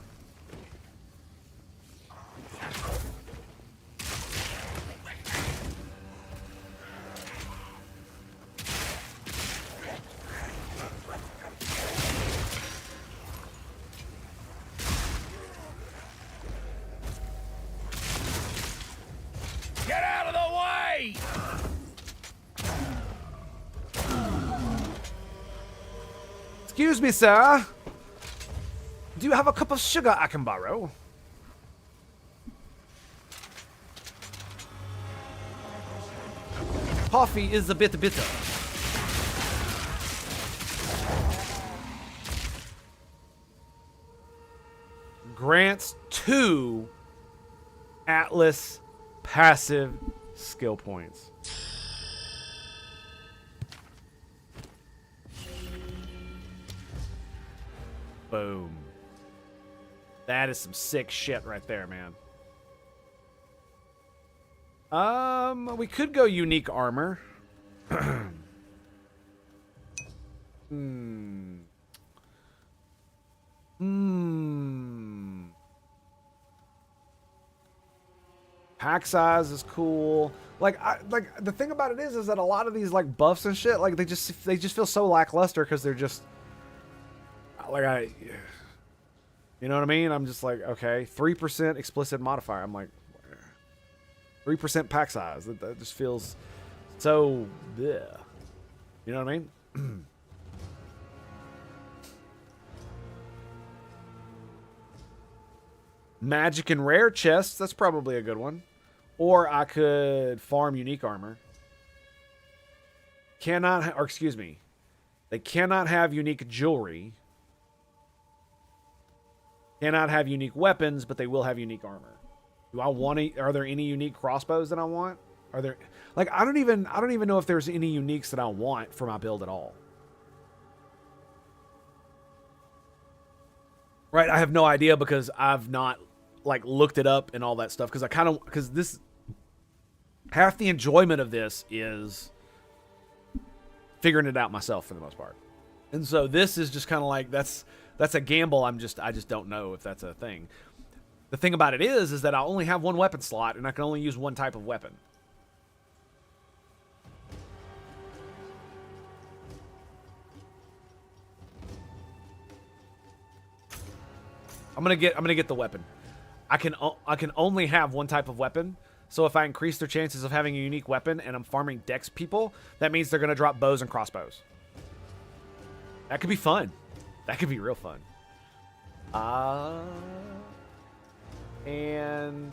Get out of the way! Excuse me, sir. Do you have a cup of sugar I can borrow? Coffee is a bit bitter. Grants 2 Atlas passive skill points. Boom. That is some sick shit right there, man. We could go unique armor. Pack size is cool. Like the thing about it is that a lot of these like buffs and shit, like they just feel so lackluster because they're just like you know what I mean? I'm just like, okay, 3% explicit modifier. I'm like 3% pack size. That just feels so bleh. You know what I mean? Magic and rare chests, that's probably a good one. Or I could farm unique armor. Or excuse me. They cannot have unique jewelry. Cannot have unique weapons, but they will have unique armor. Do I want to, are there any unique crossbows that I want? Are there, like, I don't even know if there's any uniques that I want for my build at all. Right, I have no idea because I've not like looked it up and all that stuff because this half the enjoyment of this is figuring it out myself for the most part. And so this is just kind of like that's a gamble. I just don't know if that's a thing. The thing about it is that I only have one weapon slot and I can only use one type of weapon. I'm gonna get the weapon. I can only have one type of weapon. So if I increase their chances of having a unique weapon and I'm farming dex people, that means they're gonna drop bows and crossbows. That could be fun. That could be real fun. And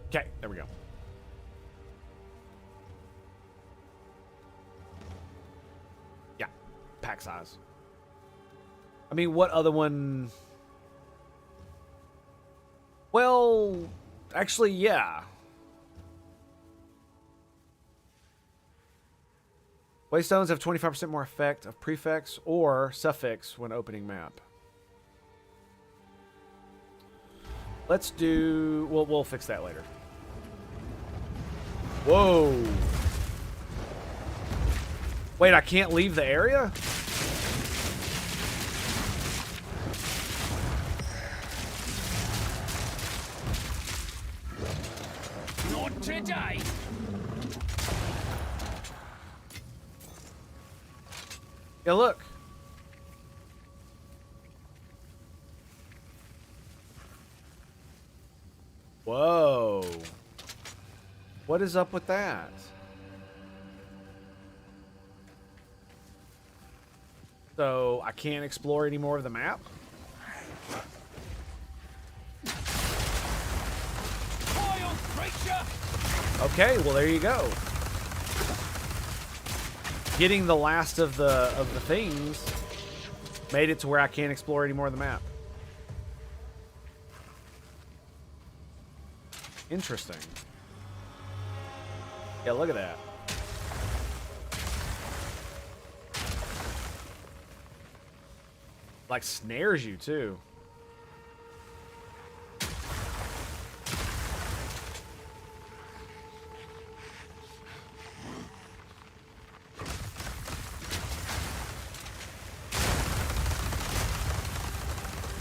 okay, there we go. Yeah, pack size. I mean, what other one? Well, actually, yeah. Waystones have 25% more effect of prefix or suffix when opening map. Let's do... We'll fix that later. Whoa. Wait, I can't leave the area? Not today. Yeah, look. Whoa. What is up with that? So, I can't explore any more of the map? Okay, well there you go. Getting the last of the things made it to where I can't explore any more of the map. Interesting. Yeah, look at that. Like snares you too.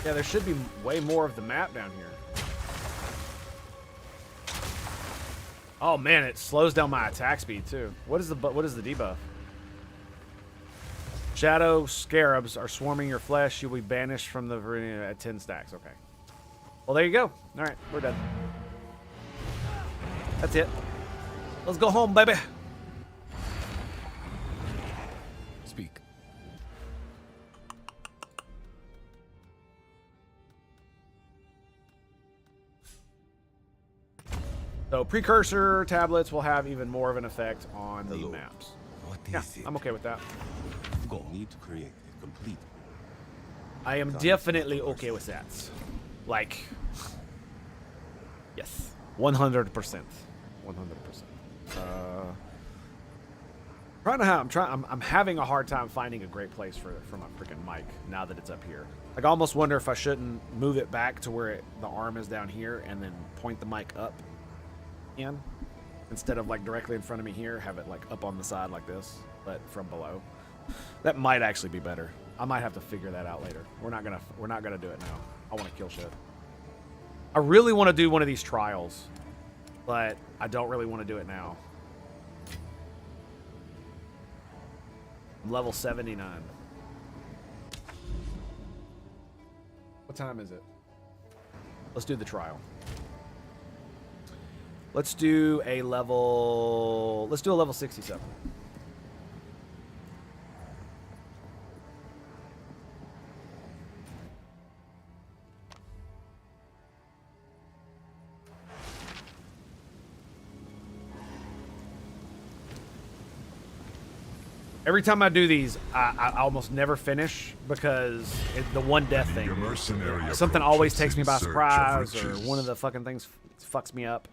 Yeah, there should be way more of the map down here. Oh man, it slows down my attack speed too. What is the debuff? Shadow scarabs are swarming your flesh. You'll be banished from the arena at 10 stacks. Okay. Well, there you go. All right, we're done. That's it. Let's go home, baby. Speak. So precursor tablets will have even more of an effect on the maps. What Yeah, is it? I'm okay with that. You need to create a complete. I am definitely okay with that. Like, yes, 100%. 100%. I'm having a hard time finding a great place for my freaking mic now that it's up here. Like, I almost wonder if I shouldn't move it back to where the arm is down here and then point the mic up in instead of like directly in front of me here. Have it like up on the side like this, but from below. That might actually be better. I might have to figure that out later. We're not gonna do it now. I want to kill shit. I really want to do one of these trials, but I don't really want to do it now. I'm level 79. What time is it? Let's do the trial. Let's do a level 67. Every time I do these, I almost never finish because the one death thing. Something always takes me by surprise, or one of the fucking things fucks me up.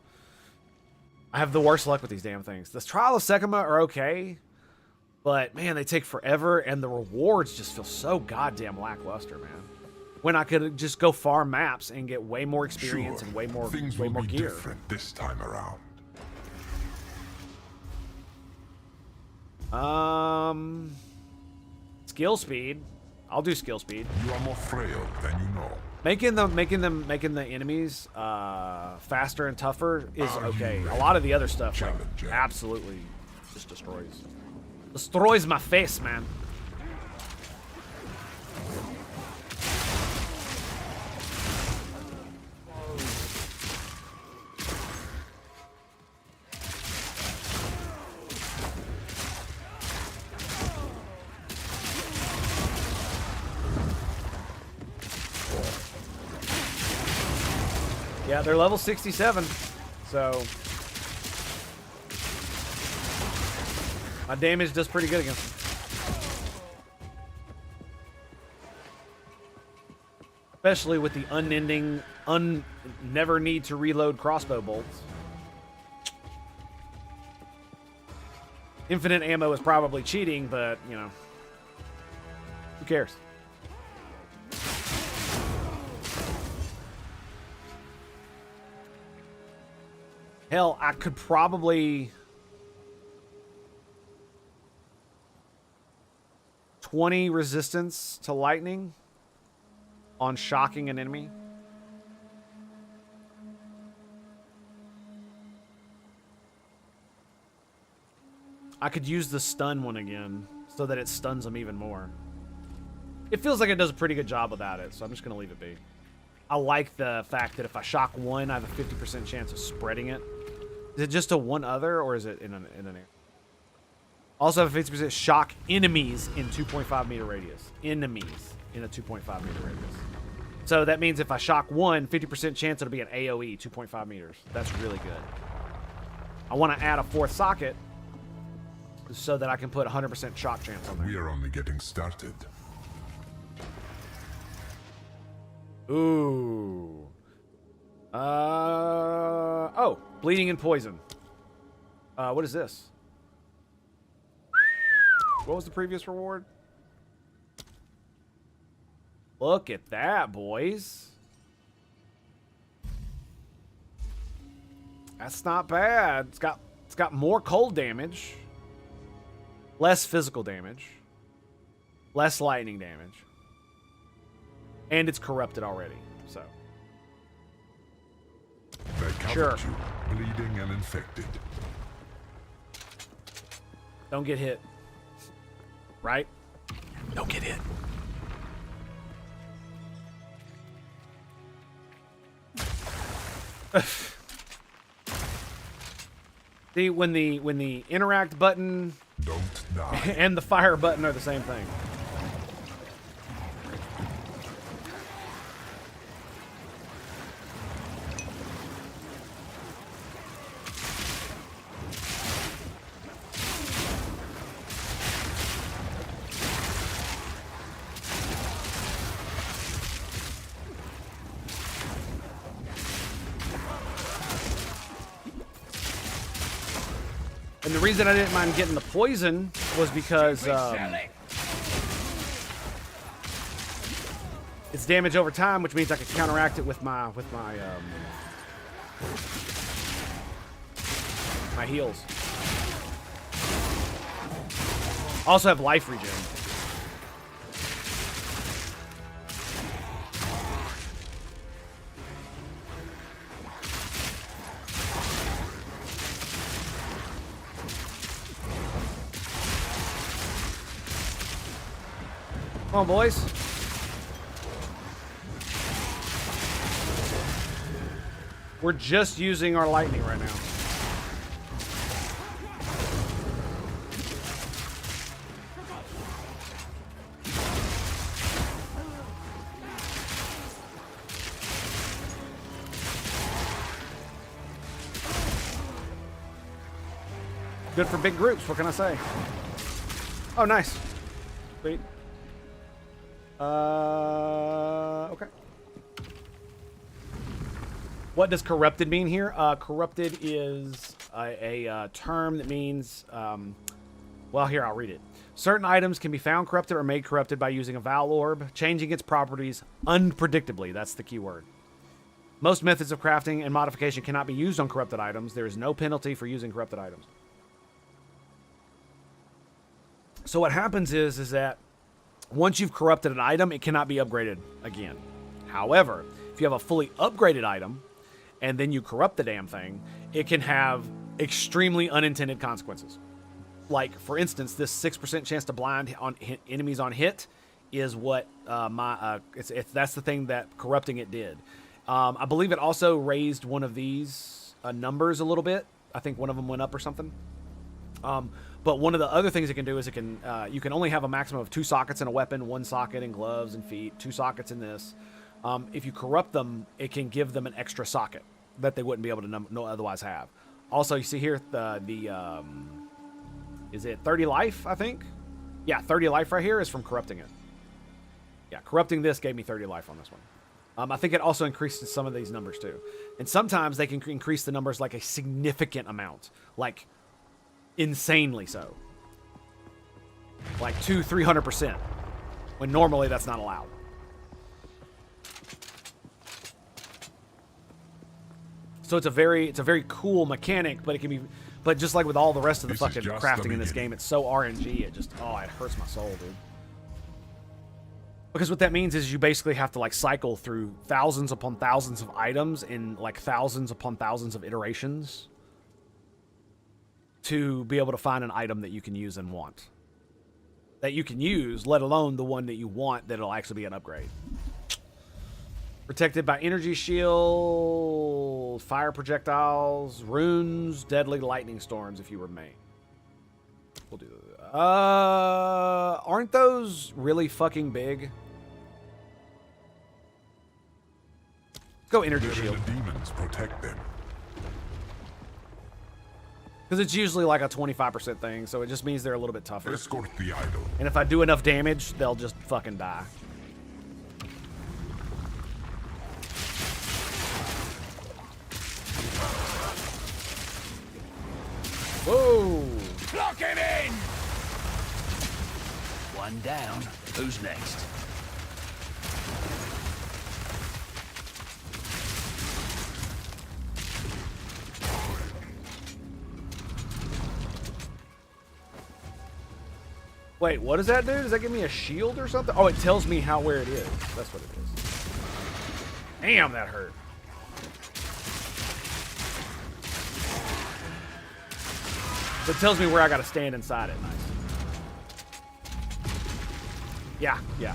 I have the worst luck with these damn things. The Trial of Sekima are okay, but man, they take forever, and the rewards just feel so goddamn lackluster, man. When I could just go farm maps and get way more experience and way more gear. Different this time around. Skill speed. I'll do skill speed. You are more frail than you know. Making the enemies faster and tougher is okay. A lot of the other stuff like, absolutely just destroys my face, man. Yeah, they're level 67, so my damage does pretty good against them. Especially with the unending, never need to reload crossbow bolts. Infinite ammo is probably cheating, but, you know, who cares? Hell, I could probably 20 resistance to lightning on shocking an enemy. I could use the stun one again so that it stuns them even more. It feels like it does a pretty good job without it, so I'm just going to leave it be. I like the fact that if I shock one, I have a 50% chance of spreading it. Is it just a one other, or is it in an air? Also have a 50% shock enemies in 2.5 meter radius. Enemies in a 2.5 meter radius. So that means if I shock one, 50% chance it'll be an AoE, 2.5 meters. That's really good. I want to add a fourth socket so that I can put 100% shock chance on there. We are only getting started. Ooh. Oh, bleeding and poison. What is this? What was the previous reward? Look at that, boys. That's not bad. It's got more cold damage, less physical damage, less lightning damage, and it's corrupted already. So Sure. Bleeding and infected. Don't get hit. Right? Don't get hit. See, when the interact button and the fire button are the same thing. And the reason I didn't mind getting the poison was because it's damage over time, which means I can counteract it with my my heals. I also have life regen. Come on, boys. We're just using our lightning right now. Good for big groups, what can I say? Oh, nice. Sweet. Okay. What does corrupted mean here? Corrupted is a term that means, well, here, I'll read it. Certain items can be found corrupted or made corrupted by using a Val Orb, changing its properties unpredictably. That's the key word. Most methods of crafting and modification cannot be used on corrupted items. There is no penalty for using corrupted items. So what happens is that once you've corrupted an item, it cannot be upgraded again. However, if you have a fully upgraded item and then you corrupt the damn thing, it can have extremely unintended consequences. Like, for instance, this 6% chance to blind on enemies on hit is what that's the thing that corrupting it did. I believe it also raised one of these numbers a little bit. I think one of them went up or something. But one of the other things it can do is it can you can only have a maximum of 2 sockets in a weapon, 1 socket in gloves and feet, 2 sockets in this. If you corrupt them, it can give them an extra socket that they wouldn't be able to no otherwise have. Also, you see here is it 30 life, I think? Yeah, 30 life right here is from corrupting it. Yeah, corrupting this gave me 30 life on this one. I think it also increases some of these numbers too. And sometimes they can increase the numbers like a significant amount. Like insanely so. Like 200-300%. When normally that's not allowed. So it's a very cool mechanic, but it can be, but just like with all the rest of the fucking crafting in this game, it's so RNG, it just, oh, it hurts my soul, dude. Because what that means is you basically have to like cycle through thousands upon thousands of items in like thousands upon thousands of iterations to be able to find an item that you can use and want. That you can use, let alone the one that you want that'll actually be an upgrade. Protected by energy shield, fire projectiles, runes, deadly lightning storms if you remain. We'll do that. Aren't those really fucking big? Go energy shield. The demons protect them. Because it's usually like a 25% thing, so it just means they're a little bit tougher. Escort the idol. And if I do enough damage, they'll just fucking die. Whoa! Lock him in! One down. Who's next? Wait, what does that do? Does that give me a shield or something? Oh, it tells me where it is. That's what it is. Damn, that hurt. So it tells me where I gotta stand inside it. Nice. Yeah, yeah.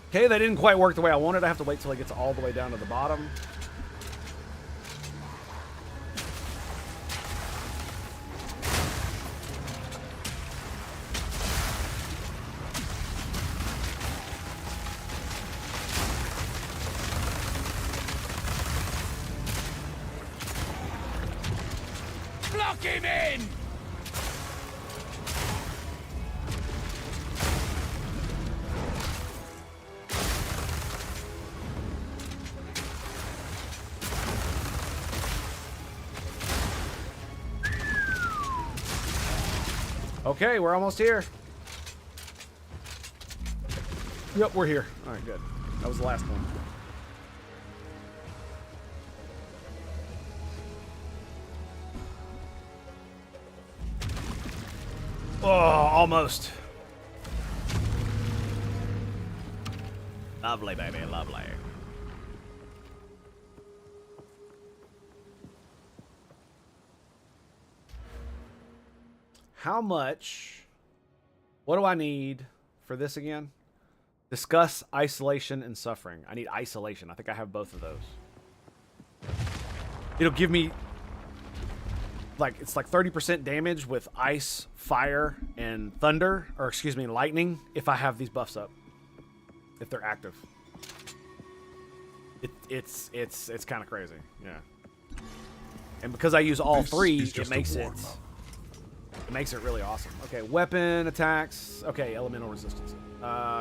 Okay, that didn't quite work the way I wanted. I have to wait till it gets all the way down to the bottom. Lock him in! Okay, we're almost here. Yep, we're here. All right, good. That was the last one. Oh, almost. Lovely, baby, lovely. How much? What do I need for this again? Discuss isolation and suffering. I need isolation. I think I have both of those. It'll give me like it's like 30% damage with ice, fire, and thunder, or excuse me, lightning if I have these buffs up. If they're active. It's kind of crazy. Yeah. And because I use all three, it makes it really awesome. Okay, weapon attacks. Okay, elemental resistance.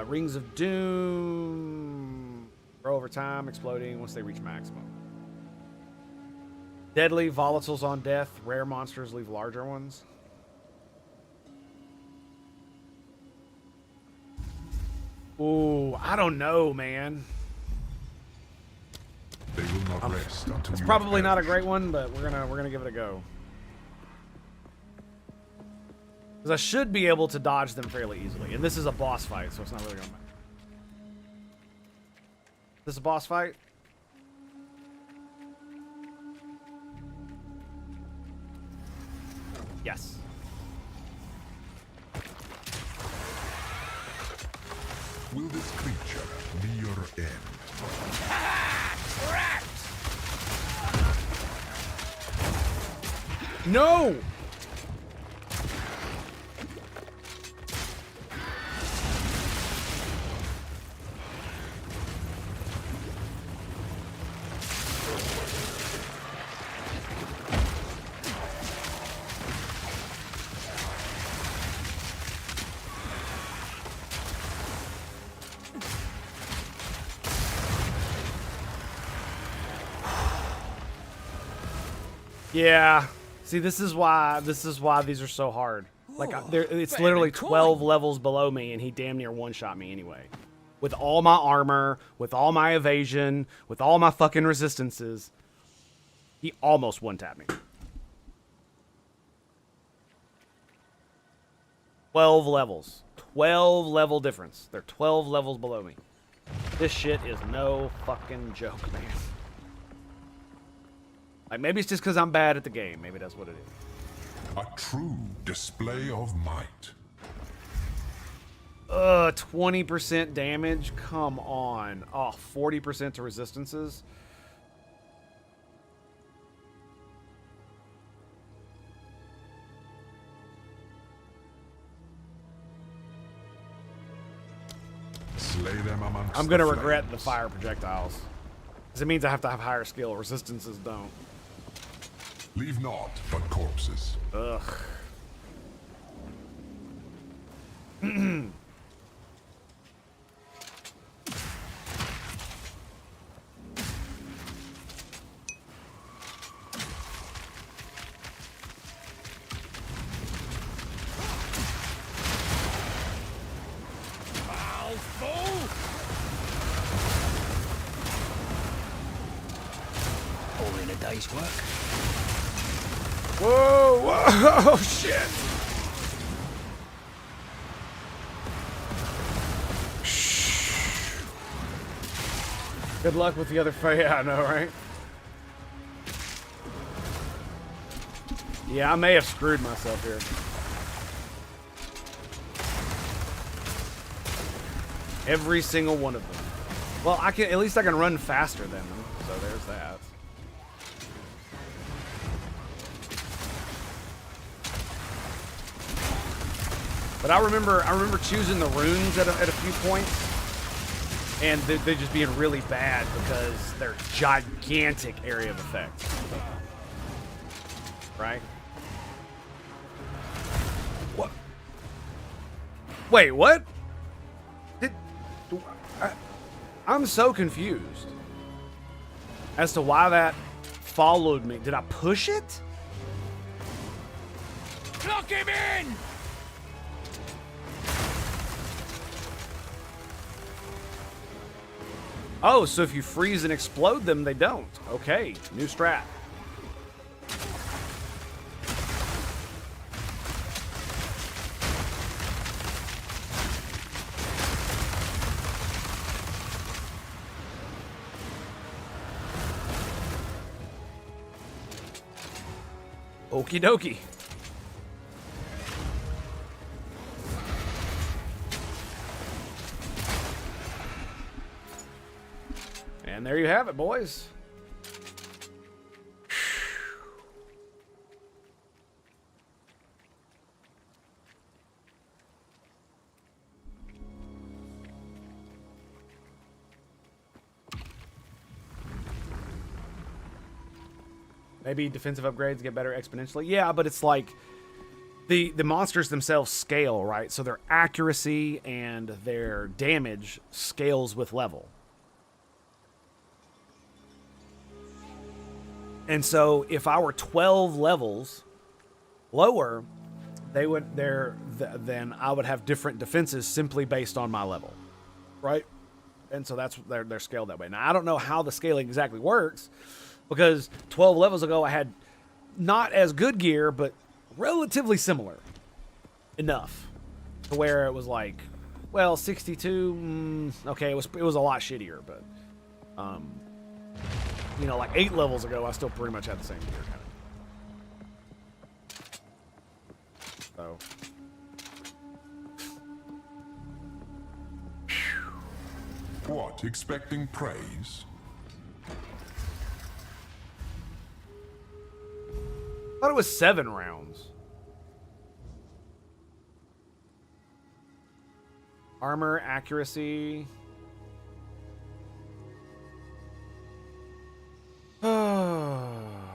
Rings of Doom. Grow over time, exploding once they reach maximum. Deadly volatiles on death. Rare monsters leave larger ones. Ooh, I don't know, man. They will not rest until It's you probably have not a perished. great one, but we're gonna give it a go. Because I should be able to dodge them fairly easily. And this is a boss fight, so it's not really going to matter. This is a boss fight? Yes. Will this creature be your end? No! Yeah. See, this is why these are so hard. Like, it's literally 12 levels below me, and he damn near one-shot me anyway. With all my armor, with all my evasion, with all my fucking resistances, he almost one-tapped me. 12 levels. 12 level difference. They're 12 levels below me. This shit is no fucking joke, man. Like, maybe it's just because I'm bad at the game. Maybe that's what it is. A true display of might. 20% damage? Come on. Oh, 40% to resistances? Slay them amongst I'm gonna the regret flames. the fire projectiles. Because it means I have to have higher skill. Resistances don't. Leave naught but corpses. Ugh. All in a day's work. Whoa, whoa, shit. Good luck with the other fight. Yeah, I know, right? Yeah, I may have screwed myself here. Every single one of them. Well, at least I can run faster than them, so there's that. But I remember choosing the runes at a few points, and they just being really bad because they're gigantic area of effect. Right? Wait, what? I'm so confused as to why that followed me. Did I push it? Lock him in! Oh, so if you freeze and explode them, they don't. Okay, new strat. Okie dokie. And there you have it, boys. Maybe defensive upgrades get better exponentially. Yeah, but it's like the monsters themselves scale, right? So their accuracy and their damage scales with level. And so if I were 12 levels lower, then I would have different defenses simply based on my level, right? And so that's they're scaled that way. Now I don't know how the scaling exactly works, because 12 levels ago I had not as good gear, but relatively similar enough to where it was like, well, 62. Okay, it was a lot shittier, but you know, like 8 levels ago, I still pretty much had the same gear. So. What, expecting praise? I thought it was 7 rounds. Armor, accuracy.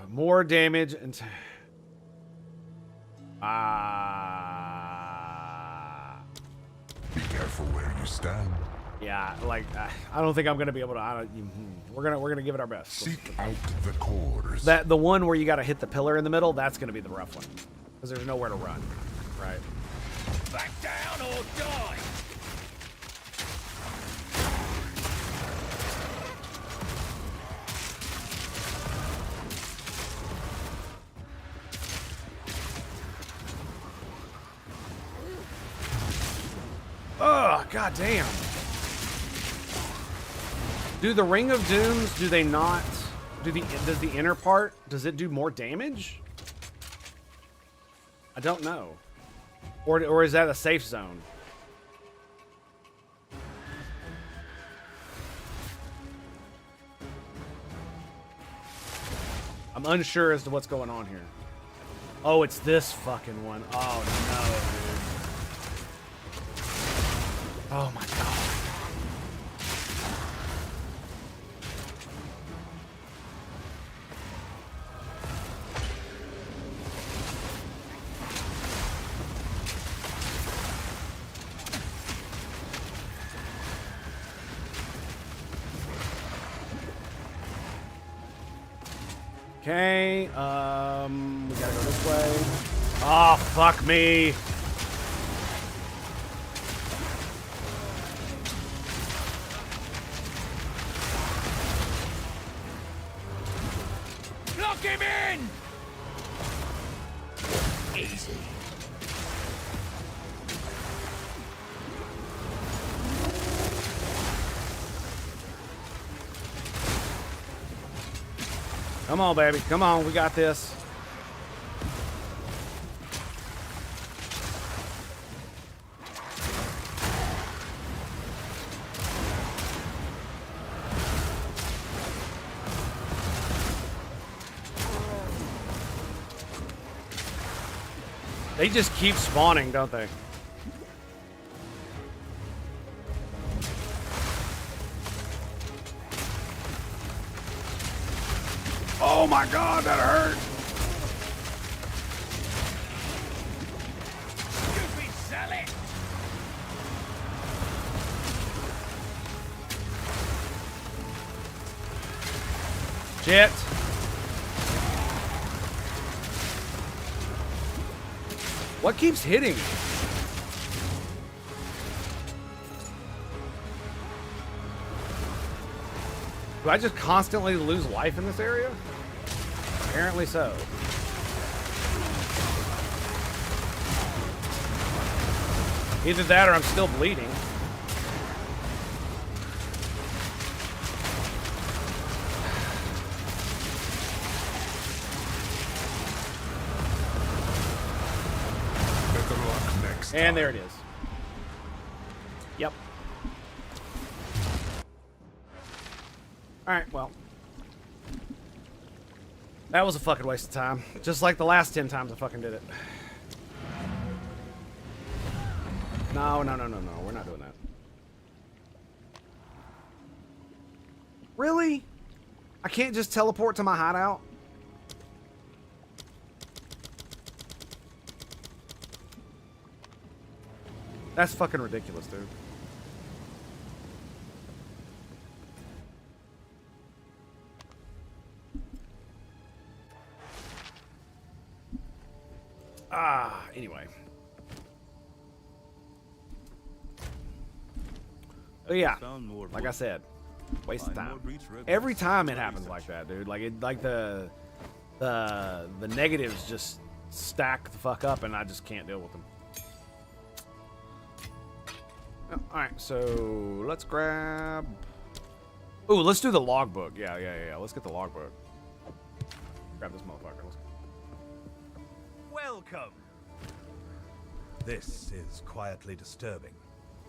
More damage and Be careful where you stand. yeah, like I don't think I'm gonna be able to. We're gonna give it our best. Seek out the cores. The one where you got to hit the pillar in the middle, that's gonna be the rough one, because there's nowhere to run, right? Back down or die! Oh, goddamn. Do the Ring of Dooms, do they not does the inner part, does it do more damage? I don't know. Or is that a safe zone? I'm unsure as to what's going on here. Oh, it's this fucking one. Oh no, dude. Oh my god. Okay, we gotta go this way. Oh, fuck me. Lock him in! Easy. Come on, baby. Come on, we got this. They just keep spawning, don't they? Oh my god, that hurt! Stupid salad! Shit. What keeps hitting me? Do I just constantly lose life in this area? Apparently so. Either that or I'm still bleeding. Better luck next time. And there it is. Yep. Alright, well. That was a fucking waste of time. Just like the last 10 times I fucking did it. No, no, no, no, no. We're not doing that. Really? I can't just teleport to my hideout? That's fucking ridiculous, dude. Anyway. Oh yeah, like I said, waste of time. Every time it happens like that, dude. Like the negatives just stack the fuck up, and I just can't deal with them. Oh, all right, so let's grab. Ooh, let's do the logbook. Yeah. Let's get the logbook. Grab this motherfucker. Welcome. This is quietly disturbing.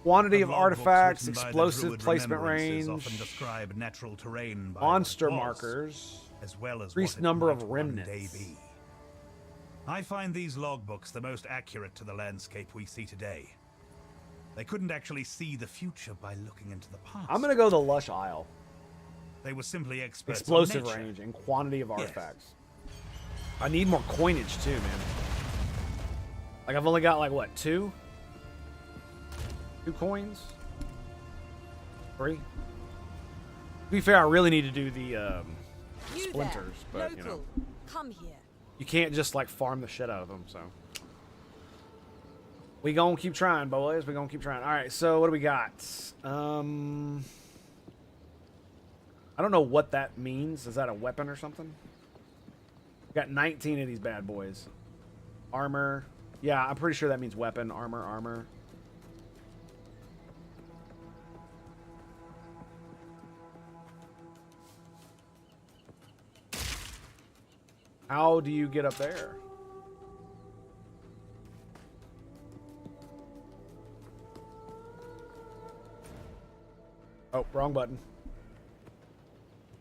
Quantity The of logbooks artifacts, written by the explosive Druid placement remembrances range, often describe natural terrain by monster what was, markers, as well as increased what it number of might one day remnants. be. I find these logbooks the most accurate to the landscape we see today. They couldn't actually see the future by looking into the past. I'm gonna go the Lush Isle. They were simply experts Explosive on nature. range and quantity of Yes. artifacts. I need more coinage too, man. Like I've only got like what, 2? 2 coins? 3? To be fair, I really need to do the splinters, but you know, Come here. you can't just like farm the shit out of them. So we gonna keep trying, boys. We gonna keep trying. All right, so what do we got? I don't know what that means. Is that a weapon or something? Got 19 of these bad boys. Armor. Yeah, I'm pretty sure that means weapon. Armor. How do you get up there? Oh, wrong button.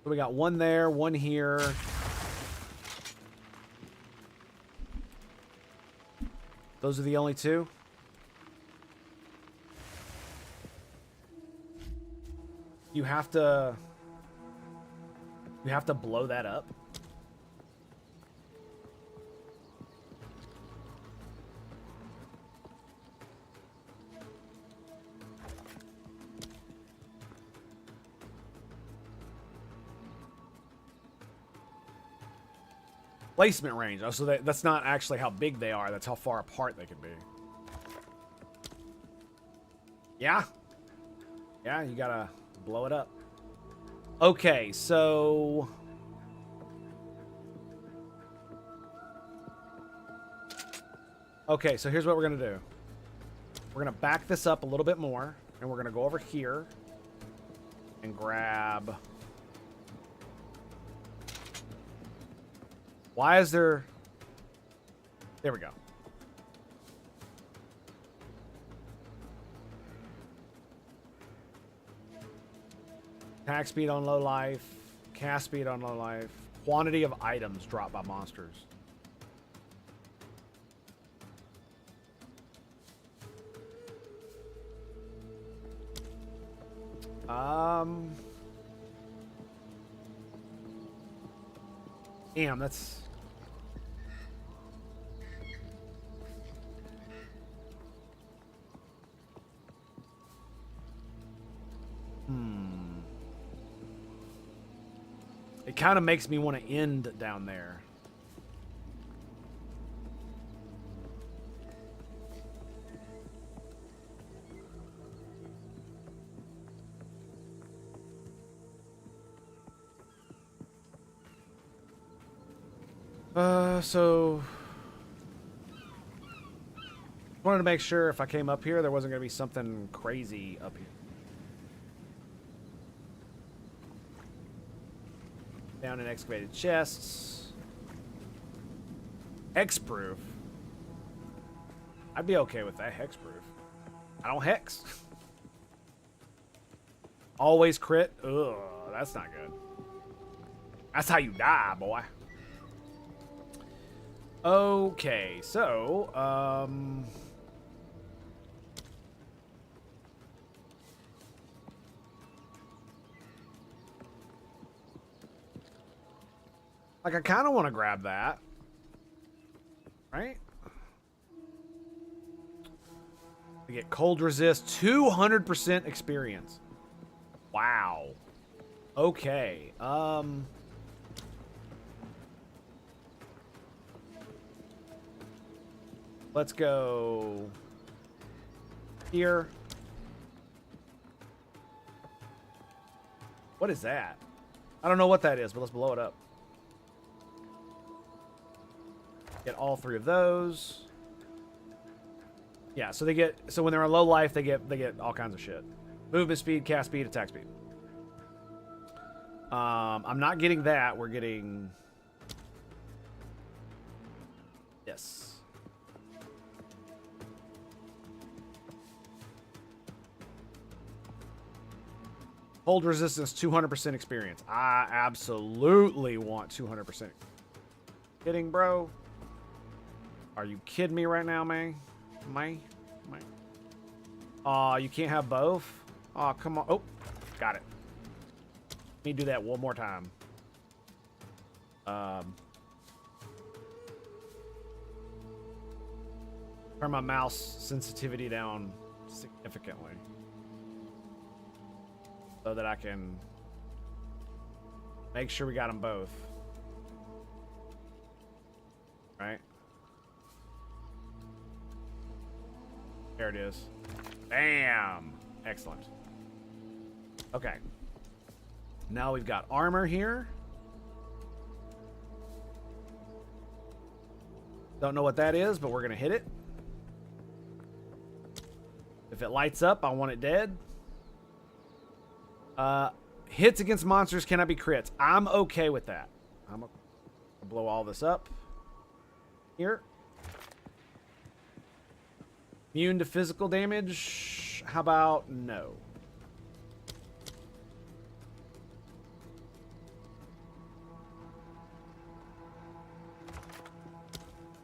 So we got one there, one here. Those are the only 2? You have to blow that up? Placement range. Oh, so that's not actually how big they are. That's how far apart they could be. Yeah. Yeah, you gotta blow it up. Okay, so... Okay, so here's what we're gonna do. We're gonna back this up a little bit more, and we're gonna go over here and grab... Why is there... There we go. Attack speed on low life. Cast speed on low life. Quantity of items dropped by monsters. Damn, that's... It kind of makes me want to end down there. So wanted to make sure if I came up here, there wasn't going to be something crazy up here. Down in excavated chests. Hexproof. I'd be okay with that. Hexproof. I don't hex. Always crit. Ugh, that's not good. That's how you die, boy. Okay, so, like, I kind of want to grab that. Right? We get cold resist, 200% experience. Wow. Okay, let's go here. What is that? I don't know what that is, but let's blow it up. Get all 3 of those. Yeah, so they get, so when they're on low life, they get all kinds of shit. Movement speed, cast speed, attack speed. I'm not getting that. We're getting this. Hold resistance, 200% experience. I absolutely want 200%. Kidding, bro? Are you kidding me right now, man? Aw, you can't have both? Aw, come on. Oh, got it. Let me do that one more time. Turn my mouse sensitivity down significantly, so that I can make sure we got them both. Right? There it is. Bam! Excellent. Okay. Now we've got armor here. Don't know what that is, but we're going to hit it. If it lights up, I want it dead. Hits against monsters cannot be crits. I'm okay with that. I'm gonna blow all this up. Here. Immune to physical damage. How about no?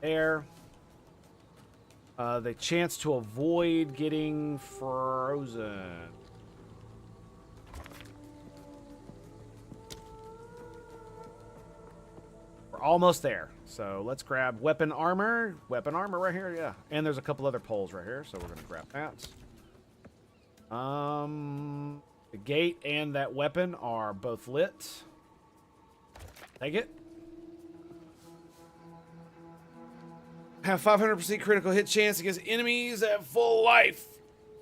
There. The chance to avoid getting frozen. Almost there. So let's grab weapon armor. Weapon armor right here, yeah. And there's a couple other poles right here, so we're gonna grab that. The gate and that weapon are both lit. Take it. Have 500% critical hit chance against enemies at full life.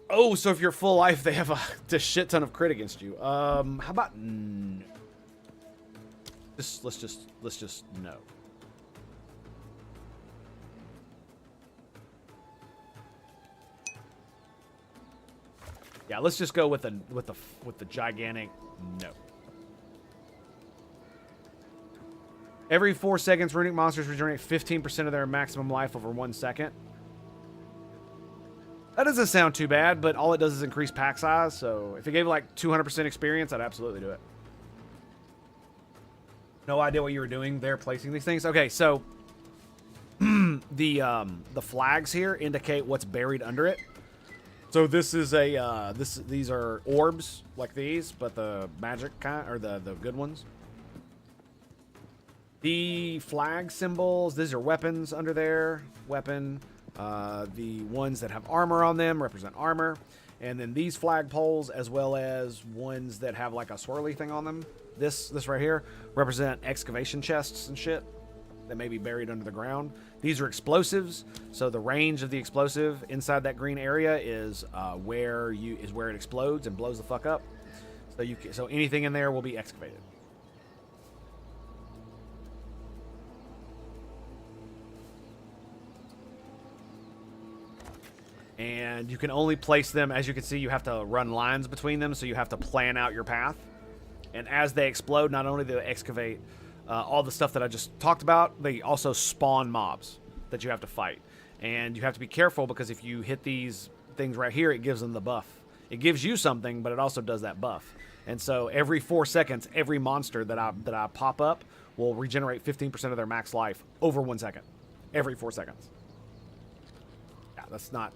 Oh, so if you're full life, they have a shit ton of crit against you. How about no? Let's just no. Yeah, let's just go with the gigantic no. Every 4 seconds, runic monsters regenerate 15% of their maximum life over 1 second. That doesn't sound too bad, but all it does is increase pack size. So if it gave like 200% experience, I'd absolutely do it. No idea what you were doing there placing these things. Okay, so the flags here indicate what's buried under it. So this is a these are orbs like these, but the magic kind, or the good ones. The flag symbols, these are weapons under there. Weapon. The ones that have armor on them represent armor. And then these flag poles, as well as ones that have like a swirly thing on them, this right here represent excavation chests and shit that may be buried under the ground. These are explosives, so the range of the explosive inside that green area is where it explodes and blows the fuck up. So anything in there will be excavated. And you can only place them, as you can see, you have to run lines between them, so you have to plan out your path. And as they explode, not only do they excavate all the stuff that I just talked about, they also spawn mobs that you have to fight. And you have to be careful, because if you hit these things right here, it gives them the buff. It gives you something, but it also does that buff. And so every 4 seconds, every monster that I pop up will regenerate 15% of their max life over 1 second. Every 4 seconds. Yeah, that's not...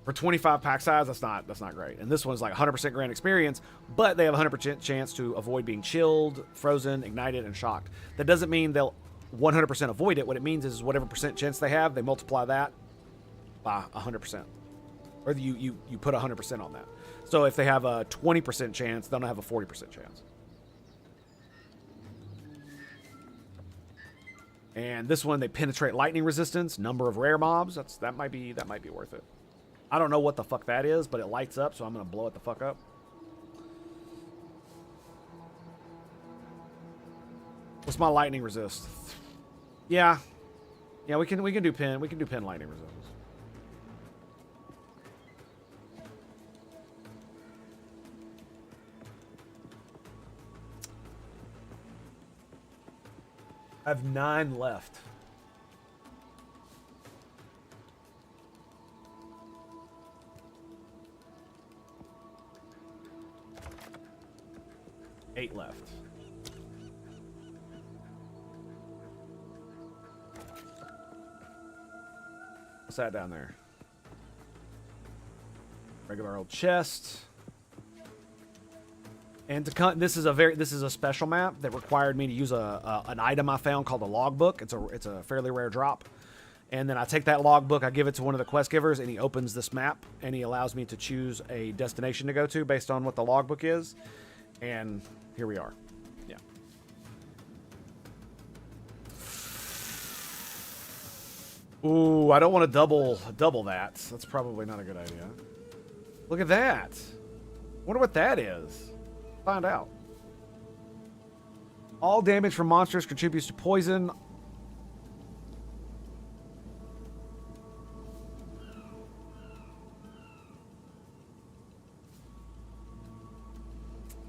For 25 pack size, that's not great. And this one's like 100% grand experience, but they have a 100% chance to avoid being chilled, frozen, ignited, and shocked. That doesn't mean they'll 100% avoid it. What it means is whatever percent chance they have, they multiply that by 100%. Or you put 100% on that. So if they have a 20% chance, they'll have a 40% chance. And this one, they penetrate lightning resistance, number of rare mobs. That might be worth it. I don't know what the fuck that is, but it lights up, so I'm gonna blow it the fuck up. What's my lightning resist? Yeah, we can do pin. We can do pin lightning resistance. I have 9 left. Eight left. What's that down there? Regular old chest. And this is a special map that required me to use an item I found called a logbook. It's a fairly rare drop. And then I take that logbook, I give it to one of the quest givers, and he opens this map, and he allows me to choose a destination to go to based on what the logbook is. And here we are. Yeah. Ooh, I don't want to double that. That's probably not a good idea. Look at that. Wonder what that is. Find out. All damage from monsters contributes to poison.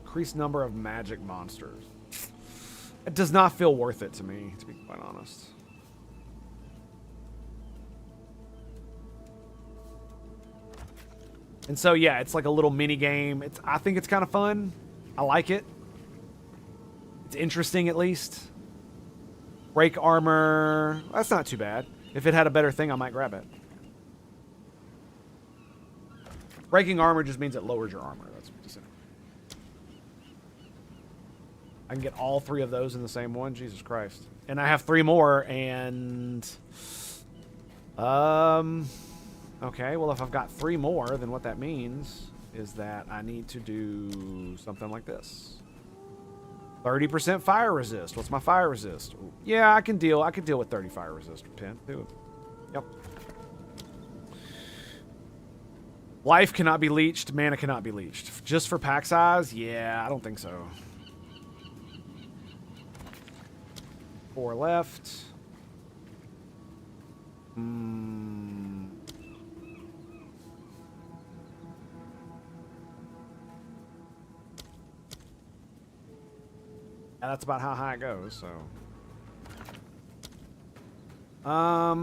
Increased number of magic monsters. It does not feel worth it to me, to be quite honest. And so, yeah, it's like a little mini game. I think it's kind of fun. I like it. It's interesting, at least. Break armor. That's not too bad. If it had a better thing, I might grab it. Breaking armor just means it lowers your armor. That's just it. I can get all 3 of those in the same one. Jesus Christ. And I have 3 more, and... Okay, well, if I've got 3 more, then what that means is that I need to do something like this. 30% fire resist. What's my fire resist? Ooh. Yeah, I can deal with 30 fire resist or 10. Do it. Yep. Life cannot be leached. Mana cannot be leached. Just for pack size? Yeah, I don't think so. 4 left. Yeah, that's about how high it goes, so. I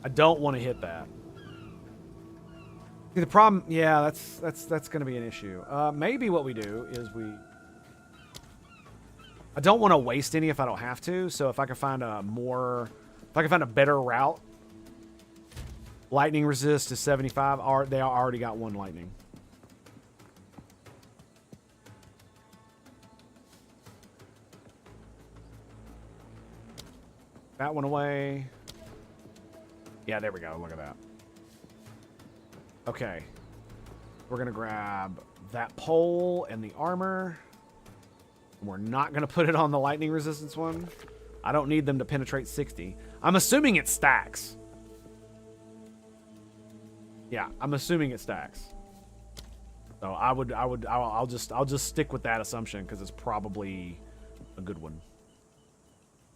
don't want to hit that. See, the problem, yeah, that's going to be an issue. Maybe what we do is I don't want to waste any if I don't have to. So if I can find if I can find a better route. Lightning resist is 75. They already got 1 lightning. That one away. Yeah, there we go. Look at that. Okay. We're going to grab that pole and the armor. We're not going to put it on the lightning resistance one. I don't need them to penetrate 60. I'm assuming it stacks. Yeah, I'm assuming it stacks. So I'll just stick with that assumption because it's probably a good one.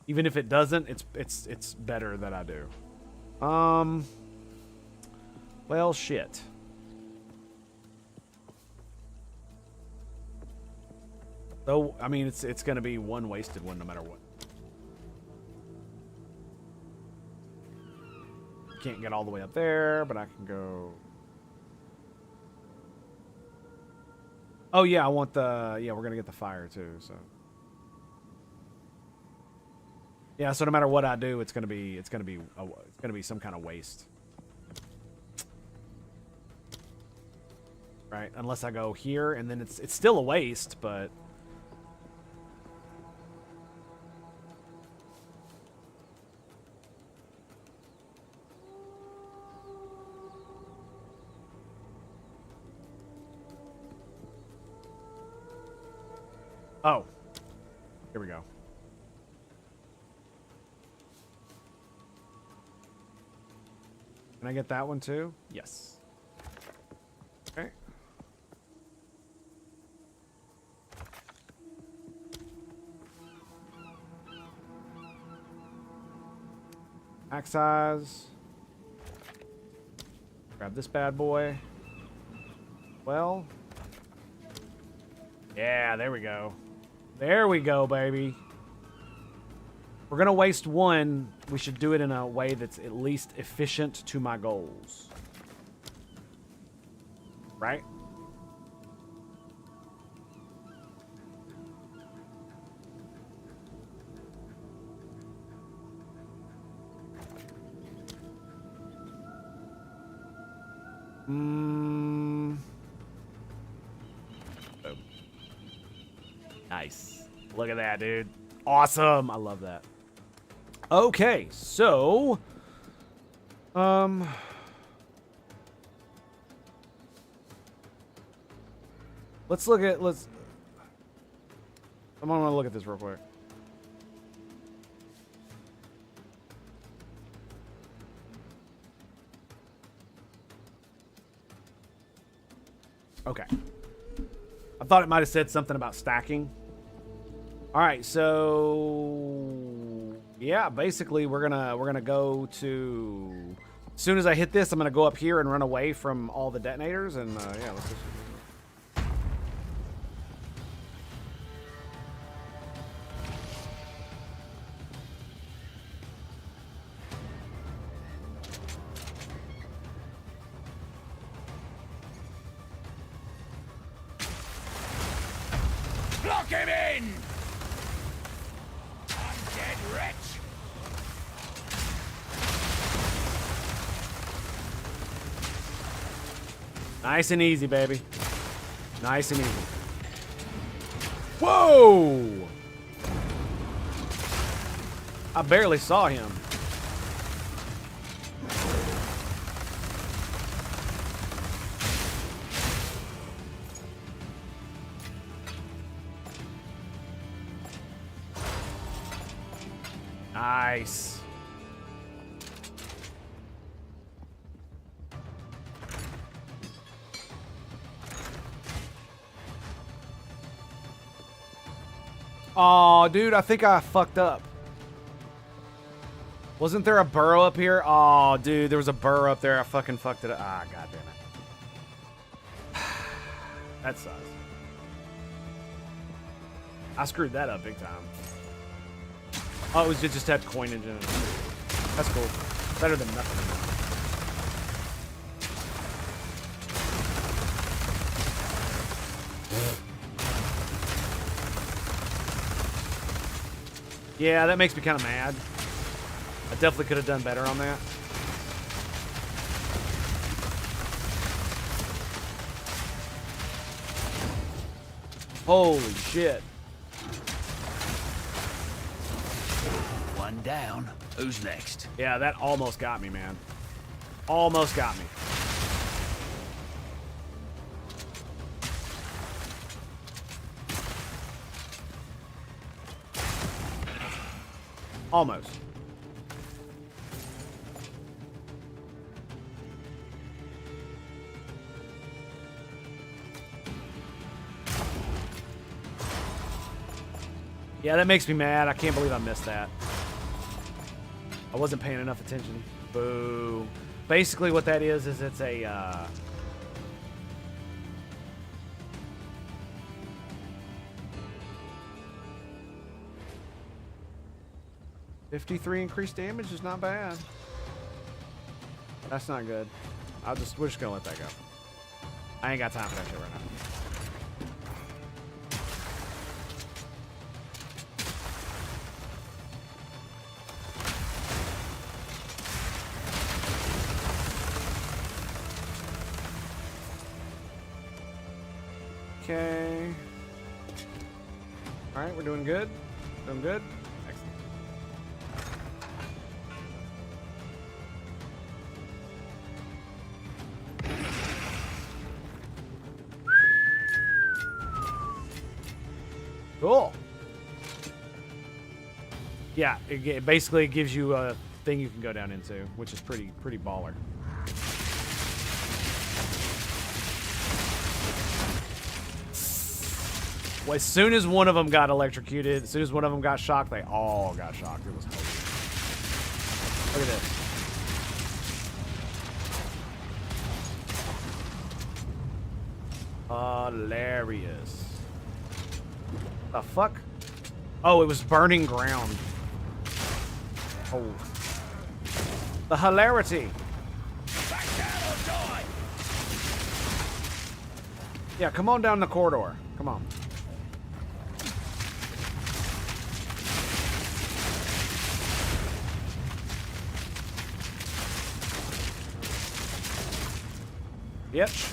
Even if it doesn't, it's better that I do. Well, shit. Though, I mean, it's going to be one wasted one no matter what. Can't get all the way up there, but I can go... Oh, yeah, I want the... Yeah, we're going to get the fire, too, so... Yeah, so no matter what I do, it's going to be some kind of waste. Right? Unless I go here, and then it's still a waste, but... Oh, here we go. Can I get that one too? Yes. Okay. Max size. Grab this bad boy. Well. Yeah, there we go. There we go, baby. We're going to waste one. We should do it in a way that's at least efficient to my goals. Right? Nice. Look at that, dude. Awesome. I love that. Okay, so... Let's look at... I'm gonna look at this real quick. Okay. I thought it might have said something about stacking. All right, so yeah, basically we're gonna go to. As soon as I hit this, I'm gonna go up here and run away from all the detonators, and yeah, let's just. Block him in! Undead wretch! Nice and easy, baby. Nice and easy. Whoa! I barely saw him. Nice. Oh, dude, I think I fucked up. Wasn't there a burrow up here? Oh, dude, there was a burrow up there. I fucking fucked it up. Ah, goddamn it. That sucks. I screwed that up big time. Oh, it just had coinage in it. That's cool. Better than nothing. Yeah, that makes me kind of mad. I definitely could have done better on that. Holy shit. One down. Who's next? Yeah, that almost got me, man. Almost got me. Almost. Yeah, that makes me mad. I can't believe I missed that. I wasn't paying enough attention. Boo. Basically what that is it's a, 53 increased damage is not bad. That's not good. We're just gonna let that go. I ain't got time for that shit right now. Okay. All right, we're doing good. Doing good. Excellent. Cool. Yeah, it basically gives you a thing you can go down into, which is pretty baller. Well, as soon as one of them got electrocuted, as soon as one of them got shocked, they all got shocked. It was hilarious. Look at this. Hilarious. The fuck? Oh, it was burning ground. Oh. The hilarity. Yeah, come on down the corridor. Come on. Bitch.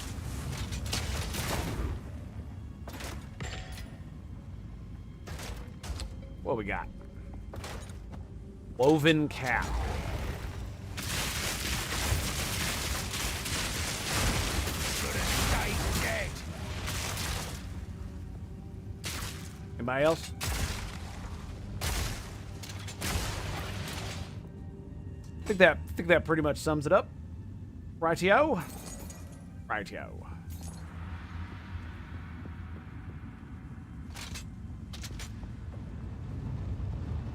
What we got? Woven cap. Anybody else? I think that pretty much sums it up. Rightio. Rightio.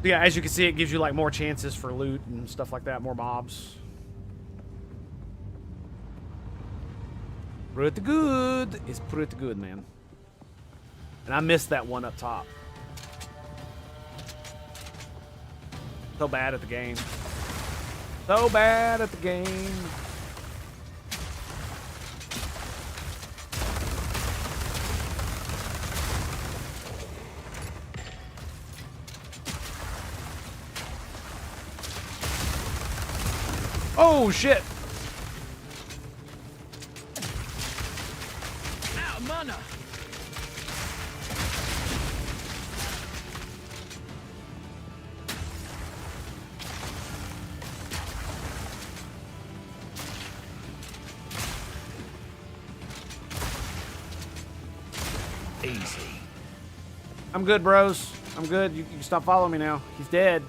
Yeah, as you can see, it gives you like more chances for loot and stuff like that, more mobs. Pretty good. It's pretty good, man. And I missed that one up top. So bad at the game. So bad at the game. Oh, shit. Out of mana. Easy. I'm good, bros. I'm good. You can stop following me now. He's dead.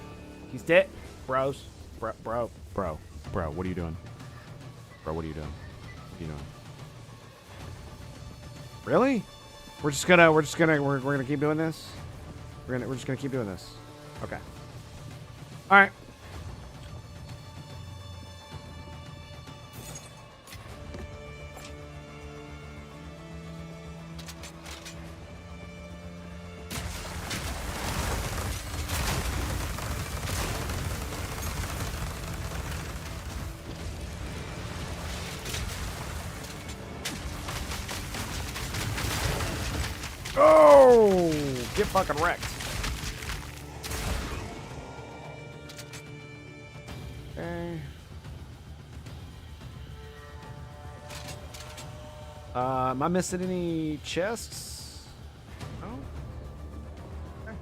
He's dead. Bros. Bro, what are you doing? Bro, what are you doing? What are you doing? Really? We're gonna keep doing this? We're just gonna keep doing this. Okay. Alright. Oh! Get fucking wrecked. Okay. Am I missing any chests? No? Okay.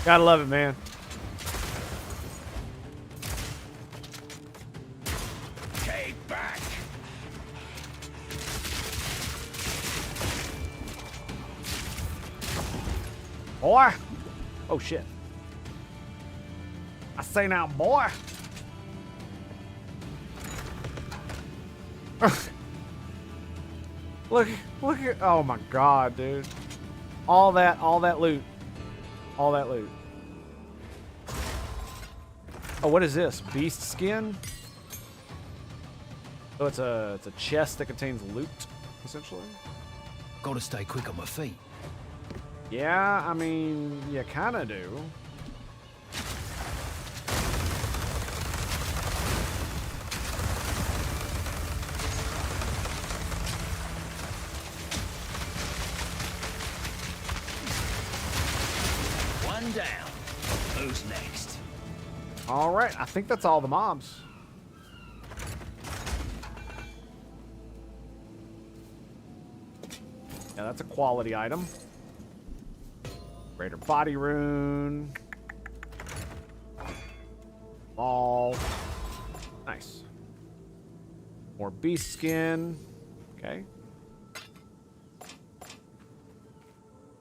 Gotta love it, man. Take back. Boy. Oh, shit. I say now, boy. look at, oh my God, dude. All that loot. All that loot. Oh, what is this? Beast skin? So it's a chest that contains loot, essentially. Gotta stay quick on my feet. Yeah, I mean, you kind of do. One down. Who's next? All right, I think that's all the mobs. Yeah, that's a quality item. Greater body rune. Ball. Nice. More beast skin. Okay.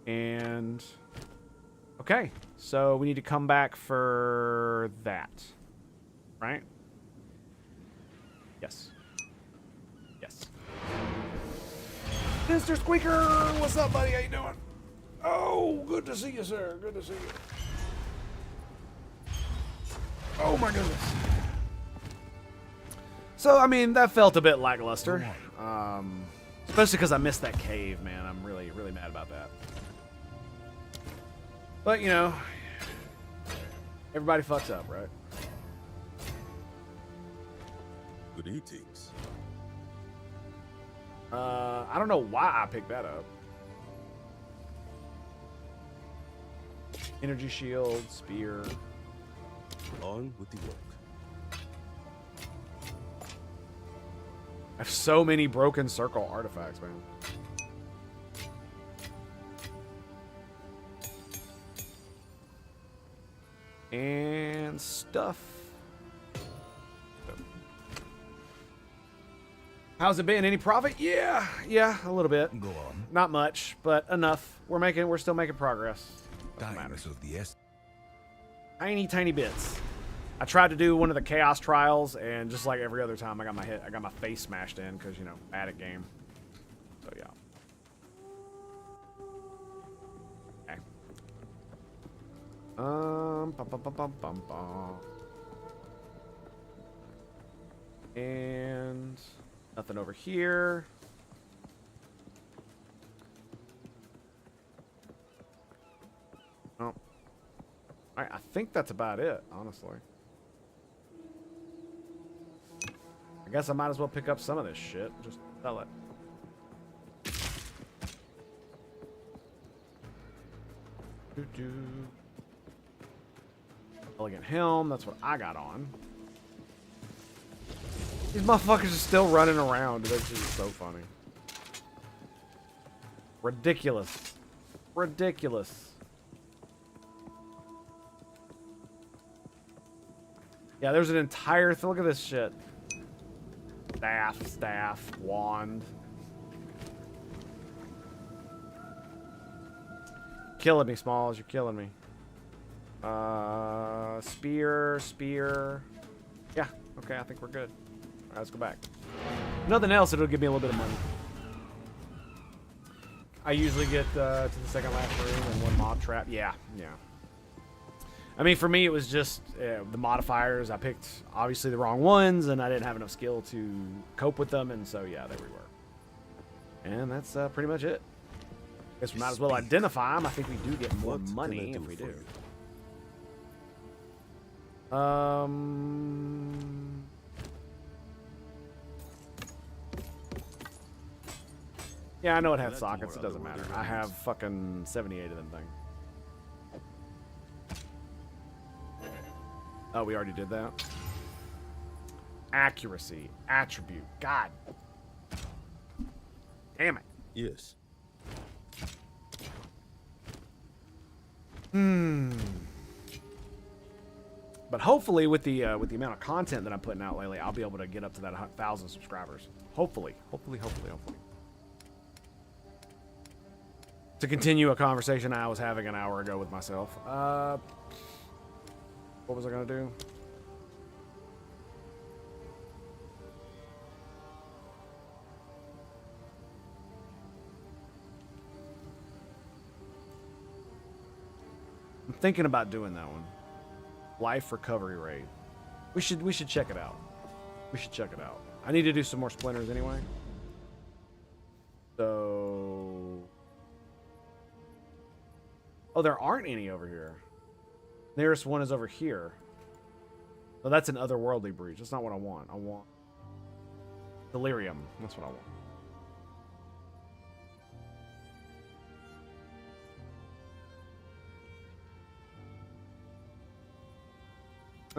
And okay, so we need to come back for that, right? Yes. Yes. Mr. Squeaker, what's up, buddy? How you doing? Oh, good to see you, sir. Good to see you. Oh my goodness. So, I mean, that felt a bit lackluster. Especially because I missed that cave, man. I'm really, really mad about that. But, you know, everybody fucks up, right? Good eatings. I don't know why I picked that up. Energy shield, spear. On with the work. I have so many broken circle artifacts, man. And stuff. How's it been? Any profit? Yeah, a little bit. Go on. Not much, but enough. We're still making progress. Time is of the essence. Tiny bits. I tried to do one of the chaos trials, and just like every other time, I got my face smashed in because, you know, bad at game. So yeah. Okay. And nothing over here. Oh. I think that's about it, honestly. I guess I might as well pick up some of this shit. Just sell it. Elegant helm, that's what I got on. These motherfuckers are still running around. Dude, that's just so funny. Ridiculous. Ridiculous. Yeah, there's an entire... Look at this shit. Staff, wand. Killing me, Smalls. You're killing me. Spear. Yeah, okay, I think we're good. All right, let's go back. Nothing else, it'll give me a little bit of money. I usually get to the second last room and one mob trap. Yeah. I mean, for me, it was just the modifiers. I picked, obviously, the wrong ones, and I didn't have enough skill to cope with them, and so, yeah, there we were. And that's pretty much it. Guess we might as well identify them. I think we do get more money if we do. Yeah, I know it has sockets. It doesn't matter. I have fucking 78 of them things. Oh, we already did that. Accuracy. Attribute. God. Damn it. Yes. But hopefully, with the amount of content that I'm putting out lately, I'll be able to get up to that 1,000 subscribers. Hopefully. To continue a conversation I was having an hour ago with myself. What was I gonna do? I'm thinking about doing that one. Life recovery rate. We should check it out. We should check it out. I need to do some more splinters anyway. So, oh, there aren't any over here. Nearest one is over here. Oh, that's an otherworldly breach. That's not what I want. I want delirium. That's what I want.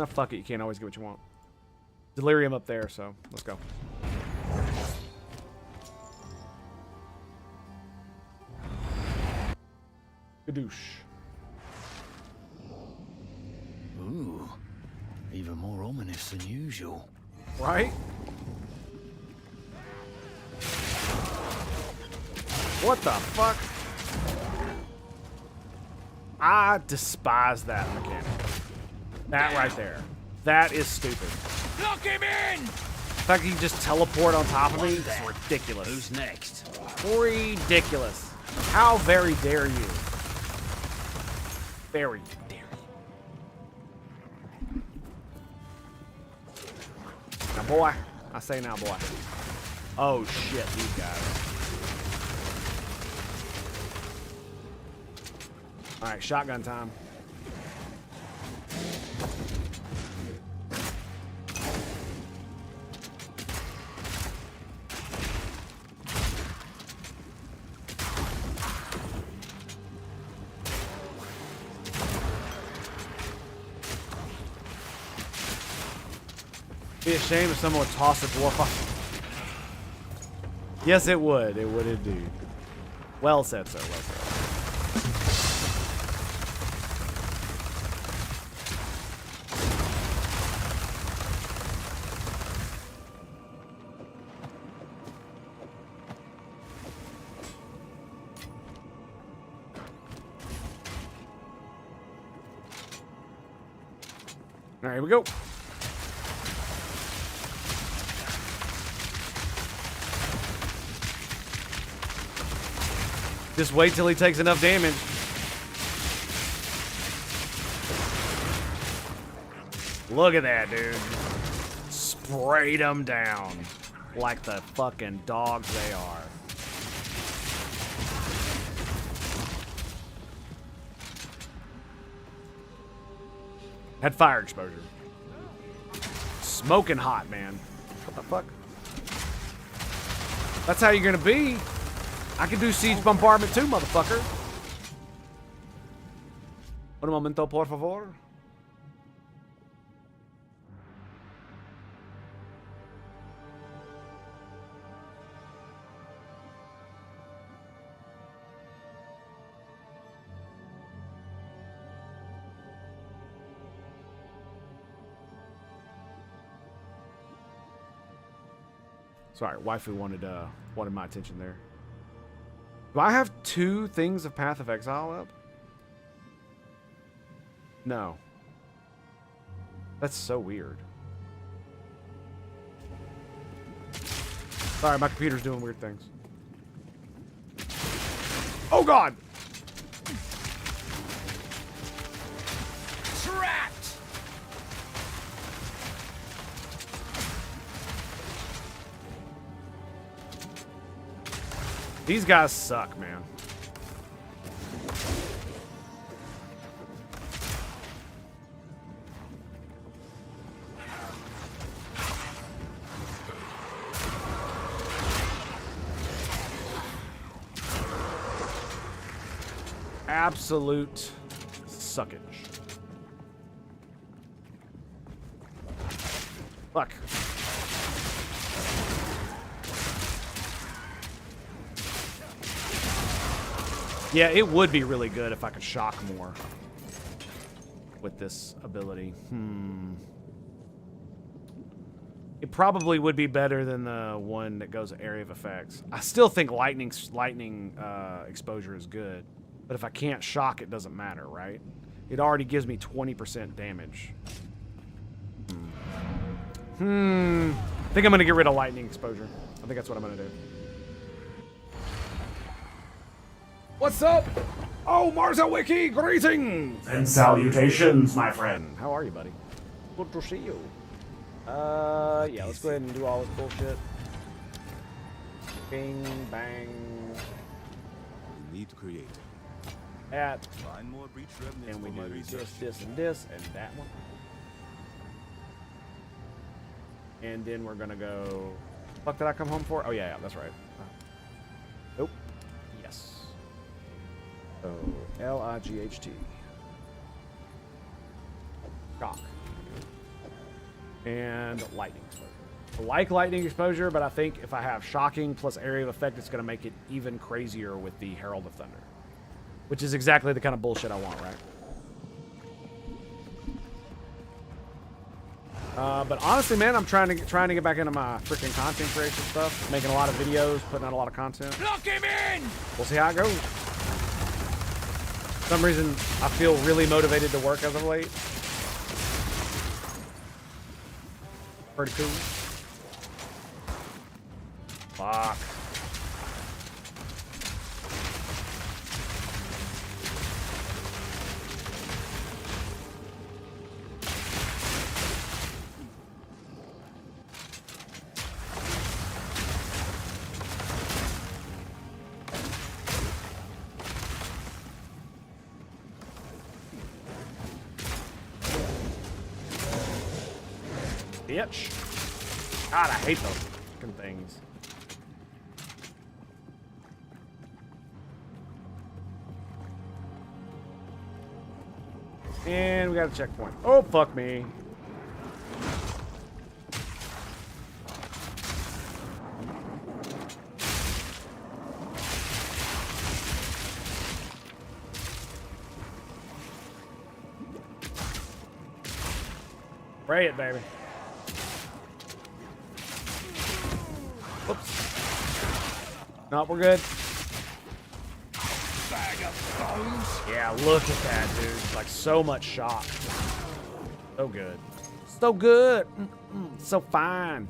Oh, fuck it. You can't always get what you want. Delirium up there, so let's go. Gadoosh. Ooh, even more ominous than usual. Right? What the fuck? I despise that mechanic. That right there. That is stupid. Lock him in! The fact that you just teleport on top of me is ridiculous. Who's next? Ridiculous. How very dare you? Very dare you. Now, boy. I say now, boy. Oh, shit, these guys. Alright, shotgun time. Be a shame if someone would toss a dwarf off. Yes, it would. It would indeed. Well said, sir. Well said. All right, here we go. Just wait till he takes enough damage. Look at that, dude. Sprayed them down like the fucking dogs they are. Had fire exposure. Smoking hot, man. What the fuck? That's how you're gonna be. I can do siege bombardment too, motherfucker. Un momento, por favor. Sorry, waifu wanted my attention there. Do I have 2 things of Path of Exile up? No. That's so weird. Sorry, my computer's doing weird things. Oh god! Trapped! These guys suck, man. Absolute suckage. Fuck. Yeah, it would be really good if I could shock more. with this ability. It probably would be better than the one that goes area of effects. I still think lightning exposure is good, but if I can't shock, it doesn't matter, right? It already gives me 20% damage. I think I'm gonna get rid of lightning exposure. I think that's what I'm gonna do. What's up? Oh, Marza Wiki, greetings! And salutations, my friend. How are you, buddy? Good to see you. Yeah, let's go ahead and do all this bullshit. Bing, bang. We need to create. That. Find more breach remnants And we for my do research. this, and this, and that one. And then we're gonna go. Fuck, did I come home for? Oh yeah, that's right. Nope. Yes. So L-I-G-H-T. Shock. And lightning exposure. I like lightning exposure, but I think if I have shocking plus area of effect, it's gonna make it even crazier with the Herald of Thunder, which is exactly the kind of bullshit I want, right? But honestly, man, I'm trying to get back into my freaking content creation stuff. Making a lot of videos, putting out a lot of content. Lock him in! We'll see how it goes. For some reason, I feel really motivated to work as of late. Pretty cool. Fuck. Bitch. God, I hate those fucking things. And we got a checkpoint. Oh, fuck me. Spray it, baby. Whoops. No, we're good. Bag of bones. Yeah, look at that, dude. Like, so much shock. So good. So good. So fine.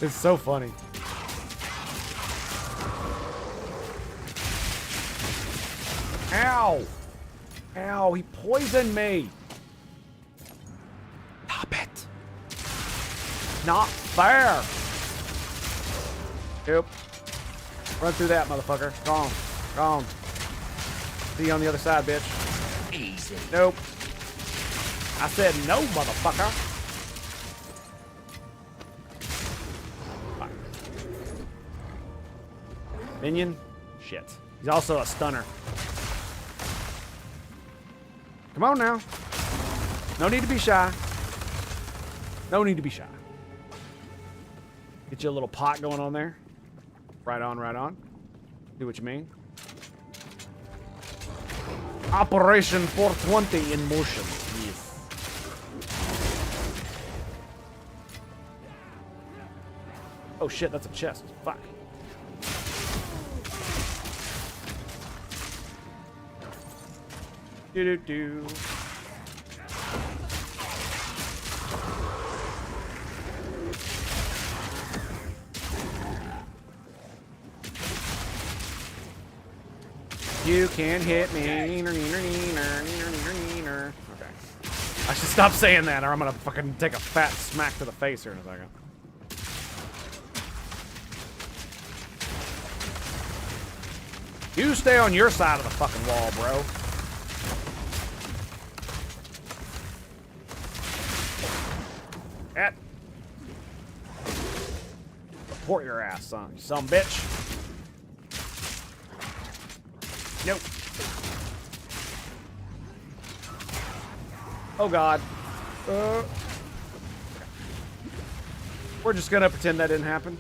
It's so funny. Ow! Ow, he poisoned me! Stop it! Not fair! Nope. Run through that, motherfucker. Go on. Go on. See you on the other side, bitch. Easy. Nope. I said no, motherfucker. Minion? Shit. He's also a stunner. Come on now. No need to be shy. No need to be shy. Get you a little pot going on there. Right on, right on. See what you mean? Operation 420 in motion. Yes. Oh shit, that's a chest. Fuck. Do-do-do. You can hit me. Okay. I should stop saying that or I'm gonna fucking take a fat smack to the face here in a second. You stay on your side of the fucking wall, bro. At. Report your ass, son. You son of a bitch. Nope. Oh God. We're just gonna pretend that didn't happen.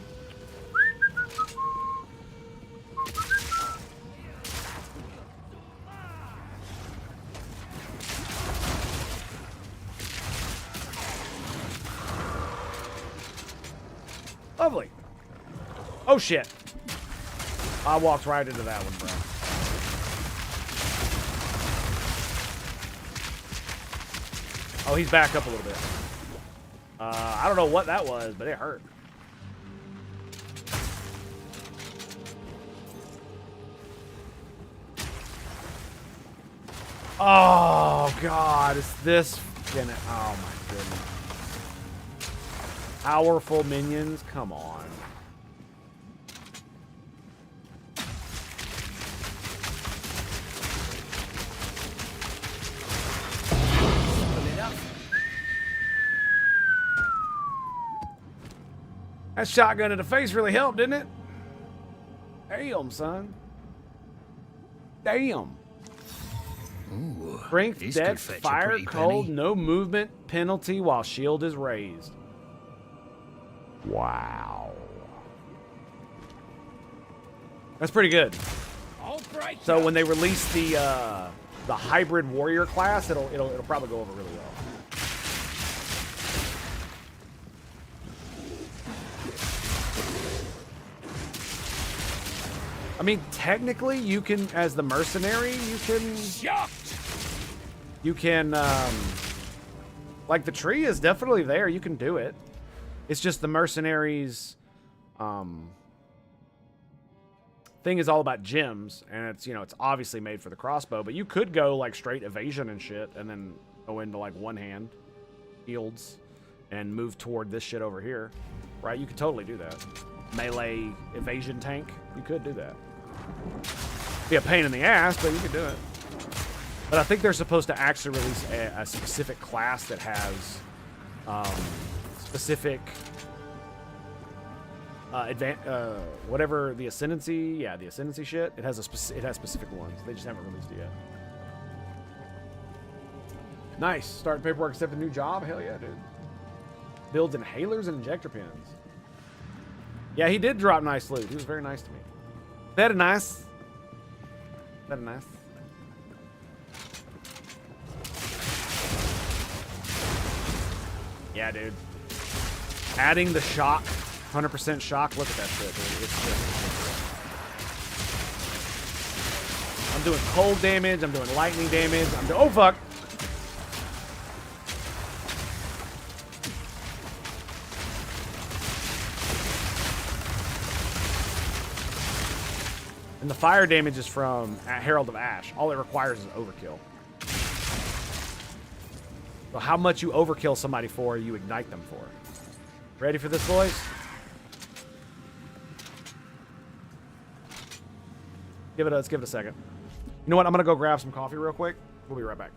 Lovely. Oh shit. I walked right into that one, bro. Oh, he's back up a little bit. I don't know what that was, but it hurt. Oh, God. Is this gonna... Oh, my goodness. Powerful minions? Come on. That shotgun in the face really helped, didn't it? Damn, son. Damn. Ooh, Strength, this death, could fetch a fire, pretty cold, penny. no movement, penalty while shield is raised. Wow. That's pretty good. So when they release the hybrid warrior class, it'll probably go over really well. I mean, technically, you can, as the mercenary, you can, like, the tree is definitely there. You can do it. It's just the mercenaries, thing is all about gems, and it's, you know, it's obviously made for the crossbow, but you could go, like, straight evasion and shit, and then go into, like, one-hand shields and move toward this shit over here, right? You could totally do that. Melee evasion tank, you could do that. Be a pain in the ass, but you could do it. But I think they're supposed to actually release a specific class that has specific whatever the ascendancy, yeah, the ascendancy shit. It has specific ones. They just haven't released it yet. Nice. Start paperwork, accept a new job. Hell yeah, dude. Builds inhalers and injector pins. Yeah, he did drop nice loot. He was very nice to me. Very nice. Very nice. Yeah, dude. Adding the shock, 100% shock. Look at that shit, dude. It's just... I'm doing cold damage. I'm doing lightning damage. I'm doing... Oh, fuck. And the fire damage is from Herald of Ash. All it requires is overkill. So how much you overkill somebody for, you ignite them for. Ready for this, boys? Let's give it a second. You know what? I'm gonna go grab some coffee real quick. We'll be right back.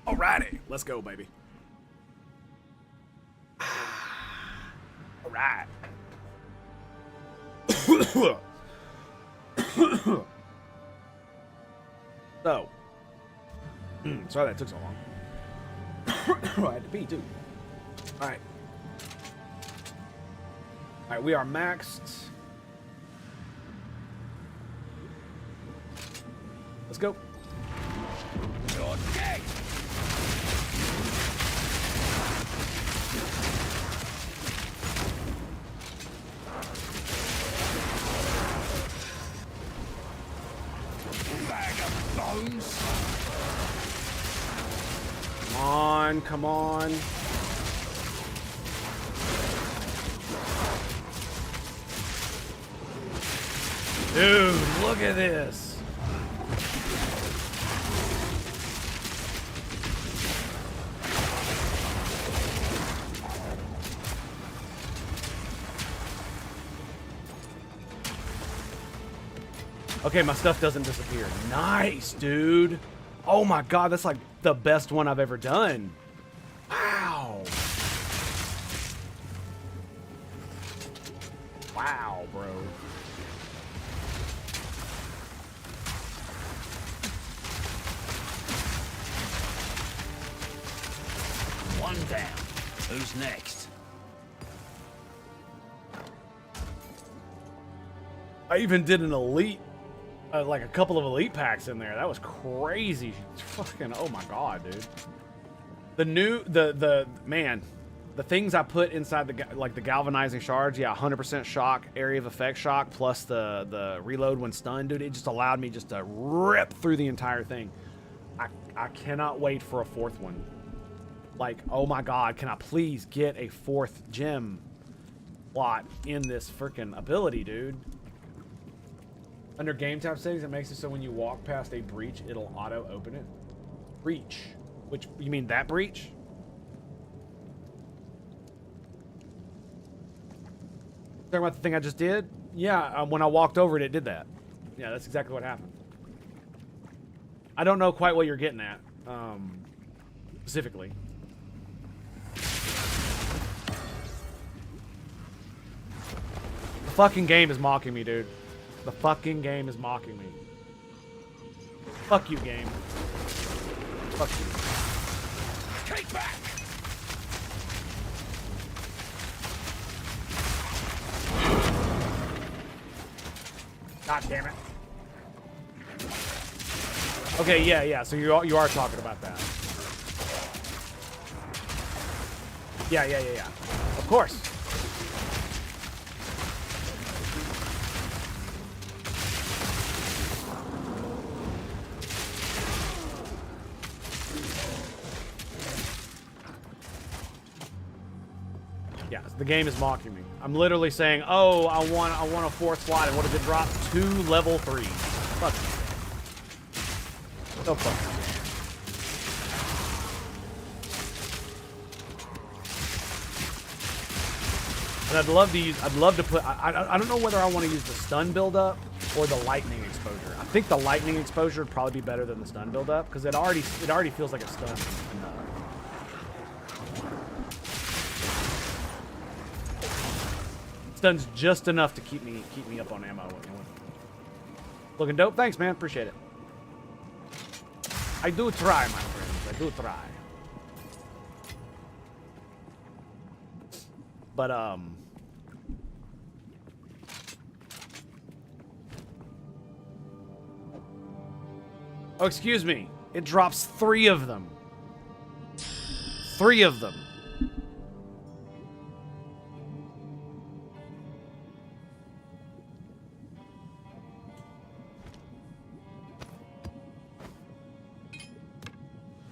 Alrighty, let's go, baby. All right. So, sorry that took so long. I had to pee too. All right. All right, we are maxed. Let's go. Okay. Bag of bones. Come on, come on. Dude, look at this. Okay, my stuff doesn't disappear. Nice, dude. Oh my god, that's like the best one I've ever done. Wow. Wow, bro. One down. Who's next? I even did an elite, like a couple of elite packs in there. That was crazy. Fucking, oh my god, dude. The new, man, the things I put inside the galvanizing shards, yeah, 100% shock, area of effect shock, plus the reload when stunned, dude. It just allowed me just to rip through the entire thing. I cannot wait for a fourth one. Like, oh my god, can I please get a fourth gem slot in this freaking ability, dude? Under game tab settings, it makes it so when you walk past a breach, it'll auto open it. Breach. Which, you mean that breach? Talking about the thing I just did? Yeah, when I walked over it, it did that. Yeah, that's exactly what happened. I don't know quite what you're getting at, specifically. The fucking game is mocking me, dude. The fucking game is mocking me. Fuck you, game. Fuck you. Take back. God damn it. Okay, yeah. So you are talking about that. Yeah. Of course. Yeah, the game is mocking me. I'm literally saying, "Oh, I want a fourth slot," and what does it drop? 2 level 3s. Fuck you. So fucking. And I'd love to put. I don't know whether I want to use the stun build up or the lightning exposure. I think the lightning exposure would probably be better than the stun build up because it already feels like a stun enough. Stun's just enough to keep me up on ammo. Looking dope. Thanks, man. Appreciate it. I do try, my friends. I do try. But oh, excuse me. It drops 3 of them. 3 of them.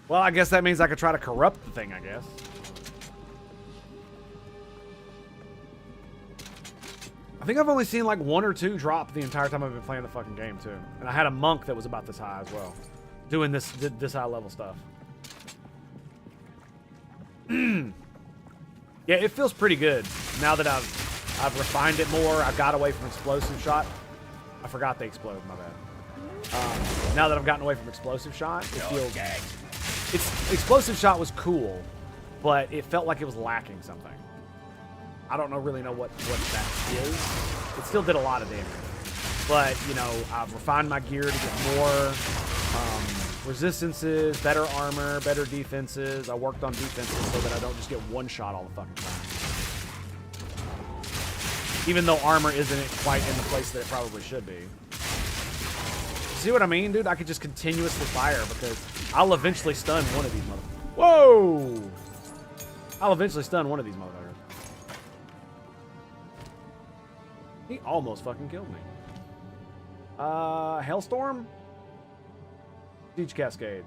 Well, I guess that means I could try to corrupt the thing, I guess. I think I've only seen like 1 or 2 drop the entire time I've been playing the fucking game, too. And I had a monk that was about this high as well. Doing this high level stuff. Yeah, it feels pretty good. Now that I've refined it more, I got away from explosive shot. I forgot they explode, my bad. Now that I've gotten away from explosive shot, it feels... Its explosive shot was cool, but it felt like it was lacking something. I don't really know what that is. It still did a lot of damage. But, you know, I've refined my gear to get more resistances, better armor, better defenses. I worked on defenses so that I don't just get one shot all the fucking time. Even though armor isn't quite in the place that it probably should be. See what I mean, dude? I could just continuously fire because I'll eventually stun one of these motherfuckers. Whoa! I'll eventually stun one of these motherfuckers. He almost fucking killed me. Hailstorm? Siege Cascade.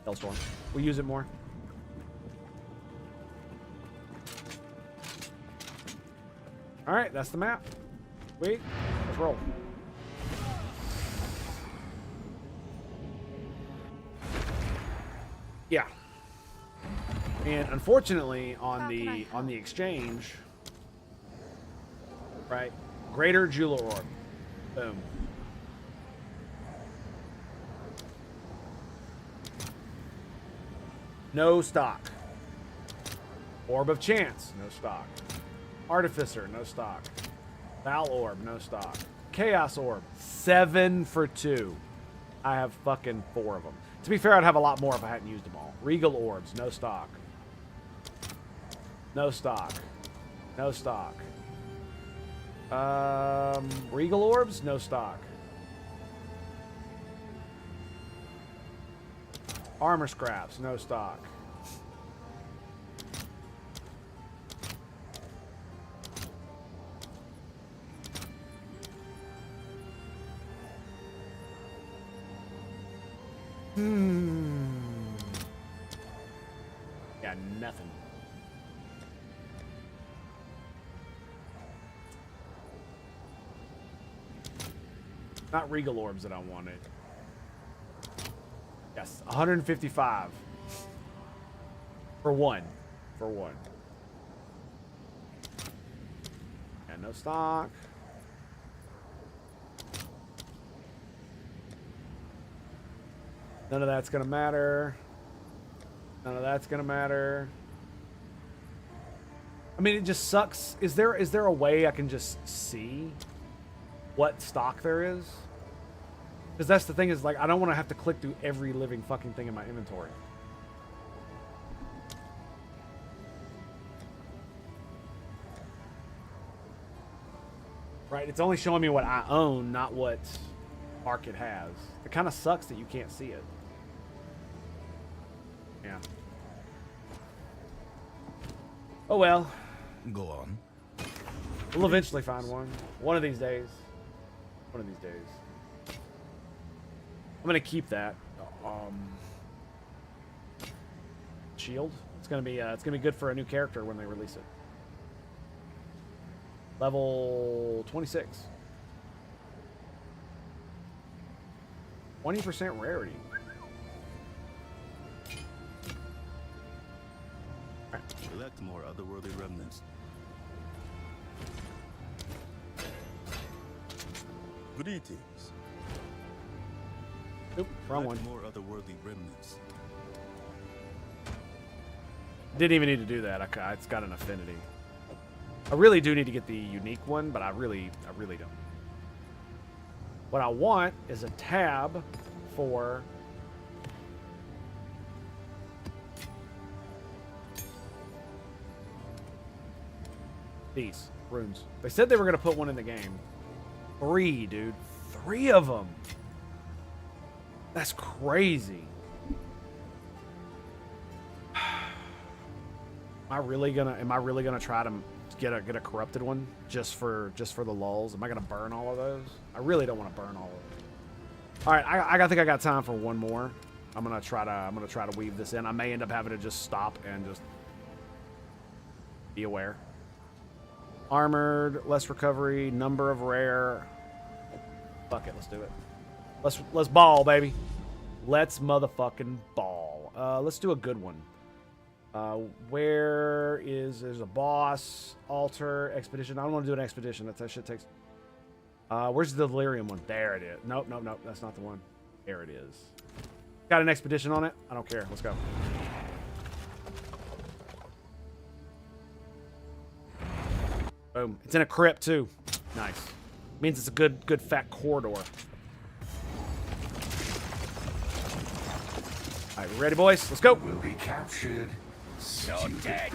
Hailstorm. We'll use it more. Alright, that's the map. Wait, let's roll. Yeah. And unfortunately on the exchange, right? Greater Jeweler Orb. Boom. No stock. Orb of Chance, no stock. Artificer, no stock. Val Orb, no stock. Chaos Orb, 7 for 2. I have fucking 4 of them. To be fair, I'd have a lot more if I hadn't used them all. Regal Orbs, no stock. No stock. No stock. Regal Orbs, no stock. Armor Scraps, no stock. Got nothing. Not Regal Orbs that I wanted. Yes, 155. For one. For one. And no stock. None of that's gonna matter. None of that's gonna matter. I mean, it just sucks. Is there a way I can just see what stock there is? Because that's the thing is, like, I don't want to have to click through every living fucking thing in my inventory. Right? It's only showing me what I own, not what market has. It kind of sucks that you can't see it. Yeah. Oh well. Go on. We'll eventually find one. One of these days. One of these days. I'm gonna keep that. Shield. It's gonna be good for a new character when they release it. Level 26. 20% rarity. Right. Select more otherworldly remnants. Greetings. Oop, wrong one. More otherworldly remnants. Didn't even need to do that. It's got an affinity. I really do need to get the unique one, but I really don't. What I want is a tab for these runes. They said they were going to put one in the game. 3, dude. 3 of them. That's crazy. Am I really gonna try to get a corrupted one just for the lulz? Am I gonna burn all of those? I really don't want to burn all of them. All right, I think I got time for one more. I'm gonna try to weave this in. I may end up having to just stop and just be aware. Armored, less recovery, number of rare. Fuck it, let's do it. Let's ball, baby. Let's motherfucking ball. Let's do a good one. There's a boss, altar, expedition. I don't want to do an expedition. That shit takes. Where's the delirium one? There it is. Nope. That's not the one. There it is. Got an expedition on it. I don't care. Let's go. Boom. It's in a crypt too. Nice. Means it's a good fat corridor. All right, we ready, boys? Let's go. Will be captured. You're dead.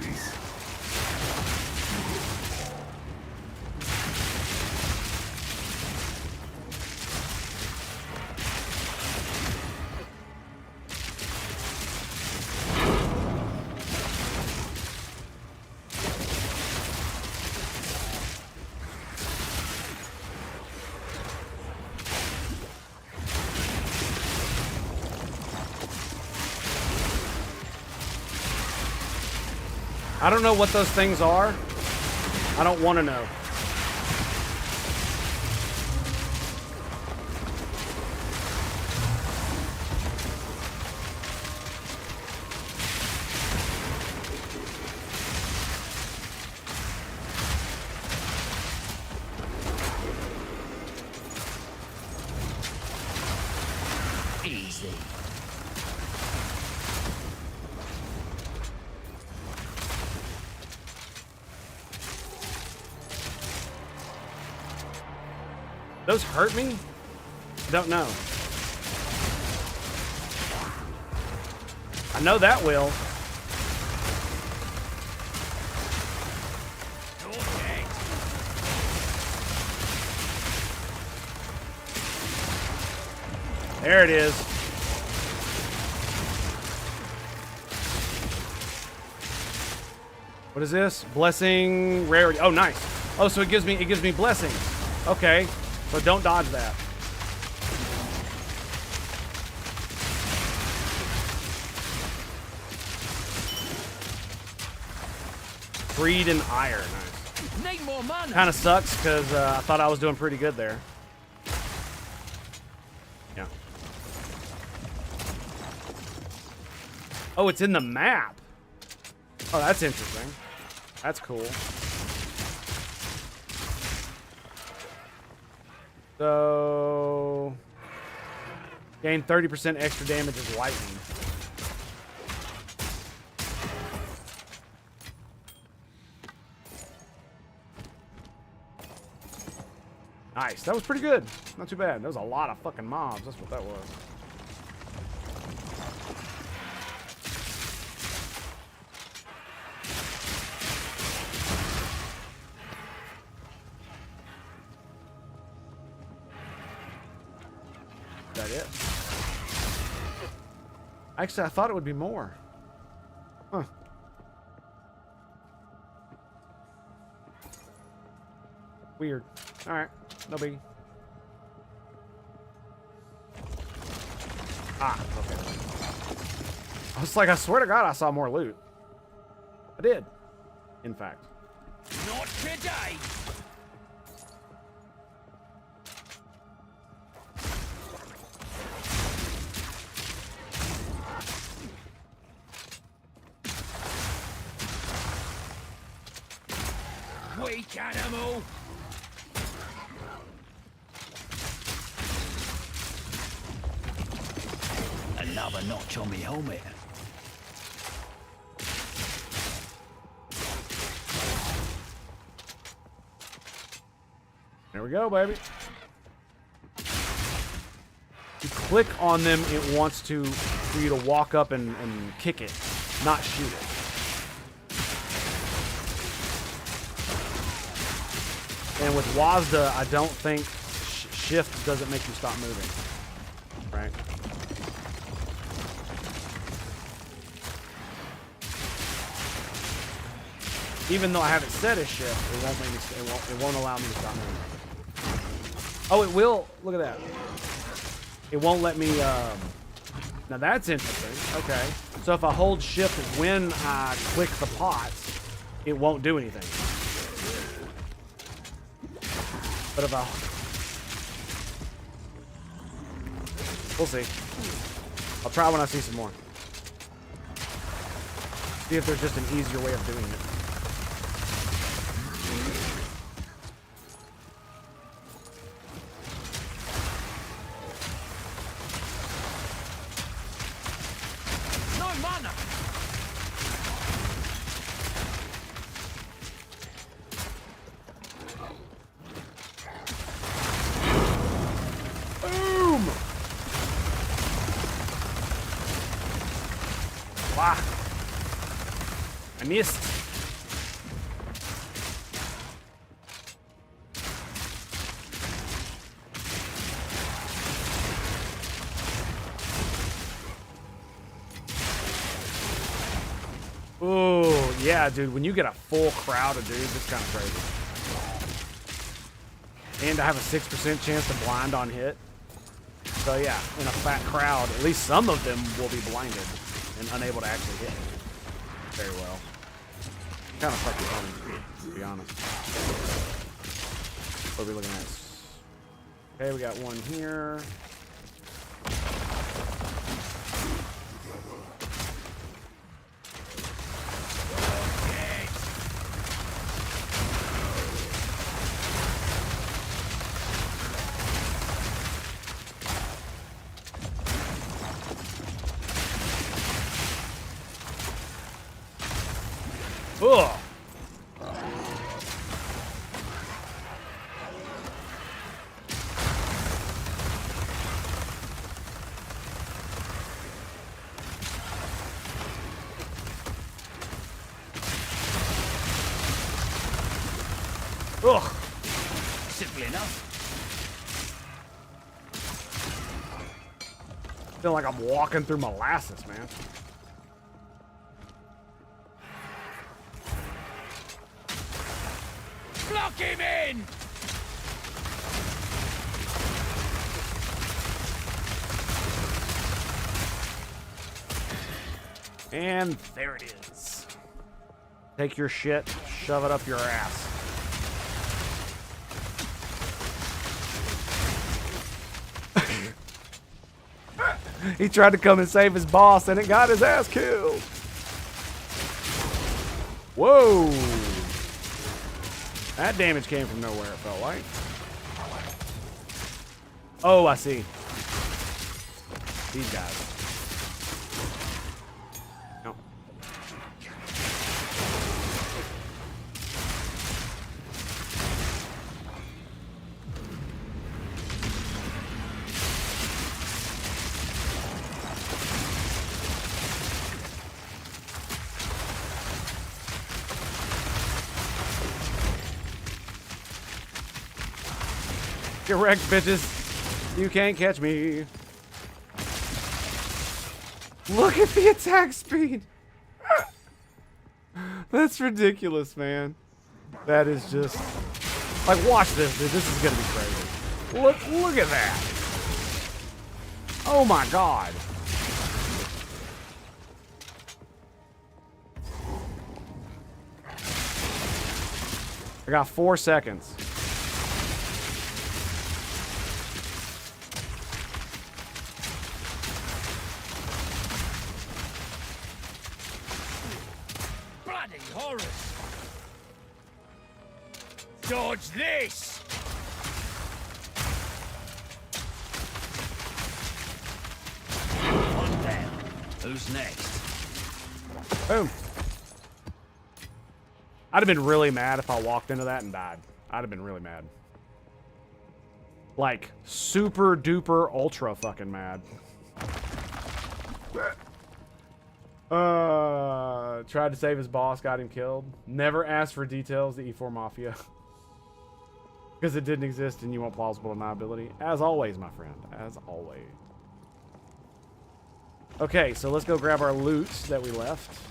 I don't know what those things are. I don't want to know. Easy. Those hurt me? Don't know. I know that will. There it is. What is this? Blessing rarity. Oh, nice. Oh, so it gives me blessings. Okay. So don't dodge that. Greed and ire. Nice. Need more money. Kind of sucks because I thought I was doing pretty good there. Yeah. Oh, it's in the map. Oh, that's interesting. That's cool. So, gain 30% extra damage as lightning. Nice. That was pretty good. Not too bad. There was a lot of fucking mobs. That's what that was. Is that it? Actually, I thought it would be more. Huh. Weird. All right. No biggie. Ah, okay. I was like, I swear to God, I saw more loot. I did, in fact. Not today. Weak animal. Another notch on me helmet. There we go, baby. You click on them, it wants to for you to walk up and kick it, not shoot it. And with WASDA, I don't think shift doesn't make you stop moving, right? Even though I have it set as shift, it won't make me. It won't allow me to stop moving. Oh, it will. Look at that. It won't let me. Now that's interesting. Okay, so if I hold shift when I click the pots, it won't do anything. But if I, we'll see. I'll try when I see some more. See if there's just an easier way of doing it. mana. Boom! Wow. I missed. Oh, yeah, dude. When you get a full crowd of dudes, it's kind of crazy. And I have a 6% chance to blind on hit. So, yeah, in a fat crowd, at least some of them will be blinded and unable to actually hit very well. Kind of fucking funny, to be honest. What are we looking at? Okay, we got one here. Ugh. Ugh. Simple enough. Feel like I'm walking through molasses, man. Lock him in! And there it is. Take your shit, shove it up your ass. He tried to come and save his boss and it got his ass killed. Whoa. That damage came from nowhere, it felt like. Oh, I see. These guys. No. Get wrecked, bitches. You can't catch me. Look at the attack speed. That's ridiculous, man. That is just... Like, watch this, dude. This is gonna be crazy. Look at that. Oh my god. I got 4 seconds. Dodge this! One down. Who's next? Boom. I'd have been really mad if I walked into that and died. I'd have been really mad. Like, super duper ultra fucking mad. Tried to save his boss, got him killed. Never asked for details, the E4 Mafia. Because it didn't exist and you want plausible deniability. As always, my friend. As always. Okay, so let's go grab our loot that we left.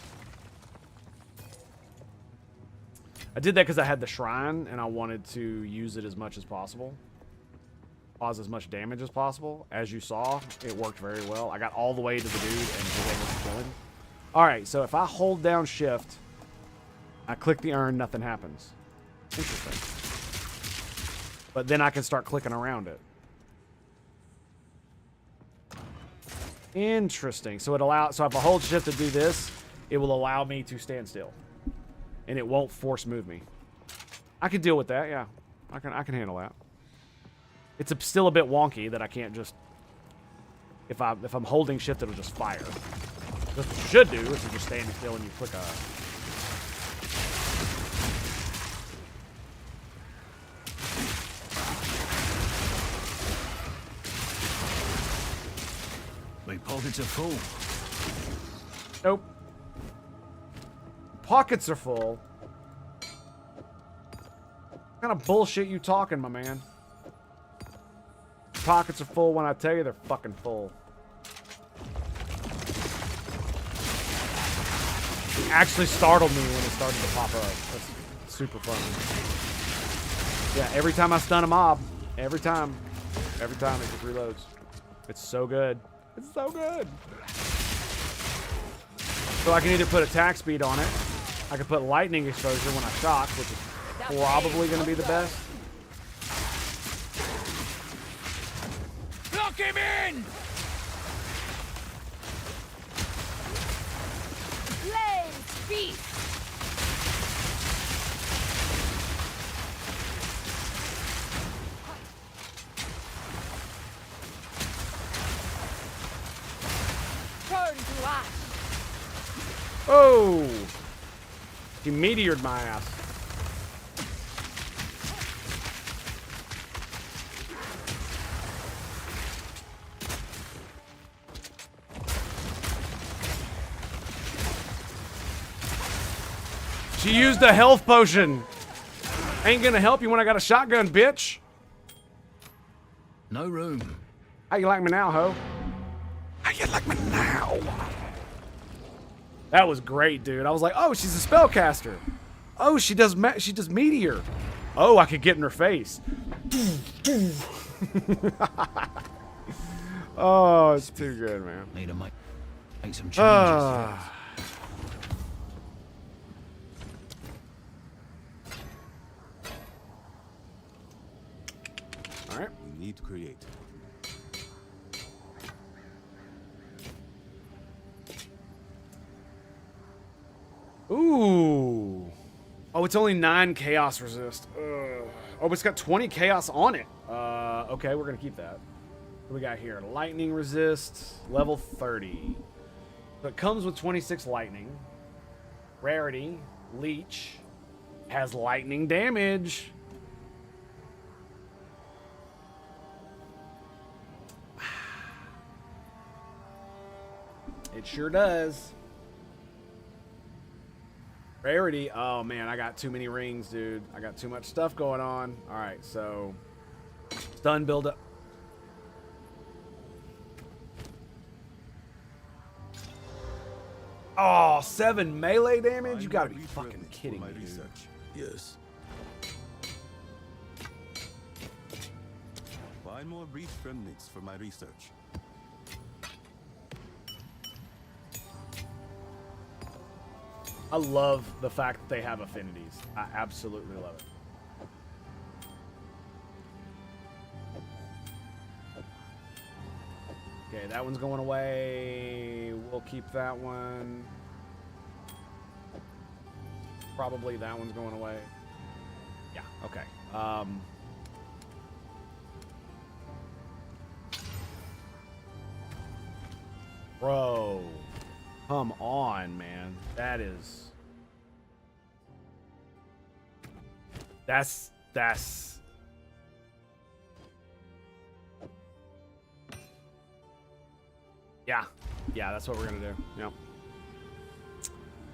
I did that because I had the shrine and I wanted to use it as much as possible. Cause as much damage as possible. As you saw, it worked very well. I got all the way to the dude and was able to kill him. Alright, so if I hold down shift, I click the urn, nothing happens. Interesting. But then I can start clicking around it. Interesting. So if I hold shift to do this, it will allow me to stand still. And it won't force move me. I can deal with that, yeah. I can handle that. It's still a bit wonky that I can't just... If I'm holding shift, it'll just fire. That's what you should do, is just standing still and you click a... My pockets are full. Nope. Pockets are full. What kind of bullshit you talking, my man? Pockets are full when I tell you they're fucking full. It actually startled me when it started to pop up. That's super funny. Yeah, every time I stun a mob, every time it just reloads. It's so good. It's so good. So I can either put attack speed on it, I can put lightning exposure when I shock, which is probably going to be the best. Lock him in! Blaze beast! Turn to ash! Oh! He meteored my ass. She used a health potion. Ain't gonna help you when I got a shotgun, bitch. No room. How you like me now, ho? How you like me now? That was great, dude. I was like, oh, she's a spellcaster. Oh, she does meteor. Oh, I could get in her face. Oh, it's too good, man. Need to make some changes. All right. We need to create. Ooh. Oh, it's only 9 chaos resist. Ugh. Oh, but it's got 20 chaos on it. Okay, we're gonna keep that. What do we got here? Lightning resist, level 30. So it comes with 26 lightning. Rarity, leech, has lightning damage. It sure does. Rarity. Oh, man, I got too many rings, dude. I got too much stuff going on. All right, so stun buildup. Oh, 7 melee damage? You gotta be fucking kidding me, dude. Yes. Find more breach remnants for my research. I love the fact that they have affinities. I absolutely love it. Okay, that one's going away. We'll keep that one. Probably that one's going away. Yeah, okay. Bro. Come on, man. That's yeah, that's what we're gonna do. Yep.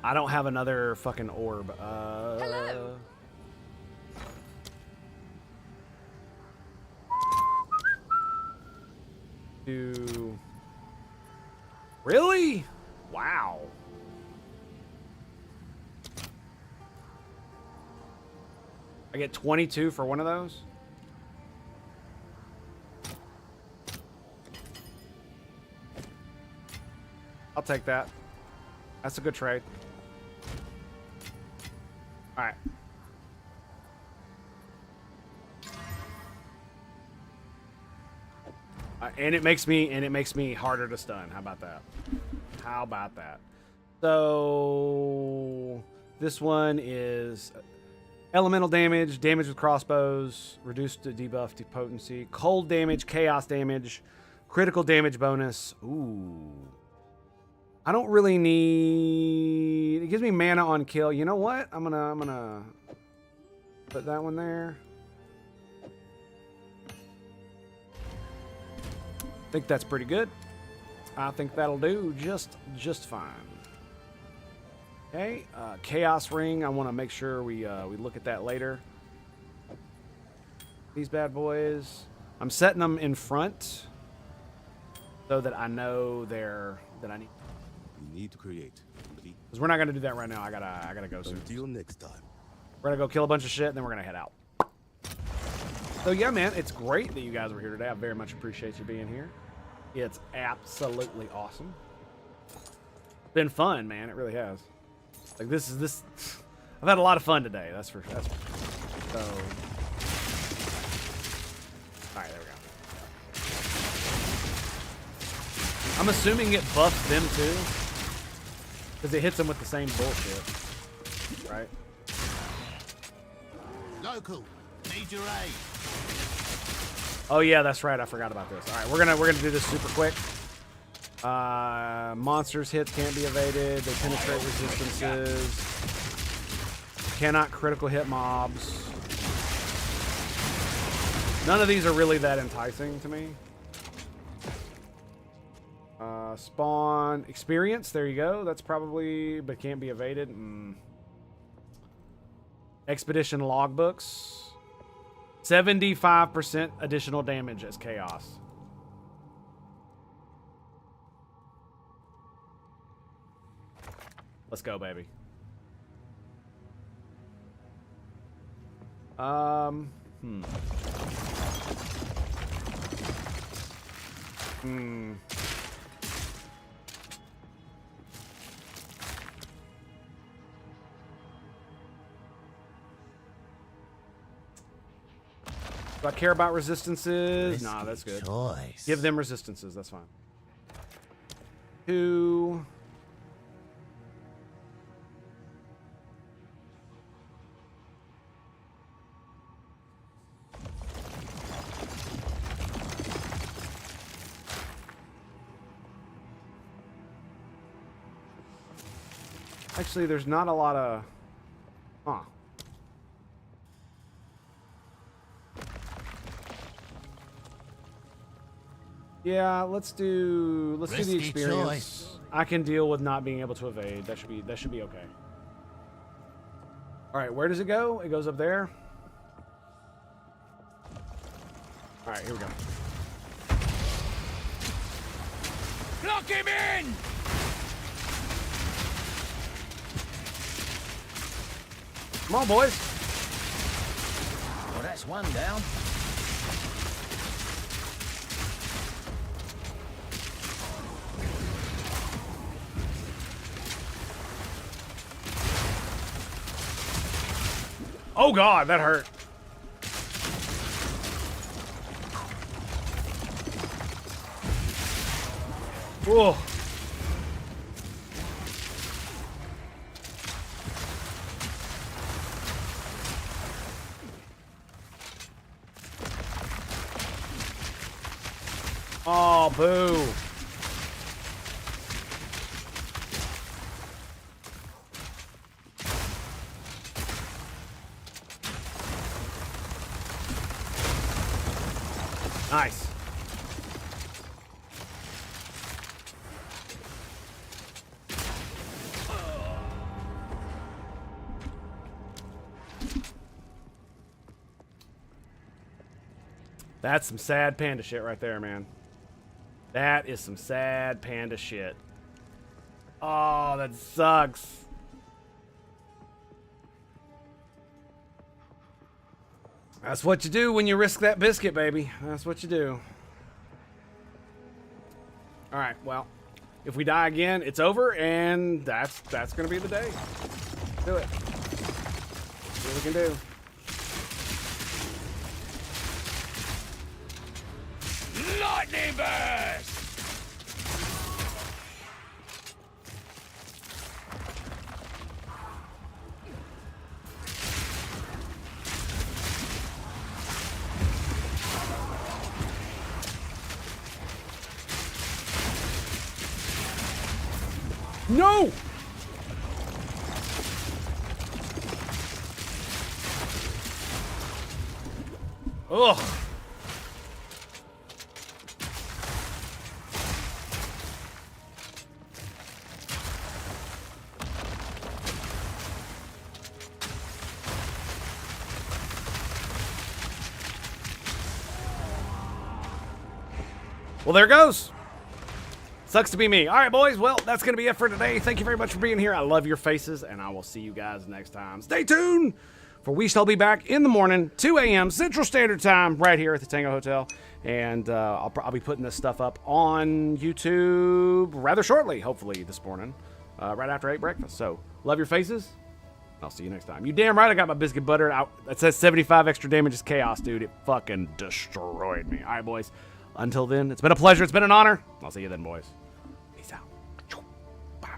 I don't have another fucking orb. Hello. Really? Wow. I get 22 for one of those? I'll take that. That's a good trade. All right. And it makes me harder to stun. How about that? How about that? So this one is elemental damage, damage with crossbows, reduced to debuff to potency, cold damage, chaos damage, critical damage bonus. Ooh. I don't really need... It gives me mana on kill. You know what? I'm gonna put that one there. I think that's pretty good. I think that'll do just fine. Okay, Chaos Ring. I want to make sure we look at that later. These bad boys. I'm setting them in front so that I know that I need. We need to create. Because we're not gonna do that right now. I gotta go soon. Until next time. We're gonna go kill a bunch of shit and then we're gonna head out. So yeah, man, it's great that you guys were here today. I very much appreciate you being here. It's absolutely awesome. It's been fun, man. It really has. Like this. I've had a lot of fun today. That's for so. All right, there we go. I'm assuming it buffs them too, because it hits them with the same bullshit, right? Local, need your aid. Oh yeah, that's right. I forgot about this. All right, we're gonna do this super quick. Monsters hits can't be evaded. They penetrate resistances. Cannot critical hit mobs. None of these are really that enticing to me. Spawn experience. There you go. That's probably, but can't be evaded. Expedition logbooks. 75% additional damage as chaos. Let's go, baby. Do I care about resistances? Nah, that's good. Choice. Give them resistances. That's fine. 2. Actually, there's not a lot of... Huh. Yeah, let's do the experience. Choice. I can deal with not being able to evade. That should be okay. All right, where does it go? It goes up there. All right, here we go. Lock him in! Come on, boys. Well, that's one down. Oh God, that hurt. Whoa. Oh, boo. Nice. That's some sad panda shit right there, man. That is some sad panda shit. Oh, that sucks. That's what you do when you risk that biscuit, baby. That's what you do. All right, well, if we die again, it's over, and that's gonna be the day. Do it. See what we can do. Lightning burst! No! Ugh. Well, there goes. Sucks to be me. All right, boys. Well, that's going to be it for today. Thank you very much for being here. I love your faces, and I will see you guys next time. Stay tuned, for we shall be back in the morning, 2 a.m. Central Standard Time, right here at the Tango Hotel. And I'll be putting this stuff up on YouTube rather shortly, hopefully this morning, right after I ate breakfast. So, love your faces. I'll see you next time. You damn right I got my biscuit buttered out. It says 75 extra damage is chaos, dude. It fucking destroyed me. All right, boys. Until then, it's been a pleasure. It's been an honor. I'll see you then, boys. Peace out. I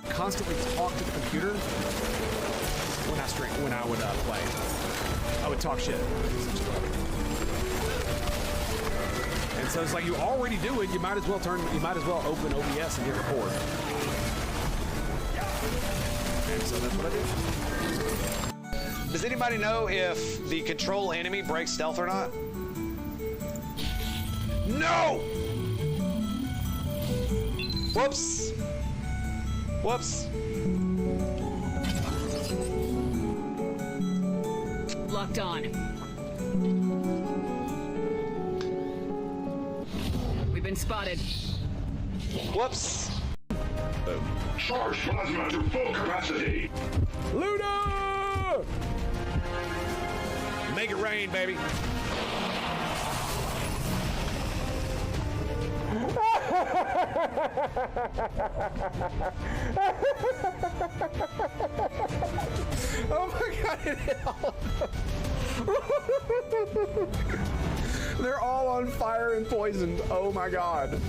constantly talk to the computer when I would play. I would talk shit. And so it's like you already do it. You might as well open OBS and hit record. And so that's what I do. Does anybody know if the control enemy breaks stealth or not? No! Whoops. Whoops. Locked on. We've been spotted. Whoops. Boom. Charge plasma to full capacity. Luna! Make it rain, baby. Oh my god, it hit all of them. They're all on fire and poisoned. Oh my god.